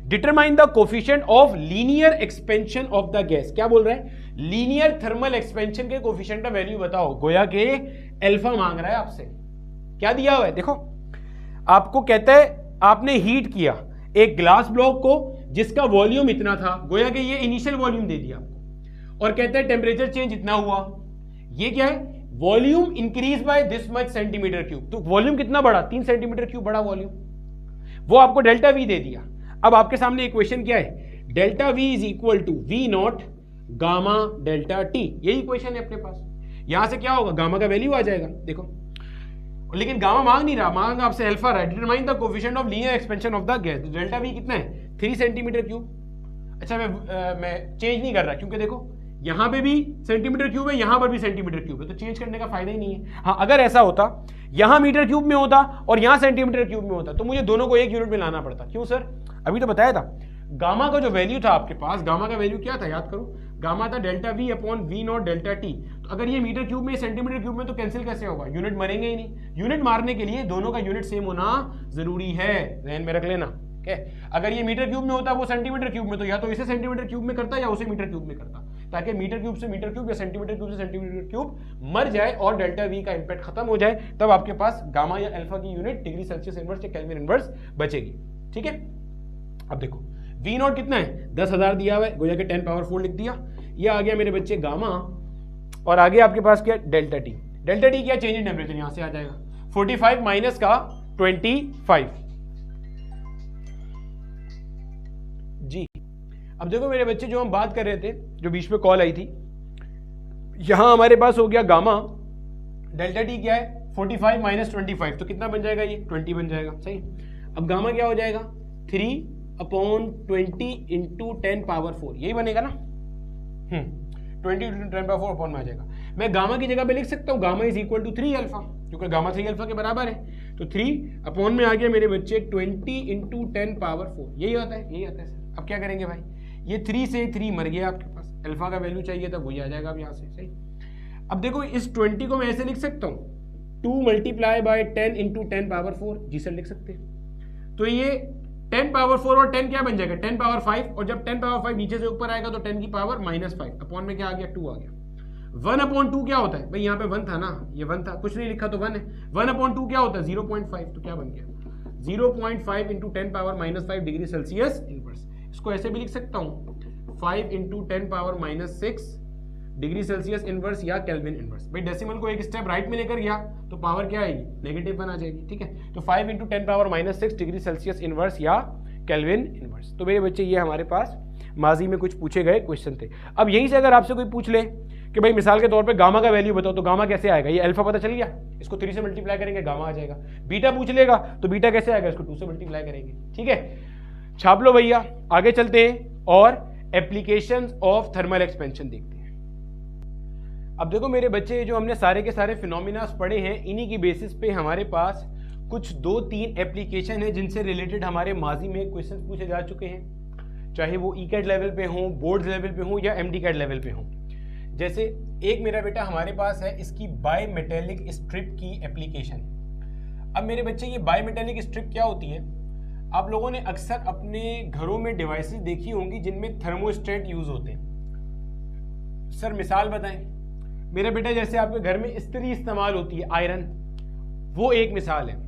Determine the coefficient of linear expansion of the gas, क्या बोल रहा है, लीनियर थर्मल एक्सपेंशन के कोफिशिएंट का वैल्यू बताओ, गोया के अल्फा मांग रहा है आपसे, क्या दिया हुआ है देखो, आपको कहता है आपने हीट किया एक ग्लास ब्लॉक को जिसका वॉल्यूम इतना था, गोया के ये इनिशियल वॉल्यूम दे दिया आपको, और कहता है टेम्परेचर चेंज इतना हुआ, ये क्या है, volume increase by this much centimetre cube, तो वॉल्यूम कितना बढ़ा, 3 सेंटीमीटर क्यूब बढ़ा वॉल्यूम, वो आपको डेल्टा वी दे दिया। अब आपके सामने इक्वेशन क्या है, delta V is equal to V nought gamma delta T, यही इक्वेशन है अपने पास। यहां से क्या होगा, गामा का वैल्यू आ जाएगा, देखो, लेकिन गामा मांग नहीं रहा, मांग आपसे अल्फा रहा है। Determine the coefficient of linear expansion of the gas, delta we कितना है, 3 सेंटीमीटर क्यूब। अच्छा मैं चेंज नहीं कर रहा, क्योंकि देखो यहां पे भी सेंटीमीटर क्यूब है, यहां पर भी सेंटीमीटर क्यूब है, तो चेंज करने का फायदा ही नहीं है। हाँ, अगर ऐसा होता यहां मीटर क्यूब में होता और यहां सेंटीमीटर क्यूब में होता तो मुझे दोनों को एक यूनिट में लाना पड़ता। क्यों सर, अभी तो बताया था, गामा का जो वैल्यू था आपके पास, गामा का वैल्यू क्या था याद करो, गामा था delta V upon V nought delta T. तो अगर ये मीटर क्यूब में सेंटीमीटर क्यूब में तो कैंसिल कैसे होगा, यूनिट मरेंगे ही नहीं। यूनिट मारने के लिए दोनों का यूनिट सेम होना जरूरी है, ध्यान में रख लेना। अगर ये मीटर क्यूब में होता वो सेंटीमीटर क्यूब में, तो या तो इसे सेंटीमीटर क्यूब में करता या उसे मीटर क्यूब में करता, ताकि मीटर क्यूब से मीटर क्यूब या सेंटीमीटर क्यूब से सेंटीमीटर क्यूब मर जाए और डेल्टा वी का इंपैक्ट खत्म हो जाए, तब आपके पास गामा या अल्फा की यूनिट डिग्री सेल्सियस इनवर्स या केल्विन इनवर्स बचेगी। ठीक है, अब देखो वी नॉट कितना है, 10,000 दिया हुआ है, गोया के 10 पावर 4 लिख दिया, ये आ गया मेरे बच्चे गामा, और आगे आपके पास क्या डेल्टा टी। डेल्टा टी क्या, चेंज इन टेम्परेचर, यहां से आ जाएगा 45 माइनस का 25 जी। अब देखो मेरे बच्चे, जो हम बात कर रहे थे, जो बीच में कॉल आई थी, यहां हमारे पास हो गया गामा, डेल्टा टी क्या है 45 माइनस 25, तो कितना बन जाएगा, ये 20 बन जाएगा, सही। अब गामा क्या हो जाएगा 3/20 इंटू 10 पावर 4, यही बनेगा ना, 20 इंटू 10 पावर 4 अपॉन में आ जाएगा। मैं गामा की जगह पे लिख सकता हूँ gamma is equal to 3 alpha, क्योंकि गामा 3 अल्फा के बराबर है, तो 3 अपॉन में आ गया मेरे बच्चे 20 इंटू 10 पावर 4, यही आता है, यही आता है सर। अब क्या करेंगे भाई, ये 3 से 3 मर गया आपके पास, अल्फा का वैल्यू चाहिए था, वही आ जाएगा अब यहाँ से, सही। अब देखो इस 20 को मैं ऐसे लिख सकता हूँ 2 मल्टीप्लाई बाय 10 इंटू 10 पावर 4, जी सर लिख सकते हैं। तो ये 10 पावर 4 और 10 क्या बन जाएगा 10 पावर 5, और जब 10 पावर 5 नीचे से ऊपर आएगा तो 10 की पावर -5 अपॉन में क्या आ गया 2 आ गया। 1/2 क्या होता है भाई, यहाँ पे 1 था ना, ये 1 था, कुछ नहीं लिखा तो 1 है। 1/2 क्या होता है 0.5, तो क्या बन गया 0.5 into 10 power -5 degree Celsius inverse. इसको ऐसे भी लिख सकता हूँ 5 into 10 power -6 degree Celsius inverse या केल्विन इनवर्स। भाई डेसिमल को एक स्टेप राइट में लेकर गया तो पावर क्या आएगी -1 आ जाएगी, ठीक है। तो 5 into 10 power -6 degree Celsius inverse या केल्विन इनवर्स। तो मेरे बच्चे ये हमारे पास माजी में कुछ पूछे गए क्वेश्चन थे। अब यहीं से अगर आपसे कोई पूछ ले कि भाई मिसाल के तौर पे गामा का वैल्यू बताओ, तो गामा कैसे आएगा, ये अल्फा पता चल गया, इसको 3 से मल्टीप्लाई करेंगे गामा आ जाएगा। बीटा पूछ लेगा तो बीटा कैसे आएगा, इसको 2 से मल्टीप्लाई करेंगे, ठीक है। छाप लो भैया, आगे चलते हैं और एप्लीकेशंस ऑफ थर्मल एक्सपेंशन देखते हैं। अब देखो मेरे बच्चे, जो हमने सारे के सारे फिनोमिनास पढ़े हैं, इन्हीं की बेसिस पे हमारे पास कुछ 2-3 एप्लीकेशन है जिनसे रिलेटेड हमारे माजी में क्वेश्चन पूछे जा चुके हैं, चाहे वो ई-कैट लेवल पे हों, बोर्ड लेवल पे हों या एमडी-कैट लेवल पे हों। जैसे एक मेरा बेटा हमारे पास है, इसकी बाय मेटेलिक स्ट्रिप की एप्लीकेशन। अब मेरे बच्चे, ये बाय मेटेलिक स्ट्रिप क्या होती है, आप लोगों ने अक्सर अपने घरों में डिवाइसेस देखी होंगी जिनमें थर्मोस्टेट यूज होते हैं। सर मिसाल बताएं, मेरा बेटा जैसे आपके घर में इस्त्री इस्तेमाल होती है, आयरन, वो एक मिसाल है।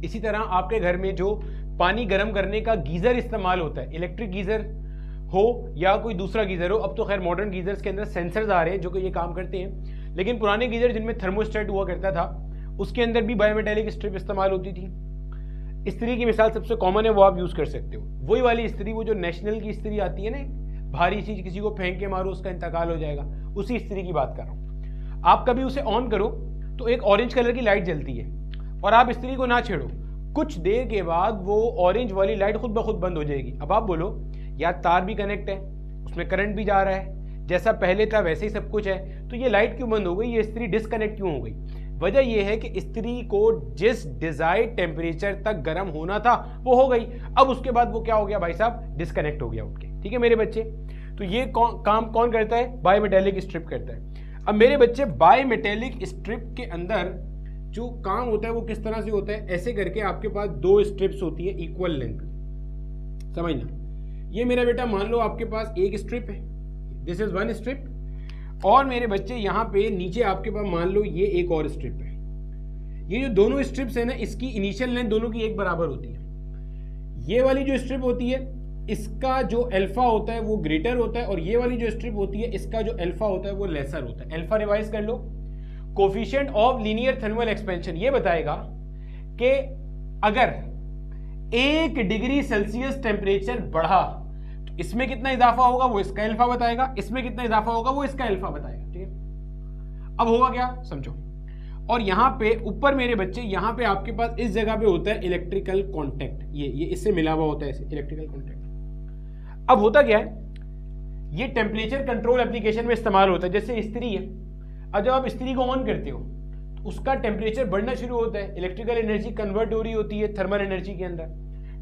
इसी तरह आपके घर में जो पानी गर्म करने का गीजर इस्तेमाल होता है, इलेक्ट्रिक गीजर हो या कोई दूसरा गीजर हो, अब तो खैर मॉडर्न गीजर्स के अंदर सेंसर्स आ रहे हैं जो कि ये काम करते हैं, लेकिन पुराने गीजर जिनमें थर्मोस्टेट हुआ करता था उसके अंदर भी बायोमेटेलिक स्ट्रिप इस्तेमाल होती थी। इस्त्री की मिसाल सबसे कॉमन है, वो आप यूज कर सकते हो। वही वाली इस्त्री, वो जो नेशनल की इस्त्री आती है ना, भारी चीज किसी को फेंक के मारो उसका इंतकाल हो जाएगा, उसी इस्त्री की बात कर रहा हूँ। आप कभी उसे ऑन करो तो एक ऑरेंज कलर की लाइट जलती है और आप इस्त्री को ना छेड़ो, कुछ देर के बाद वो ऑरेंज वाली लाइट खुद ब खुद बंद हो जाएगी। अब आप बोलो यार तार भी कनेक्ट है, उसमें करंट भी जा रहा है, जैसा पहले था वैसे ही सब कुछ है, तो ये लाइट क्यों बंद हो गई, ये इस्त्री डिस्कनेक्ट क्यों हो गई? वजह यह है कि इस्त्री को जिस डिजायर्ड टेम्परेचर तक गर्म होना था वो हो गई, अब उसके बाद वो क्या हो गया भाई साहब, डिस्कनेक्ट हो गया उठ के। ठीक है मेरे बच्चे, तो ये काम कौन करता है, बायोमेटेलिक स्ट्रिप करता है। अब मेरे बच्चे बायोमेटेलिक स्ट्रिप के अंदर जो काम होता है वो किस तरह से होता है, ऐसे करके आपके पास दो स्ट्रिप्स होती है इक्वल लेंथ, समझना। ये मेरा बेटा मान लो आपके पास एक स्ट्रिप है, दिस इज वन स्ट्रिप, और मेरे बच्चे यहाँ पे नीचे आपके पास मान लो ये एक और स्ट्रिप है। ये जो दोनों स्ट्रिप्स है ना, इसकी इनिशियल लेंथ दोनों की एक बराबर होती है। ये वाली जो स्ट्रिप होती है इसका जो अल्फा होता है वो ग्रेटर होता है, और ये वाली जो स्ट्रिप होती है इसका जो अल्फा होता है वो लेसर होता है। अल्फा रिवाइज कर लो, coefficient of linear thermal expansion ये बताएगा कि अगर 1 डिग्री सेल्सियस टेम्परेचर बढ़ा तो इसमें कितना इजाफा होगा वो इसका अल्फा बताएगा, इसमें कितना इजाफा होगा वो इसका अल्फा बताएगा। ठीक है, अब होगा क्या समझो। और यहां पे ऊपर मेरे बच्चे, यहां पे आपके पास इस जगह पे होता है इलेक्ट्रिकल कॉन्टैक्ट, ये इससे मिला हुआ होता है इलेक्ट्रिकल कॉन्टैक्ट। अब होता क्या है, ये टेम्परेचर कंट्रोल एप्लीकेशन में इस्तेमाल होता है। जैसे इस्त्री है, अब जब आप इस्त्री को ऑन करते हो तो उसका टेम्परेचर बढ़ना शुरू होता है, इलेक्ट्रिकल एनर्जी कन्वर्ट हो रही होती है थर्मल एनर्जी के अंदर,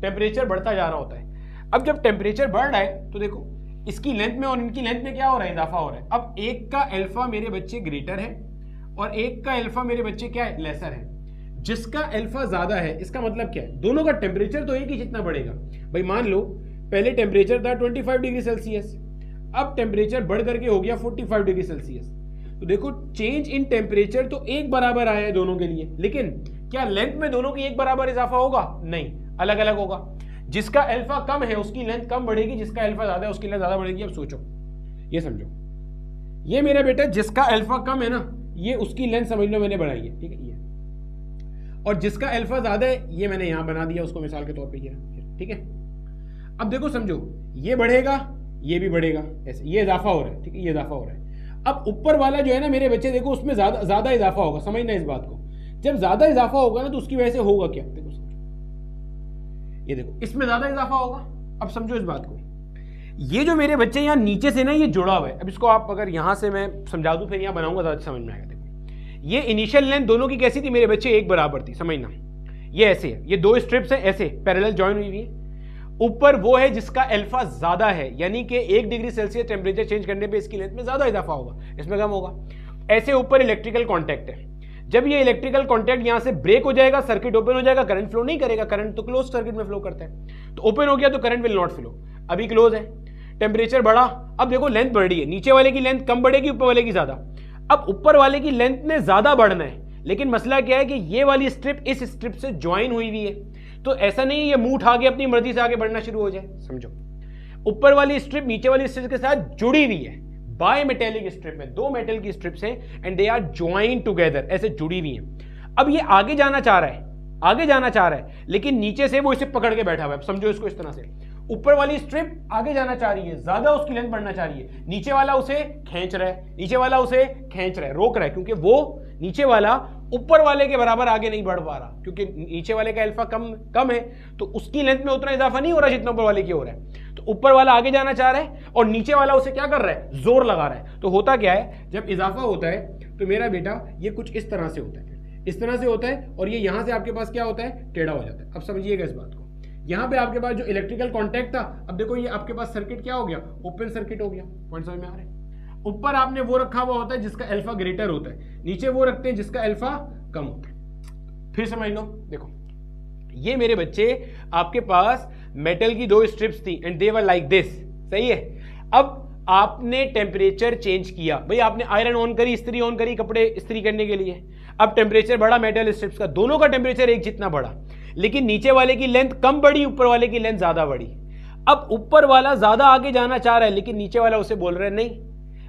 टेम्परेचर बढ़ता जा रहा होता है। अब जब टेम्परेचर बढ़ रहा है तो देखो इसकी लेंथ में और इनकी लेंथ में क्या हो रहा है, इजाफा हो रहा है। अब एक का अल्फा मेरे बच्चे ग्रेटर है और एक का अल्फा मेरे बच्चे क्या है, लेसर है। जिसका अल्फा ज्यादा है इसका मतलब क्या है, दोनों का टेम्परेचर तो एक ही जितना बढ़ेगा। भाई मान लो पहले टेम्परेचर था 25 डिग्री सेल्सियस, अब टेम्परेचर बढ़ करके हो गया 45 डिग्री सेल्सियस, तो देखो चेंज इन टेम्परेचर तो एक बराबर आया है दोनों के लिए, लेकिन क्या लेंथ में दोनों की एक बराबर इजाफा होगा, नहीं, अलग अलग होगा। जिसका अल्फा कम है उसकी लेंथ कम बढ़ेगी, जिसका अल्फा ज्यादा है उसकी लेंथ ज्यादा बढ़ेगी। अब सोचो, ये समझो, ये मेरा बेटा जिसका अल्फा कम है ना, ये उसकी लेंथ समझ लो मैंने बढ़ाई है, ठीक है, ये, और जिसका अल्फा ज्यादा है ये मैंने यहां बना दिया उसको मिसाल के तौर पे, ये, ठीक है। अब देखो समझो, ये बढ़ेगा ये भी बढ़ेगा, ऐसे ये इजाफा हो रहा है, ठीक है, ये इजाफा हो रहा है। अब ऊपर वाला जो है ना मेरे बच्चे, देखो उसमें ज्यादा इजाफा होगा, समझना इस बात को। जब ज्यादा इजाफा होगा ना तो उसकी वजह से होगा क्या, देखो समझो, ये देखो इसमें ज्यादा इजाफा होगा। अब समझो इस बात को, ये जो मेरे बच्चे यहाँ नीचे से ना ये जुड़ा हुआ है, अब इसको आप अगर यहां से मैं समझा दूं फिर यहाँ बनाऊंगा ज्यादा समझ में आएगा। देखो ये इनिशियल लेंथ दोनों की कैसी थी मेरे बच्चे, एक बराबर थी, समझना। ये ऐसे है, ये दो स्ट्रिप्स हैं ऐसे पैरेलल जॉइन हुई है। ऊपर वो है जिसका अल्फा ज्यादा है, यानी कि 1 डिग्री सेल्सियस टेम्परेचर चेंज करने पे इसकी लेंथ में ज्यादा इजाफा होगा, इसमें कम होगा। ऐसे ऊपर इलेक्ट्रिकल कॉन्टैक्ट है, जब ये इलेक्ट्रिकल कॉन्टैक्ट यहां से ब्रेक हो जाएगा, सर्किट ओपन हो जाएगा, करंट फ्लो नहीं करेगा, करंट तो क्लोज सर्किट में फ्लो करता है, तो ओपन हो गया तो करंट विल नॉट फ्लो। अभी क्लोज है, टेम्परेचर बढ़ा, अब देखो लेंथ बढ़ रही है, नीचे वाले की लेंथ कम बढ़ेगी, ऊपर वाले की ज्यादा। अब ऊपर वाले की लेंथ में ज्यादा बढ़ना है, लेकिन मसला क्या है कि ये वाली स्ट्रिप इस स्ट्रिप से ज्वाइन हुई हुई है, तो ऐसा नहीं ये मुंह उठा के अपनी मर्जी से आगे बढ़ना शुरू हो जाए, समझो। ऊपर वाली स्ट्रिप नीचे वाली स्ट्रिप के साथ जुड़ी हुई है, बायोमेटेलिक स्ट्रिप में दो मेटल की स्ट्रिप्स हैं and they are joined together, ऐसे जुड़ी हुई हैं। अब ये आगे जाना चाह रहा है, आगे जाना चाह रहा है, लेकिन नीचे से वो इसे पकड़ के बैठा हुआ है। समझो इसको इस तरह से, ऊपर वाली स्ट्रिप आगे जाना चाह रही है, ज्यादा उसकी लेंथ बढ़ना चाह रही है, नीचे वाला उसे खींच रहा है, नीचे वाला उसे खींच रहा है, रोक रहा है, क्योंकि वो नीचे वाला ऊपर वाले के बराबर आगे नहीं बढ़ पा रहा, क्योंकि नीचे वाले का अल्फा कम है, तो उसकी लेंथ में उतना इजाफा नहीं हो रहा जितना ऊपर वाले की हो रहा है। तो ऊपर वाला आगे जाना चाह रहा है और नीचे वाला उसे क्या कर रहा है, जोर लगा रहा है। तो होता क्या है, जब इजाफा होता है तो मेरा बेटा ये कुछ इस तरह से होता है, इस तरह से होता है, और ये यहां से आपके पास क्या होता है, टेढ़ा हो जाता है। अब समझिएगा इस बात को, यहां पे आपके पास जो इलेक्ट्रिकल कॉन्टैक्ट था, अब देखो ये आपके पास सर्किट क्या हो गया, ओपन सर्किट हो गया। पॉइंट समझ में आ रहा है। ऊपर आपने वो रखा हुआ होता है जिसका अल्फा ग्रेटर होता है, नीचे वो रखते हैं जिसका अल्फा कम होता है। फिर समझ लो, देखो ये मेरे बच्चे आपके पास मेटल की दो स्ट्रिप्स थी and they were like this, सही है। अब आपने टेम्परेचर चेंज किया, भाई आपने आयरन ऑन करी, इस्त्री ऑन करी, कपड़े इस्त्री करने के लिए, अब टेम्परेचर बढ़ा मेटल स्ट्रिप्स का, दोनों का टेम्परेचर एक जितना बढ़ा, लेकिन नीचे वाले की लेंथ कम बढ़ी, ऊपर वाले की लेंथ ज्यादा बढ़ी। अब ऊपर वाला ज्यादा आगे जाना चाह रहा है, लेकिन नीचे वाला उसे बोल रहा है नहीं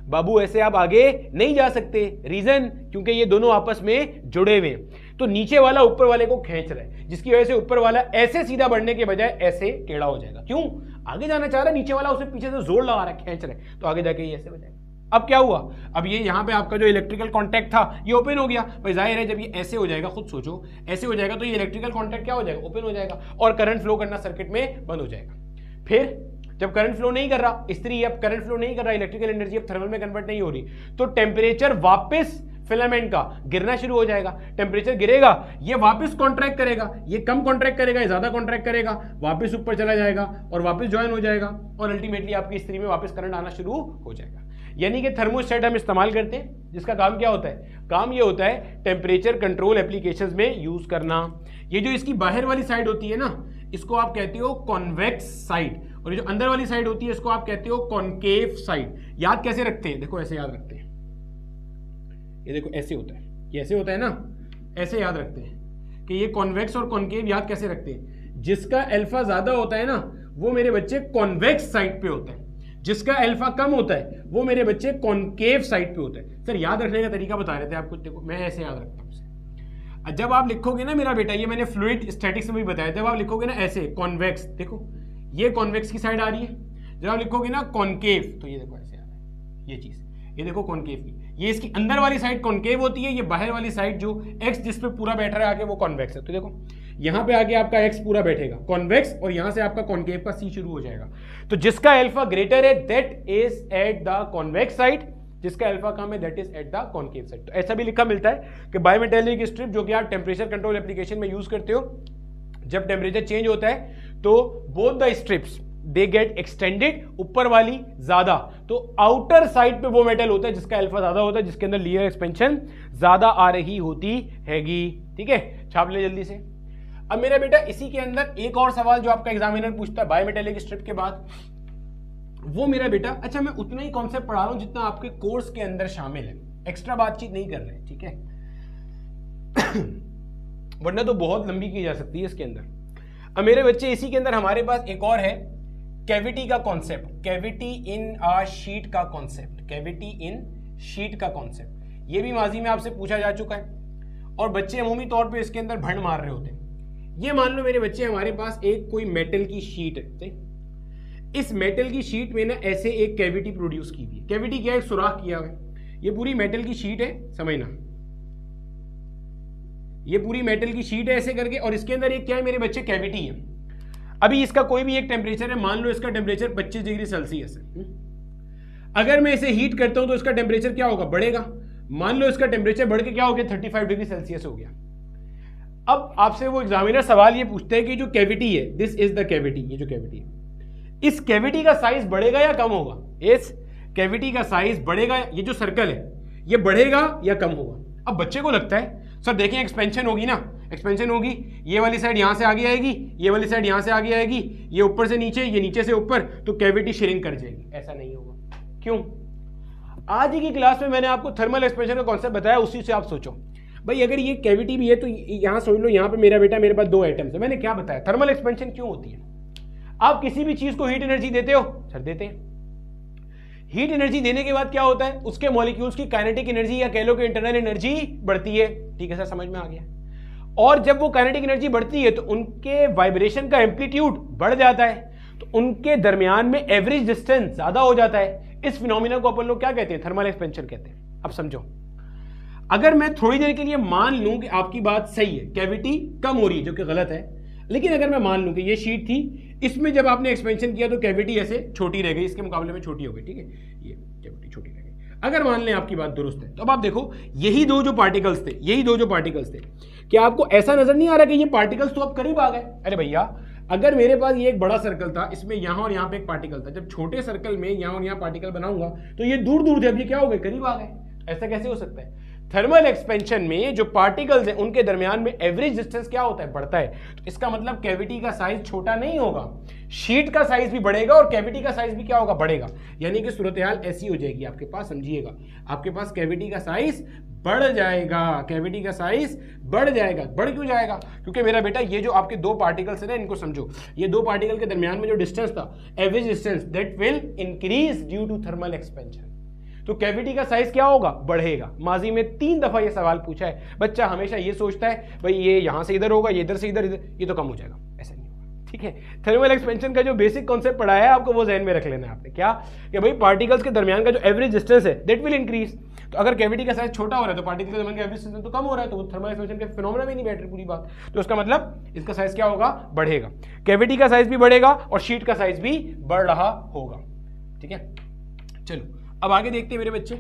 बाबू ऐसे आप आगे नहीं जा सकते। रीजन, क्योंकि ये दोनों आपस में जुड़े हुए हैं। तो नीचे वाला ऊपर वाले को खींच रहा है, जिसकी वजह से ऊपर वाला ऐसे सीधा बढ़ने के बजाय ऐसे टेढ़ा हो जाएगा। क्यों? आगे जाना चाह रहा है, नीचे वाला उसे पीछे से जोर लगा रहा है, खींच रहा है, तो आगे जाके ये ऐसे हो जाएगा। अब क्या हुआ, अब ये यहाँ पे आपका जो इलेक्ट्रिकल कॉन्टैक्ट था ये ओपन हो गया। भाई जाहिर है जब ये ऐसे हो जाएगा, खुद सोचो ऐसे हो जाएगा, तो ये इलेक्ट्रिकल कॉन्टैक्ट क्या हो जाएगा, ओपन हो जाएगा, और करंट फ्लो करना सर्किट में बंद हो जाएगा। फिर जब करंट फ्लो नहीं कर रहा, इस्त्री अब करंट फ्लो नहीं कर रहा, इलेक्ट्रिकल एनर्जी अब थर्मल में कन्वर्ट नहीं हो रही, तो टेम्परेचर वापस फिलामेंट का गिरना शुरू हो जाएगा। टेम्परेचर गिरेगा, ये वापस कॉन्ट्रैक्ट करेगा, ये कम कॉन्ट्रैक्ट करेगा, ये ज्यादा कॉन्ट्रैक्ट करेगा, वापस ऊपर चला जाएगा और वापस ज्वाइन हो जाएगा, और अल्टीमेटली आपकी इस्त्री में वापस करंट आना शुरू हो जाएगा। यानी कि थर्मोस्टेट हम इस्तेमाल करते हैं, जिसका काम क्या होता है, काम ये होता है टेम्परेचर कंट्रोल एप्लीकेशंस में यूज करना। ये जो इसकी बाहर वाली साइड होती है ना, इसको आप कहते हो कॉन्वेक्स साइड, और ये जो अंदर वाली साइड होती है इसको आप कहते हो कॉन्केव साइड। याद कैसे रखते हैं, देखो ऐसे याद रखते हैं, ये देखो ऐसे होता है, ये ऐसे होता है ना, ऐसे याद रखते हैं कि ये कॉन्वेक्स और कॉन्केव। याद कैसे रखते हैं, जिसका अल्फा ज्यादा होता है ना वो मेरे बच्चे कॉन्वेक्स साइड पे होता है, जिसका अल्फा कम होता है वो मेरे बच्चे कॉन्केव साइड पे होता है। सर याद रखने का तरीका बता रहे थे आपको, देखो मैं ऐसे याद रखता हूँ। जब आप लिखोगे ना मेरा बेटा, ये मैंने फ्लूइड स्टैटिक्स में भी बताया, जब आप लिखोगे ना ऐसे कॉन्वेक्स, देखो ये कॉन्वेक्स की साइड आ रही है, जब आप लिखोगे ना कॉन्केव तो ये देखो ऐसे आ रहा है, ये चीज, ये देखो कॉन्केव की, ये इसकी अंदर वाली साइड कॉन्केव होती है, ये बाहर वाली साइड जो एक्स जिस पे पूरा बैठ रहा है आगे वो कॉन्वेक्स है। तो देखो यहाँ पे आगे आपका एक्स पूरा बैठेगा कॉन्वेक्स, और यहां से आपका कॉन्केव का सी शुरू हो जाएगा। तो जिसका अल्फा ग्रेटर है that is at the convex side, जिसका अल्फा कम है that is at the concave side. तो ऐसा भी लिखा मिलता है कि बायोमेटेलिक स्ट्रिप जो कि आप टेम्परेचर कंट्रोल एप्लीकेशन में यूज करते हो, जब टेम्परेचर चेंज होता है तो both the strips they get extended, ऊपर वाली ज्यादा, तो आउटर साइड पे वो मेटल होता है जिसका अल्फा ज्यादा होता है, जिसके अंदर लीनियर एक्सपेंशन ज्यादा आ रही होती हैगी। ठीक है, छाप ले जल्दी से। अब मेरा बेटा इसी के अंदर एक और सवाल जो आपका एग्जामिनर पूछता है बायोमेटेलिक स्ट्रिप के बाद, वो मेरा बेटा, अच्छा मैं उतना ही कॉन्सेप्ट पढ़ा रहा हूं जितना आपके कोर्स के अंदर शामिल है, एक्स्ट्रा बातचीत नहीं कर रहे, ठीक है वरना तो बहुत लंबी की जा सकती है इसके अंदर। अब मेरे बच्चे इसी के अंदर हमारे पास एक और है कैविटी का concept, cavity in a sheet का कॉन्सेप्ट, कैविटी इन शीट का कॉन्सेप्ट। ये भी माजी में आपसे पूछा जा चुका है और बच्चे अमूमी तौर पे इसके अंदर भंड मार रहे होते हैं। ये मान लो मेरे बच्चे हमारे पास एक कोई मेटल की शीट है, इस मेटल की शीट में ना ऐसे एक कैविटी प्रोड्यूस की हुई है। कैविटी क्या है, सुराख किया हुआ है, ये पूरी मेटल की शीट है, समझना ये पूरी मेटल की शीट है ऐसे करके, और इसके अंदर एक क्या है मेरे बच्चे, कैविटी है। अभी इसका कोई भी एक टेम्परेचर है, मान लो इसका टेम्परेचर 25 डिग्री सेल्सियस है। अगर मैं इसे हीट करता हूं तो इसका टेम्परेचर क्या होगा, बढ़ेगा। मान लो इसका टेम्परेचर बढ़ के क्या हो गया, 35 डिग्री सेल्सियस हो गया। अब आपसे वो एग्जामिनर सवाल ये पूछते हैं कि जो कैविटी है, दिस इज द कैविटी, ये जो कैविटी है, इस कैविटी का साइज बढ़ेगा या कम होगा, इस कैविटी का साइज बढ़ेगा, ये जो सर्कल है ये बढ़ेगा या कम होगा। अब बच्चे को लगता है सर देखें एक्सपेंशन होगी ना, एक्सपेंशन होगी, ये वाली साइड यहां से आगे आएगी, ये वाली साइड यहां से आगे आएगी, ये ऊपर से नीचे, ये नीचे से ऊपर, तो कैविटी श्रिंक कर जाएगी। ऐसा नहीं होगा। क्यों? आज ही की क्लास में मैंने आपको थर्मल एक्सपेंशन का कॉन्सेप्ट बताया, उसी से आप सोचो भाई अगर ये कैविटी भी है तो यहां सोच लो, यहां पे मेरा बेटा मेरे पास दो एटम्स है। मैंने क्या बताया, थर्मल एक्सपेंशन क्यों होती है। आप किसी भी चीज को हीट एनर्जी देते हो, सर देते हैं। हीट एनर्जी देने के बाद क्या होता है, उसके मॉलिक्यूल्स की काइनेटिक एनर्जी या कह लो कि इंटरनल एनर्जी बढ़ती है। ठीक है सर, समझ में आ गया। और जब वो काइनेटिक एनर्जी बढ़ती है तो उनके वाइब्रेशन का एम्पलीट्यूड बढ़ जाता है, तो उनके दरमियान में एवरेज डिस्टेंस ज्यादा हो जाता है। इस फिनोमिना को अपन लोग क्या कहते हैं, थर्मल एक्सपेंशन कहते हैं। अब समझो, अगर मैं थोड़ी देर के लिए मान लूं कि आपकी बात सही है, कैविटी कम हो रही है, जो कि गलत है, लेकिन अगर मैं मान लूं कि ये शीट थी, इसमें जब आपने एक्सपेंशन किया तो कैविटी ऐसे छोटी रह गई, इसके मुकाबले में छोटी हो गई। ठीक है, ये कैविटी छोटी रह गई। अगर मान लें आपकी बात दुरुस्त है, तो अब आप देखो यही दो जो पार्टिकल्स थे, क्या आपको ऐसा नजर नहीं आ रहा कि ये पार्टिकल्स तो अब करीब आ गए। अरे भैया, अगर मेरे पास ये एक बड़ा सर्कल था, इसमें यहां और यहां पे एक पार्टिकल था, जब छोटे सर्कल में यहां और यहां पार्टिकल बनाऊंगा तो ये दूर दूर थे, अब ये क्या हो गए, करीब आ गए। ऐसा कैसे हो सकता है? थर्मल एक्सपेंशन में जो पार्टिकल्स हैं उनके दरमियान में एवरेज डिस्टेंस क्या होता है, बढ़ता है। तो इसका मतलब कैविटी का साइज छोटा नहीं होगा, शीट का साइज भी बढ़ेगा और कैविटी का साइज भी क्या होगा, बढ़ेगा। यानी कि सूरत हाल ऐसी हो जाएगी आपके पास, समझिएगा, आपके पास कैविटी का साइज बढ़ जाएगा, कैविटी का साइज बढ़ जाएगा। बढ़ क्यों जाएगा? क्योंकि मेरा बेटा ये जो आपके दो पार्टिकल्स है ना, इनको समझो, ये दो पार्टिकल के दरमियान में जो डिस्टेंस था, average distance, that will increase due to thermal expansion. तो कैविटी का साइज क्या होगा, बढ़ेगा। माजी में 3 दफा ये सवाल पूछा है, बच्चा हमेशा ये सोचता है भाई ये यहां से इधर होगा, ये इधर से इधर, ये तो कम हो जाएगा, ऐसा नहीं होगा, ठीक है। थर्मल एक्सपेंशन का जो बेसिक कॉन्सेप्ट पढ़ाया है आपको, वो ज़हन में रख लेना है आपने, क्या कि भाई पार्टिकल्स के दरमियान का जो एवरेज डिस्टेंस है दैट विल इंक्रीज। तो अगर कैविटी का साइज छोटा हो रहा है तो पार्टिकल के दरमियान का एवरेज डिस्टेंस तो कम हो रहा है, तो थर्मल एक्सपेंशन के फिनोमेना में नहीं बैठ रही पूरी बात। तो उसका मतलब इसका साइज क्या होगा, बढ़ेगा। कैविटी का साइज भी बढ़ेगा और शीट का साइज भी बढ़ रहा होगा, ठीक है। चलो अब आगे देखते हैं मेरे बच्चे।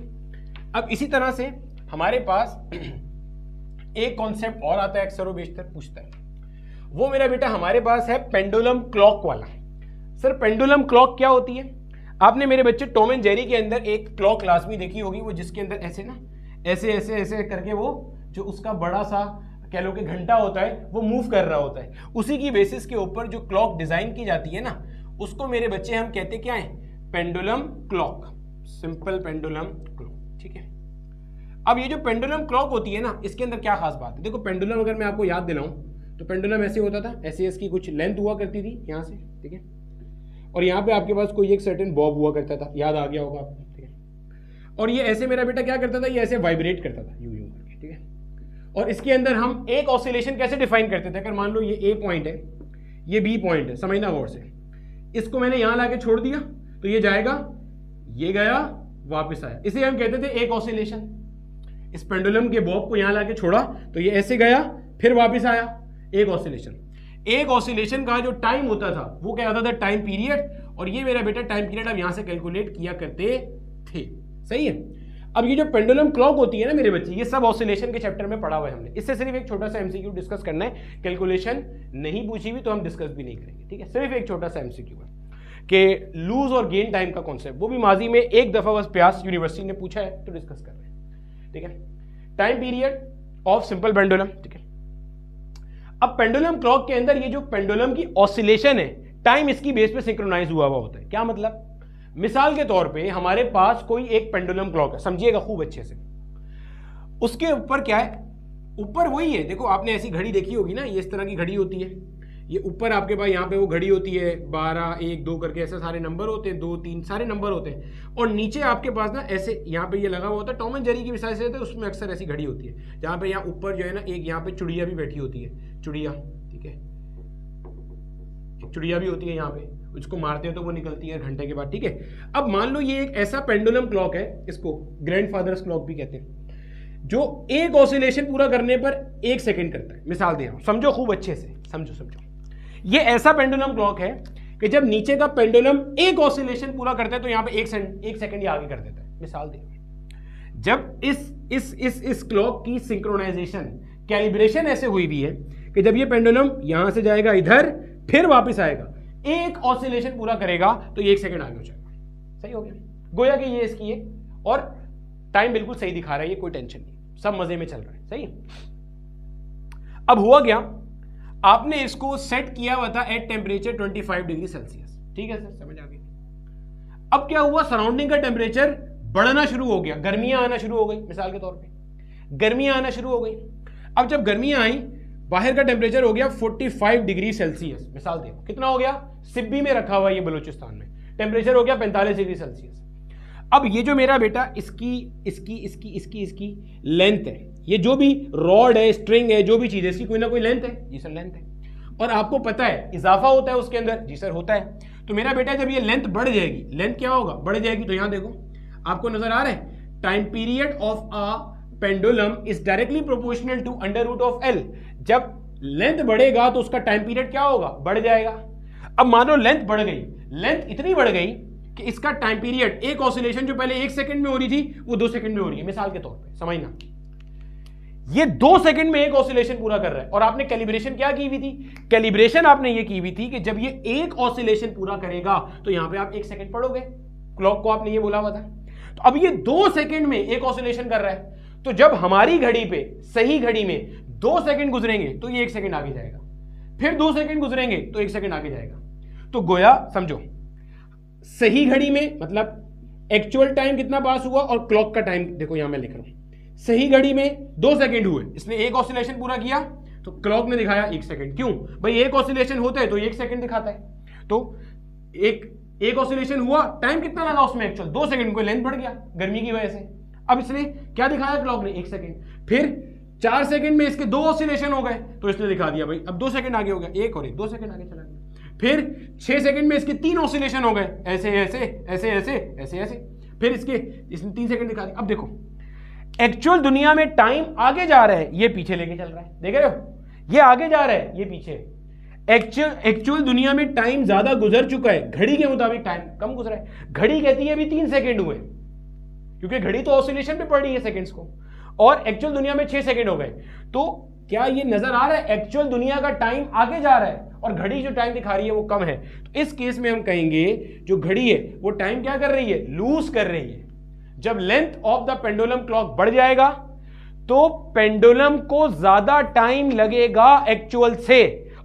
अब इसी तरह से हमारे पास एक कॉन्सेप्ट और आता है, अक्सर व बेशतर पूछता है, वो मेरा बेटा हमारे पास है पेंडुलम क्लॉक वाला। सर पेंडुलम क्लॉक क्या होती है? आपने मेरे बच्चे टॉम एंड जेरी के अंदर एक क्लॉक लाजमी देखी होगी, वो जिसके अंदर ऐसे ना ऐसे ऐसे ऐसे करके वो जो उसका बड़ा सा कह लो कि घंटा होता है वो मूव कर रहा होता है। उसी की बेसिस के ऊपर जो क्लॉक डिजाइन की जाती है ना, उसको मेरे बच्चे हम कहते क्या है, pendulum clock, simple pendulum clock, ठीक है। अब ये जो पेंडुलम क्लॉक होती है ना, इसके अंदर क्या खास बात है? देखो पेंडुलम अगर मैं आपको याद दिलाऊं तो पेंडुलम ऐसे होता था, ऐसे इसकी कुछ लेंथ हुआ करती थी यहाँ से, ठीक है, और यहाँ पे आपके पास कोई एक सर्टेन बॉब हुआ करता था, याद आ गया होगा आपको, ठीक है। और ये ऐसे मेरा बेटा क्या करता था, ये ऐसे वाइब्रेट करता था यूं यूं करके, ठीक है। और इसके अंदर हम एक ऑसिलेशन कैसे डिफाइन करते थे? अगर मान लो ये ए पॉइंट है, ये बी पॉइंट है, समझना गौर से, इसको मैंने यहां लाके छोड़ दिया तो ये जाएगा, ये गया, वापस आया, इसे हम कहते थे एक ऑसिलेशन। इस पेंडुलम के बॉब को यहां लाके छोड़ा तो ये ऐसे गया, फिर वापस आया, एक ऑसिलेशन। एक ऑसिलेशन का जो टाइम होता था वो क्या होता था, टाइम पीरियड। और ये मेरा बेटा टाइम पीरियड अब यहां से कैलकुलेट किया करते थे, सही है। अब ये जो पेंडुलम क्लॉक होती है ना मेरे बच्चे, ये सब ऑसिलेशन के चैप्टर में पढ़ा हुआ है हमने। इससे सिर्फ एक छोटा सा एमसीक्यू डिस्कस करना है, कैलकुलेशन नहीं पूछी हुई तो हम डिस्कस भी नहीं करेंगे, ठीक है। सिर्फ एक छोटा सा एमसीक्यू है कि लूज और गेन टाइम का कॉन्सेप्ट, वो भी माजी में एक दफा बस प्यास यूनिवर्सिटी ने पूछा है तो डिस्कस कर रहे हैं, ठीक है। Time period of simple pendulum, ठीक है। अब पेंडुलम क्लॉक के अंदर ये जो पेंडुलम की ऑसिलेशन है, टाइम इसकी बेस पे सिंक्रोनाइज हुआ होता है। क्या मतलब? मिसाल के तौर पे हमारे पास कोई एक पेंडुलम क्लॉक है, समझिएगा खूब अच्छे से, उसके ऊपर क्या है, ऊपर वही है, देखो आपने ऐसी घड़ी देखी होगी ना, ये इस तरह की घड़ी होती है, ये ऊपर आपके पास यहाँ पे वो घड़ी होती है 12 1 2 करके ऐसे सारे नंबर होते हैं, 2 3 सारे नंबर होते हैं। और नीचे आपके पास ना ऐसे यहाँ पे ये लगा हुआ होता है, टॉम एंड जेरी की मिसाल से होता है, उसमें अक्सर ऐसी घड़ी होती है जहाँ पे यहाँ ऊपर जो है ना एक यहाँ पे चुड़िया भी बैठी होती है, चुड़िया, ठीक है, एक चुड़िया भी होती है यहाँ पे, उसको मारते हैं तो वो निकलती है घंटे के बाद, ठीक है। अब मान लो ये एक ऐसा पेंडुलम क्लॉक है, इसको ग्रैंडफादर्स क्लॉक भी कहते हैं, जो एक ऑसिलेशन पूरा करने पर 1 सेकंड करता है। मिसाल दे रहा हूं, समझो खूब अच्छे से, समझो। ये ऐसा पेंडुलम क्लॉक है कि जब नीचे का पेंडुलम एक ऑसिलेशन पूरा करता है तो यहां पे 1 सेकंड ही आगे कर देता है। मिसाल दे, जब इस क्लॉक की सिंक्रोनाइजेशन, कैलिब्रेशन ऐसे हुई भी है कि जब ये पेंडुलम यहां से जाएगा इधर, फिर वापस आएगा, एक ऑसिलेशन पूरा करेगा तो ये 1 सेकंड आगे हो जाएगा। सही हो गया, गोया कि ये इसकी है और टाइम बिल्कुल सही दिखा रहा है, ये कोई टेंशन नहीं, सब मजे में चल रहा है, सही है। अब हुआ क्या, आपने इसको सेट किया हुआ था एट टेम्परेचर 25 डिग्री सेल्सियस, ठीक है सर, समझ आ गई। अब क्या हुआ, सराउंडिंग का टेम्परेचर बढ़ना शुरू हो गया, गर्मियां आना शुरू हो गई, मिसाल के तौर पे गर्मियां आना शुरू हो गई। अब जब गर्मियां आई, बाहर का टेम्परेचर हो गया 45 डिग्री सेल्सियस, मिसाल देखो कितना हो गया, सिब्बी में रखा हुआ ये बलूचिस्तान में, टेम्परेचर हो गया 45 डिग्री सेल्सियस। अब ये जो मेरा बेटा इसकी लेंथ है, ये जो भी रॉड है, स्ट्रिंग है, जो भी चीज है, इसकी कोई ना कोई लेंथ है, जी सर लेंथ है। और आपको पता है इजाफा होता है उसके अंदर, जी सर होता है। तो मेरा बेटा जब ये लेंथ बढ़ जाएगी, लेंथ क्या होगा, बढ़ जाएगी, तो यहां देखो आपको नजर आ रहा है, time period of a pendulum is directly proportional to under root of L. जब लेंथ बढ़ेगा तो उसका टाइम पीरियड क्या होगा, बढ़ जाएगा। अब मान लो लेंथ बढ़ गई, लेंथ इतनी बढ़ गई कि इसका टाइम पीरियड, एक ऑसिलेशन जो पहले 1 सेकंड में हो रही थी वो 2 सेकंड में हो रही है, मिसाल के तौर पे समझना, ये 2 सेकंड में एक ऑसिलेशन पूरा कर रहा है। और आपने कैलिब्रेशन क्या की हुई थी, कैलिब्रेशन आपने ये की हुई थी कि जब ये एक ऑसिलेशन पूरा करेगा तो यहां पे आप 1 सेकंड पढ़ोगे, क्लॉक को आपने ये बोला हुआ था। तो अब ये 2 सेकंड में एक ऑसिलेशन कर रहा है, तो जब हमारी घड़ी पे सही घड़ी में 2 सेकंड गुजरेंगे तो ये 1 सेकंड आगे जाएगा, फिर 2 सेकंड गुजरेंगे तो 1 सेकंड आगे जाएगा। तो गोया समझो, सही घड़ी में मतलब एक्चुअल टाइम कितना पास हुआ और क्लॉक का टाइम देखो यहां मैं लिख रहा हूं। सही घड़ी में 2 सेकंड हुए, इसने एक ऑसिलेशन पूरा किया तो क्लॉक ने दिखाया 1 सेकंड। क्यों भाई, एक ऑसिलेशन होता है तो 1 सेकंड दिखाता है। तो एक ऑसिलेशन हुआ, टाइम कितना लगा उसमें एक्चुअल 2 सेकंड, कोई लेंथ बढ़ गया गर्मी की वजह से। अब इसने क्या दिखाया क्लॉक ने 1 सेकंड। फिर 4 सेकंड में इसके 2 ऑसिलेशन हो गए तो इसने दिखा दिया भाई अब 2 सेकंड आगे हो गया, 1 और 1 2 सेकंड आगे चला गया। फिर 6 सेकंड में इसके 3 ऑसिलेशन हो गए, ऐसे ऐसे ऐसे ऐसे ऐसे ऐसे, फिर इसने 3 सेकंड दिखा दिया। अब देखो एक्चुअल दुनिया में टाइम आगे जा रहा है, ये पीछे लेके चल रहा है, देख रहे हो, ये आगे जा रहा है, ये पीछे। एक्चुअल दुनिया में टाइम ज्यादा गुजर चुका है, घड़ी के मुताबिक टाइम कम गुजरा है। घड़ी कहती है अभी 3 सेकंड हुए, क्योंकि घड़ी तो ऑसिलेशन पे पड़ रही है सेकंड्स को, और एक्चुअल दुनिया में 6 सेकंड हो गए। तो क्या ये नजर आ रहा है एक्चुअल दुनिया का टाइम आगे जा रहा है और घड़ी जो टाइम दिखा रही है वो कम है। तो इस केस में हम कहेंगे जो घड़ी है वो टाइम क्या कर रही है, लूज कर रही है। जब length of the pendulum clock बढ़ जाएगा तो पेंडुलम को ज्यादा टाइम लगेगा एक्चुअल से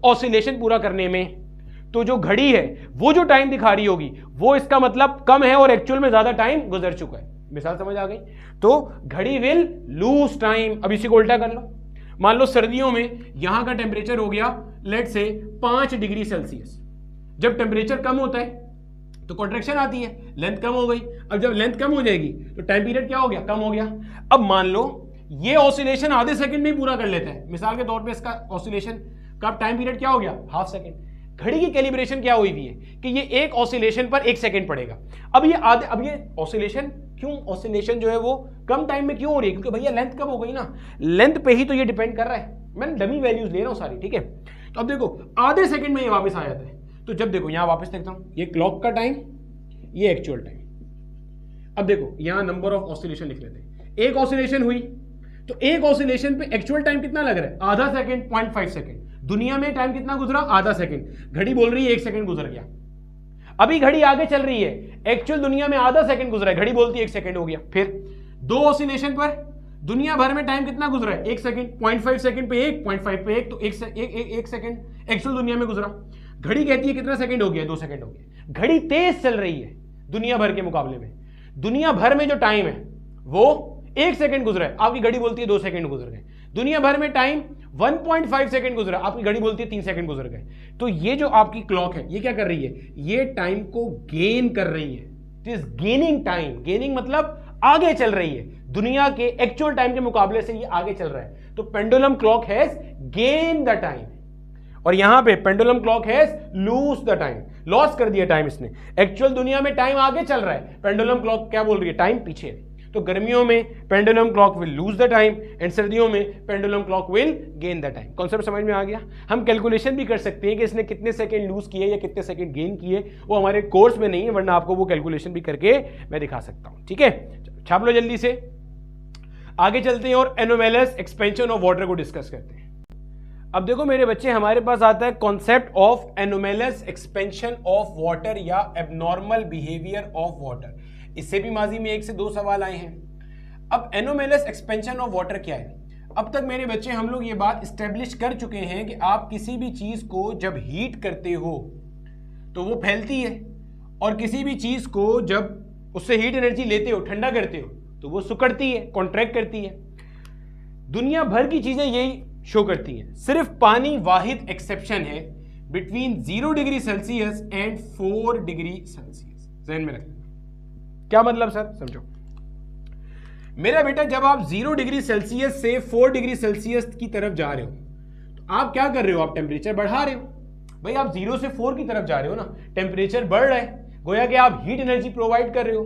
ऑसिलेशन पूरा करने में। तो जो घड़ी है वो जो टाइम दिखा रही होगी वो इसका मतलब कम है और एक्चुअल में ज्यादा टाइम गुजर चुका है। मिसाल समझ आ गई? तो घड़ी विल लूज टाइम। अब इसी को उल्टा कर लो, मान लो सर्दियों में यहां का टेम्परेचर हो गया लेट से 5 डिग्री सेल्सियस। जब टेम्परेचर कम होता है तो कॉन्ट्रैक्शन आती है, लेंथ कम हो गई। अब जब लेंथ कम हो जाएगी तो टाइम पीरियड क्या हो गया, कम हो गया। अब मान लो ये ऑसिलेशन आधे सेकंड में ही पूरा कर लेता है, मिसाल के तौर पे इसका ऑसिलेशन का टाइम पीरियड क्या हो गया, हाफ सेकंड। घड़ी की कैलिब्रेशन क्या हुई हुई है कि ये एक ऑसिलेशन पर 1 सेकंड पड़ेगा। अब ये ऑसिलेशन क्यों, ऑसिलेशन जो है वो कम टाइम में क्यों हो रही है, क्योंकि भैया लेंथ कम हो गई ना, लेंथ पे ही तो ये डिपेंड कर रहा है। मैं डमी वैल्यूज ले रहा हूं सारी, ठीक है। तो अब देखो आधे सेकंड में ये वापस आ जाता है। तो जब देखो यहां वापस देखता हूं, ये क्लॉक का टाइम, ये एक्चुअल टाइम। अब देखो यहां नंबर ऑफ ऑसिलेशन लिख लेते हैं। एक ऑसिलेशन हुई तो एक ऑसिलेशन पे एक्चुअल टाइम कितना लग रहा है, आधा सेकंड, 0.5 सेकंड। दुनिया में टाइम कितना गुजरा, आधा सेकंड। घड़ी बोल रही है 1 सेकंड गुजर गया। अभी घड़ी आगे चल रही है, एक्चुअल दुनिया में आधा सेकंड गुजरा है, घड़ी बोलती है 1 सेकंड हो गया। फिर 2 ऑसिलेशन पर दुनिया भर में टाइम कितना गुजरा है, 1 सेकंड। 0.5 सेकंड पे 1, 0.5 पे 1, तो 1 सेकंड एक्चुअल दुनिया में गुजरा। घड़ी कहती है कितना सेकंड हो गया, 2 सेकंड हो गया। घड़ी तेज चल रही है दुनिया भर के मुकाबले में। दुनिया भर में जो टाइम है वो 1 सेकंड गुजरा है, आपकी घड़ी बोलती है 2 सेकंड गुजर गए। दुनिया भर में टाइम 1.5 सेकंड गुजरा, आपकी घड़ी बोलती है 3 सेकंड गुजर गए। तो ये जो आपकी क्लॉक है ये क्या कर रही है, ये टाइम को गेन कर रही है। It is gaining time. Gaining मतलब आगे चल रही है, दुनिया के एक्चुअल टाइम के मुकाबले से ये आगे चल रहा है। तो pendulum clock has gain the time, और यहां पे pendulum clock has lose the time, loss कर दिया टाइम इसने। एक्चुअल दुनिया में टाइम आगे चल रहा है, पेंडुलम क्लॉक क्या बोल रही है, टाइम पीछे है। तो गर्मियों में pendulum clock will lose the time and सर्दियों में pendulum clock will gain the time. Concept समझ में आ गया? हम कैलकुलेशन भी कर सकते हैं कि इसने कितने सेकंड लूज किए या कितने सेकंड गेन किए, वो हमारे कोर्स में नहीं है, वरना आपको वो कैलकुलेशन भी करके मैं दिखा सकता हूं। ठीक है, छाप लो जल्दी से, आगे चलते हैं और एनोमैलस एक्सपेंशन ऑफ वाटर को डिस्कस करते हैं। अब देखो मेरे बच्चे, हमारे पास आता है concept of anomalous expansion of water या एबनॉर्मल बिहेवियर ऑफ वाटर। इससे भी माजी में 1 से 2 सवाल आए हैं। अब एनोमैलस एक्सपेंशन ऑफ वाटर क्या है? अब तक मेरे बच्चे हम लोग ये बात इस्टेब्लिश कर चुके हैं कि आप किसी भी चीज को जब हीट करते हो तो वो फैलती है, और किसी भी चीज को जब उससे हीट एनर्जी लेते हो, ठंडा करते हो, तो वो सिकुड़ती है, कॉन्ट्रैक्ट करती है। दुनिया भर की चीजें यही शो करती हैं। सिर्फ पानी वाहिद एक्सेप्शन है between 0 degree Celsius and 4 degree Celsius. ध्यान में रखना। क्या मतलब सर, समझो मेरा बेटा, जब आप 0 डिग्री सेल्सियस से 4 डिग्री सेल्सियस की तरफ जा रहे हो तो आप क्या कर रहे हो, आप टेम्परेचर बढ़ा रहे हो। भाई आप 0 से 4 की तरफ जा रहे हो ना, टेम्परेचर बढ़ रहा है, गोया कि आप हीट एनर्जी प्रोवाइड कर रहे हो।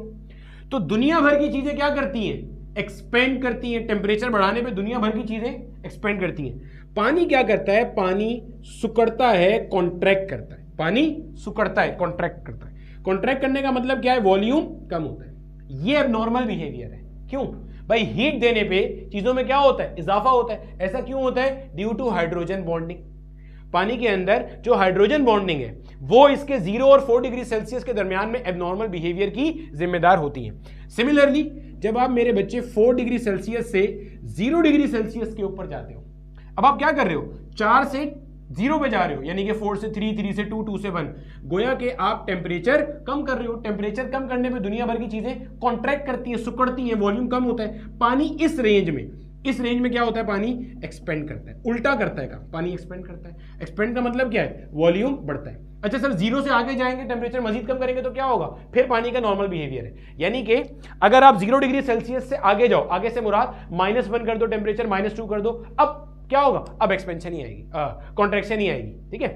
तो दुनिया भर की चीजें क्या करती हैं, एक्सपेंड करती हैं। टेम्परेचर बढ़ाने पे दुनिया भर की चीजें एक्सपेंड करती हैं। पानी क्या करता है, पानी सिकुड़ता है, कॉन्ट्रैक्ट करता है। पानी सिकुड़ता है, कॉन्ट्रैक्ट करता है। कॉन्ट्रैक्ट करने का मतलब क्या है, वॉल्यूम कम होता है। ये एबनॉर्मल बिहेवियर है। क्यों भाई, हीट देने पे चीजों में क्या होता है, इजाफा होता है। ऐसा क्यों होता है, ड्यू टू हाइड्रोजन बॉन्डिंग। पानी के अंदर जो हाइड्रोजन बॉन्डिंग है वो इसके 0 और 4 डिग्री सेल्सियस के दरमियान में एबनॉर्मल बिहेवियर की जिम्मेदार होती है। सिमिलरली जब आप मेरे बच्चे 4 डिग्री सेल्सियस से 0 डिग्री सेल्सियस के ऊपर जाते हो, अब आप क्या कर रहे हो, 4 से 0 पे जा रहे हो, यानी कि 4 से 3, 3 से 2, 2 से 1, गोया कि आप टेम्परेचर कम कर रहे हो। टेम्परेचर कम करने पे दुनिया भर की चीजें कॉन्ट्रैक्ट करती है, सिकुड़ती है, वॉल्यूम कम होता है। पानी इस रेंज में क्या होता है, पानी एक्सपेंड करता है, उल्टा करता है काम, पानी एक्सपेंड करता है। एक्सपेंड का मतलब क्या है, वॉल्यूम बढ़ता है। अच्छा सर, 0 से आगे जाएंगे, टेम्परेचर मजीद कम करेंगे तो क्या होगा, फिर पानी का नॉर्मल बिहेवियर है। यानी कि अगर आप 0 डिग्री सेल्सियस से आगे जाओ, आगे से मुराद -1 कर दो, टेम्परेचर -2 कर दो, अब क्या होगा, अब एक्सपेंशन ही आएगी, कॉन्ट्रैक्शन ही आएगी। ठीक है,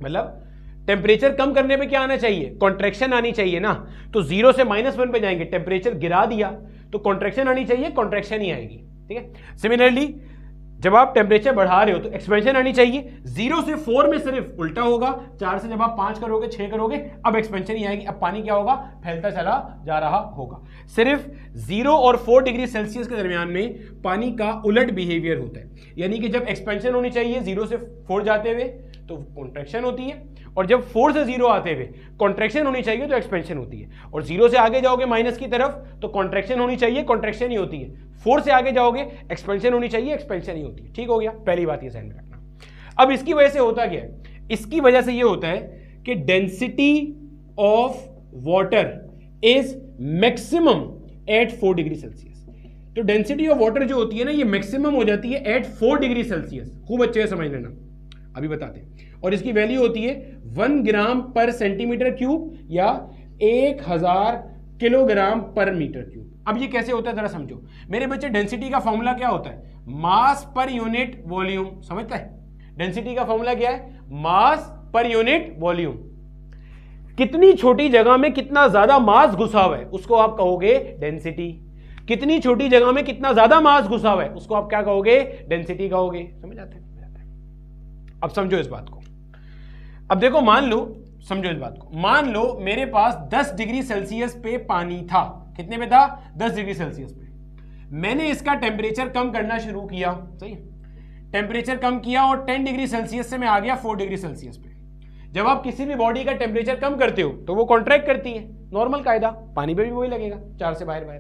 मतलब टेम्परेचर कम करने पे क्या आना चाहिए, कॉन्ट्रैक्शन आनी चाहिए ना। तो 0 से -1 पे जाएंगे, टेम्परेचर गिरा दिया तो कॉन्ट्रैक्शन आनी चाहिए, कॉन्ट्रैक्शन ही आएगी। ठीक है, सिमिलरली जब आप टेम्परेचर बढ़ा रहे हो तो एक्सपेंशन आनी चाहिए। 0 से 4 में सिर्फ उल्टा होगा, 4 से जब आप 5 करोगे, 6 करोगे, अब एक्सपेंशन ही आएगी। अब पानी क्या होगा, फैलता चला जा रहा होगा। सिर्फ 0 और 4 डिग्री सेल्सियस के दरमियान में पानी का उलट बिहेवियर होता है, यानी कि जब एक्सपेंशन होनी चाहिए 0 से 4 जाते हुए तो कॉन्ट्रैक्शन होती है, और जब 4 से 0 आते हुए कॉन्ट्रैक्शन होनी चाहिए तो एक्सपेंशन होती है। और 0 से आगे जाओगे माइनस की तरफ तो कॉन्ट्रैक्शन होनी चाहिए, कॉन्ट्रैक्शन ही होती है। 4 से आगे जाओगे एक्सपेंशन होनी चाहिए, एक्सपेंशन ही होती है। ठीक हो गया, पहली बात ये ध्यान में रखना। अब इसकी वजह से होता क्या है, इसकी वजह से ये होता है कि density of water is maximum at 4 degree Celsius. तो डेंसिटी ऑफ वाटर जो होती है ना, ये मैक्सिमम हो जाती है एट 4 डिग्री सेल्सियस। खूब अच्छे से समझ लेना, अभी बताते हैं। और इसकी वैल्यू होती है 1 ग्राम पर सेंटीमीटर क्यूब या 1000 किलोग्राम पर मीटर क्यूब। अब ये कैसे होता है जरा समझो मेरे बच्चे। डेंसिटी का फॉर्मूला क्या होता है, मास पर यूनिट वॉल्यूम। समझता है, डेंसिटी का फॉर्मूला क्या है, मास पर यूनिट वॉल्यूम। कितनी छोटी जगह में कितना ज्यादा मास घुसा हुआ है उसको आप कहोगे डेंसिटी। कितनी छोटी जगह में कितना ज्यादा मास घुसा हुआ है उसको आप क्या कहोगे, डेंसिटी कहोगे। समझ आते हैं? अब समझो इस बात को। अब देखो, मान लो, समझो इस बात को, मान लो मेरे पास 10 डिग्री सेल्सियस पे पानी था। कितने पे था, 10 डिग्री सेल्सियस पे। मैंने इसका टेम्परेचर कम करना शुरू किया, सही है, टेम्परेचर कम किया और 10 डिग्री सेल्सियस से मैं आ गया 4 डिग्री सेल्सियस पे। जब आप किसी भी बॉडी का टेम्परेचर कम करते हो तो वो कॉन्ट्रैक्ट करती है, नॉर्मल कायदा, पानी पे भी वही लगेगा, 4 से बाहर।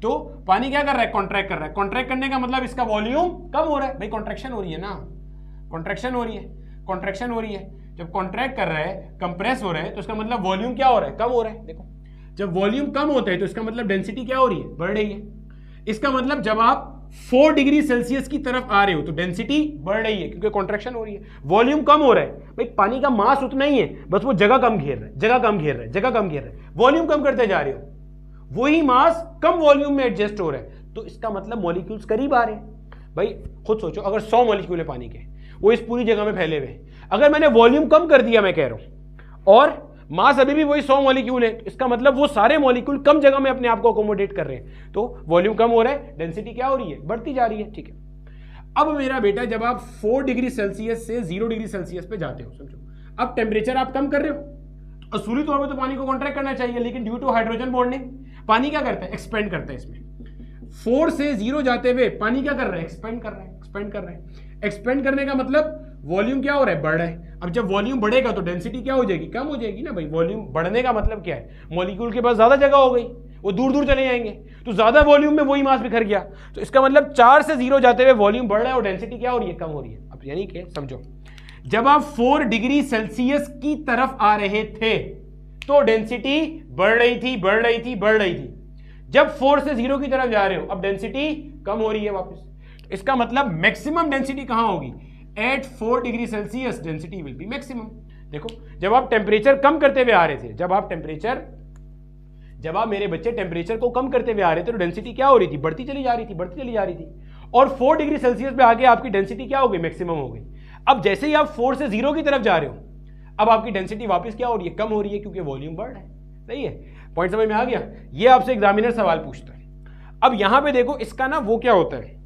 तो पानी क्या कर रहा है, कॉन्ट्रैक्ट कर रहा है। कॉन्ट्रैक्ट करने का मतलब इसका वॉल्यूम कम हो रहा है, भाई कॉन्ट्रैक्शन हो रही है ना, कॉन्ट्रैक्शन हो रही है, कॉन्ट्रैक्शन हो रही है। जब कॉन्ट्रैक्ट कर रहा है, कंप्रेस हो रहा है, तो इसका मतलब वॉल्यूम क्या हो रहा है, कम हो रहा है। देखो, जब वॉल्यूम कम होता है तो इसका मतलब डेंसिटी क्या हो रही है, बढ़ रही है। इसका मतलब जब आप 4 डिग्री सेल्सियस की तरफ आ रहे हो तो डेंसिटी बढ़ रही है, क्योंकि कॉन्ट्रैक्शन हो रही है, वॉल्यूम कम हो रहा है। भाई पानी का मास उतना ही है, बस वो जगह कम घेर रहा है, जगह कम घेर रहा है, जगह कम घेर रहा है, वॉल्यूम कम करते जा रहे हो, वही मास कम वॉल्यूम में एडजस्ट हो रहा है। तो इसका मतलब मॉलिक्यूल्स करीब आ रहे हैं। भाई खुद सोचो, अगर 100 मॉलिक्यूल है पानी के, वो इस पूरी जगह में फैले हुए, अगर मैंने वॉल्यूम कम कर दिया, मैं कह रहा हूं, और मास अभी भी वही 100 मॉलिक्यूल है, तो इसका मतलब वो सारे मॉलिक्यूल कम जगह में अपने आप को अकोमोडेट कर रहे हैं, तो वॉल्यूम कम हो रहा है, डेंसिटी क्या हो रही है, बढ़ती जा रही है। ठीक है, अब मेरा बेटा, जब आप 4 डिग्री सेल्सियस से 0 डिग्री सेल्सियस पे जाते हो, समझो, अब टेम्परेचर आप कम कर रहे हो, तो असूली तौर पर तो पानी को कॉन्ट्रैक्ट करना चाहिए, लेकिन ड्यू टू हाइड्रोजन बॉन्डिंग पानी क्या करता है, एक्सपेंड करता है। इसमें 4 से 0 जाते हुए पानी क्या कर रहा है, एक्सपेंड कर रहा है, एक्सपेंड कर रहा है। एक्सपेंड करने का मतलब वॉल्यूम क्या हो रहा है, बढ़ रहा है। अब जब वॉल्यूम बढ़ेगा तो डेंसिटी क्या हो जाएगी, कम हो जाएगी ना। भाई वॉल्यूम बढ़ने का मतलब क्या है, मॉलिक्यूल के पास ज्यादा जगह हो गई, वो दूर दूर चले जाएंगे, तो ज्यादा वॉल्यूम में वही मास बिखर गया। तो इसका मतलब 4 से 0 जाते हुए वॉल्यूम बढ़ रहा है और डेंसिटी क्या हो रही है, कम हो रही है। अब यानी कि समझो, जब आप 4 डिग्री सेल्सियस की तरफ आ रहे थे तो डेंसिटी बढ़ रही थी, बढ़ रही थी, बढ़ रही थी। जब 4 से 0 की तरफ जा रहे हो, अब डेंसिटी कम हो रही है वापस। तो इसका मतलब मैक्सिमम डेंसिटी कहां होगी, at 4 degree Celsius density will be maximum. देखो, जब आप टेम्परेचर कम करते हुए आ रहे थे, जब आप मेरे बच्चे टेम्परेचर को कम करते हुए आ रहे थे तो डेंसिटी क्या हो रही थी, बढ़ती चली जा रही थी, बढ़ती चली जा रही थी। और 4 डिग्री सेल्सियस पे आगे आपकी डेंसिटी क्या हो गई, मैक्सिमम हो गई। अब जैसे ही आप 4 से 0 की तरफ जा रहे हो, अब आपकी डेंसिटी वापस क्या हो रही है, कम हो रही है, क्योंकि वॉल्यूम बढ़ रहा है। सही है, पॉइंट समझ में आ गया। ये आपसे एग्जामिनर सवाल पूछता है। अब यहां पे देखो, इसका ना वो क्या होता है,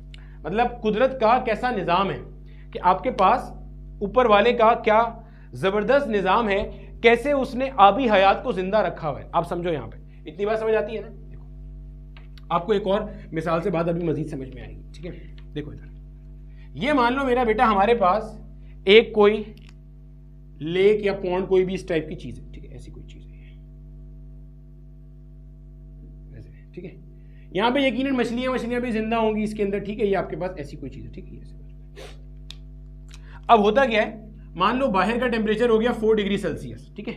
मतलब कुदरत का कैसा निजाम है कि आपके पास ऊपर वाले का क्या जबरदस्त निजाम है, कैसे उसने आबी हयात को जिंदा रखा हुआ है। आप समझो, यहां पे इतनी बात समझ आती है ना। देखो, आपको एक और मिसाल से बात अभी मजीद समझ में आएगी। ठीक है, देखो इधर, ये मान लो मेरा बेटा, हमारे पास एक कोई लेक या पॉन्ड, कोई भी इस टाइप की चीज है। ठीक है, ऐसी कोई चीज है, ठीक है, यहाँ पे यकीनन मछलियां भी जिंदा होंगी इसके अंदर, ठीक है, ये आपके पास ऐसी कोई चीज है, ठीक है। अब होता क्या है, मान लो बाहर का टेम्परेचर हो गया 4 डिग्री सेल्सियस, ठीक है,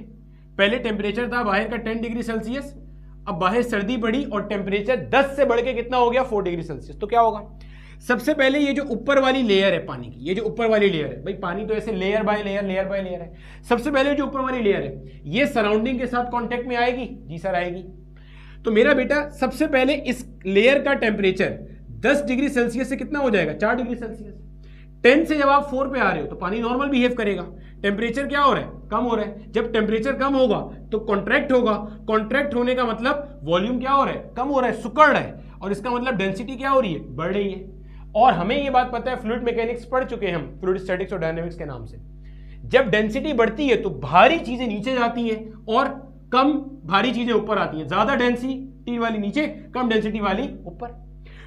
पहले टेम्परेचर था बाहर का 10 डिग्री सेल्सियस, अब बाहर सर्दी बढ़ी और टेम्परेचर 10 से बढ़ के कितना हो गया 4 डिग्री सेल्सियस। तो क्या होगा, सबसे पहले ये जो ऊपर वाली लेयर है पानी की, ये जो ऊपर वाली लेयर है, भाई पानी तो ऐसे लेयर बाय लेयर है, सबसे पहले जो ऊपर वाली लेयर है ये सराउंडिंग के साथ कांटेक्ट में आएगी, जी सर आएगी। तो मेरा बेटा सबसे पहले इस लेयर का टेम्परेचर 10 डिग्री सेल्सियस से कितना हो जाएगा 4 डिग्री सेल्सियस। 10 से जब आप 4 पे आ रहे हो तो पानी नॉर्मल बिहेव करेगा, टेम्परेचर क्या हो रहा है, कम हो रहा है। जब टेम्परेचर कम होगा तो कॉन्ट्रैक्ट होगा, कॉन्ट्रैक्ट होने का मतलब वॉल्यूम क्या हो रहा है, कम हो रहा है, सिकुड़ रहा है, और इसका मतलब डेंसिटी क्या हो रही है, बढ़ रही है। और हमें ये बात पता है, फ्लूइड मैकेनिक्स पढ़ चुके हैं हम, फ्लूइड स्टैटिक्स और डायनामिक्स के नाम से, जब डेंसिटी बढ़ती है तो भारी चीजें नीचे जाती हैं और कम भारी चीजें ऊपर आती हैं, ज्यादा डेंसिटी वाली नीचे, कम डेंसिटी वाली ऊपर।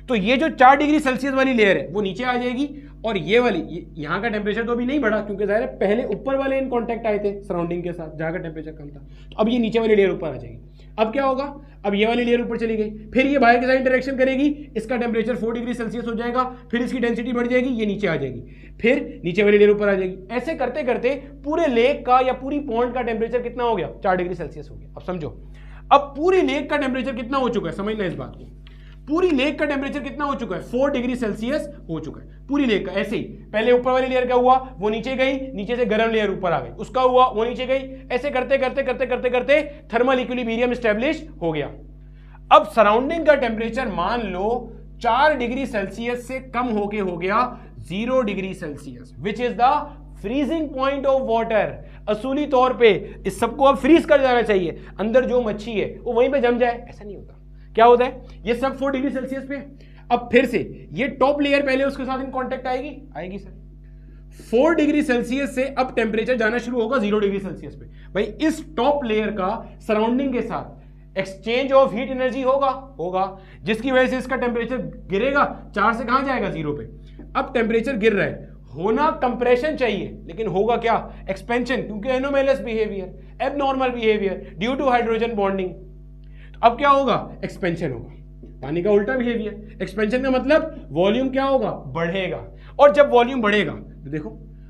तो ये जो 4 डिग्री सेल्सियस वाली लेयर है वो नीचे आ जाएगी, और ये वाली यहाँ का टेम्परेचर तो अभी नहीं बढ़ा क्योंकि जाहिर है पहले ऊपर वाले इन कांटेक्ट आए थे सराउंडिंग के साथ जहाँ का टेम्परेचर कम था, तो अब ये नीचे वाली लेयर ऊपर आ जाएगी। अब क्या होगा, अब ये वाली लेयर ऊपर चली गई, फिर ये बाहर के साथ इंटरेक्शन करेगी, इसका टेम्परेचर 4 डिग्री सेल्सियस हो जाएगा, फिर इसकी डेंसिटी बढ़ जाएगी, ये नीचे आ जाएगी, फिर नीचे वाली लेयर ऊपर आ जाएगी। ऐसे करते करते पूरे लेक का या पूरी पॉन्ड का टेम्परेचर कितना हो गया 4 डिग्री सेल्सियस हो गया। अब समझो, अब पूरी लेक का टेम्परेचर कितना हो चुका है, समझना इस बात को, पूरी लेक का टेम्परेचर कितना हो चुका है 4 डिग्री सेल्सियस हो चुका है पूरी लेक का। ऐसे ही पहले ऊपर वाली लेयर क्या हुआ, वो नीचे गई, नीचे से गर्म लेयर ऊपर आ गई, उसका हुआ वो नीचे गई, ऐसे करते करते करते करते करते थर्मल इक्विलिब्रियम एस्टेब्लिश हो गया। अब सराउंडिंग का टेम्परेचर मान लो 4 डिग्री सेल्सियस से कम होके हो गया 0 degree Celsius, which is the freezing point of water. असूली तौर पे इस सबको अब फ्रीज कर जाना चाहिए, अंदर जो मच्छी है वो वहीं पे जम जाए, ऐसा नहीं होता। क्या होता है, ये सब 4 डिग्री सेल्सियस पे, अब फिर से ये टॉप लेयर पहले उसके साथ इन कांटेक्ट आएगी सर 4 डिग्री सेल्सियस से अब टेम्परेचर जाना शुरू होगा 0 डिग्री सेल्सियस पे। भाई इस टॉप लेयर का सराउंडिंग के साथ एक्सचेंज ऑफ हीट एनर्जी होगा, जिसकी वजह से इसका टेम्परेचर गिरेगा, 4 से कहां जाएगा 0 पे। अब टेम्परेचर गिर रहा है, होना कंप्रेशन चाहिए, लेकिन होगा क्या, एक्सपेंशन, क्योंकि anomalous behaviour, abnormal behaviour due to hydrogen bonding. अब क्या होगा, एक्सपेंशन होगा, पानी का उल्टा बिहेवियर। एक्सपेंशन का मतलब वॉल्यूम क्या होगा, बढ़ेगा, और जब वॉल्यूम बढ़ेगा तो देखो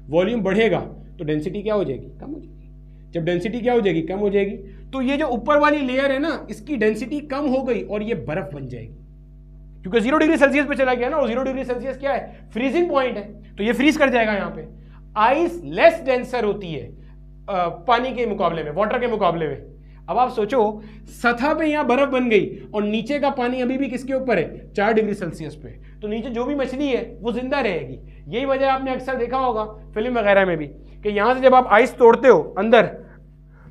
वॉल्यूम बढ़ेगा तो डेंसिटी क्या हो जाएगी, कम हो जाएगी। जब डेंसिटी क्या हो जाएगी, कम हो जाएगी, तो ये जो ऊपर वाली लेयर है ना, इसकी डेंसिटी कम हो गई और ये बर्फ बन जाएगी, क्योंकि 0 डिग्री सेल्सियस पे चला गया ना, और 0 डिग्री सेल्सियस क्या है, फ्रीजिंग पॉइंट है, तो ये फ्रीज कर जाएगा। यहाँ पे आइस लेस डेंसर होती है पानी के मुकाबले में, वाटर के मुकाबले में। अब आप सोचो, सतह पे यहां बर्फ बन गई और नीचे का पानी अभी भी किसके ऊपर है, 4 डिग्री सेल्सियस पे, तो नीचे जो भी मछली है वो जिंदा रहेगी। यही वजह आपने अक्सर देखा होगा फिल्म वगैरह में भी, कि यहां से जब आप आइस तोड़ते हो अंदर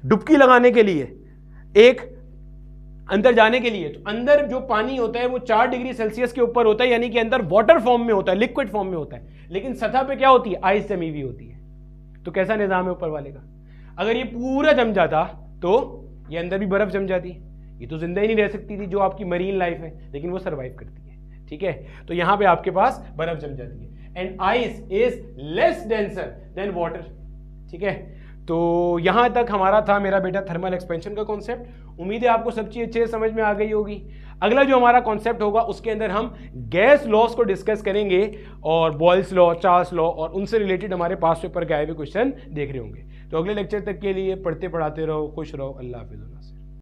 डुबकी लगाने के लिए, एक अंदर जाने के लिए, तो अंदर जो पानी होता है वो 4 डिग्री सेल्सियस के ऊपर होता है, यानी कि अंदर वाटर फॉर्म में होता है, लिक्विड फॉर्म में होता है, लेकिन सतह पे क्या होती है, आइस जमी हुई होती है। तो कैसा निजाम है ऊपर वाले का, अगर ये पूरा जम जाता तो ये अंदर भी बर्फ जम जाती, ये तो जिंदा ही नहीं रह सकती थी, जो आपकी मरीन लाइफ है, लेकिन वो सरवाइव करती है, ठीक है। तो यहां पे आपके पास बर्फ जम जाती है, and ice is less denser then water, ठीक है। तो यहां तक हमारा था मेरा बेटा थर्मल एक्सपेंशन का कॉन्सेप्ट। उम्मीद है आपको सब चीज अच्छे से समझ में आ गई होगी। अगला जो हमारा कॉन्सेप्ट होगा उसके अंदर हम गैस लॉस को डिस्कस करेंगे, और बॉयल्स लॉ, चार्ल्स लॉ, और उनसे रिलेटेड हमारे पास पेपर के आए हुए क्वेश्चन देख रहे होंगे। तो अगले लेक्चर तक के लिए पढ़ते पढ़ाते रहो, खुश रहो, अल्लाह हाफिज़।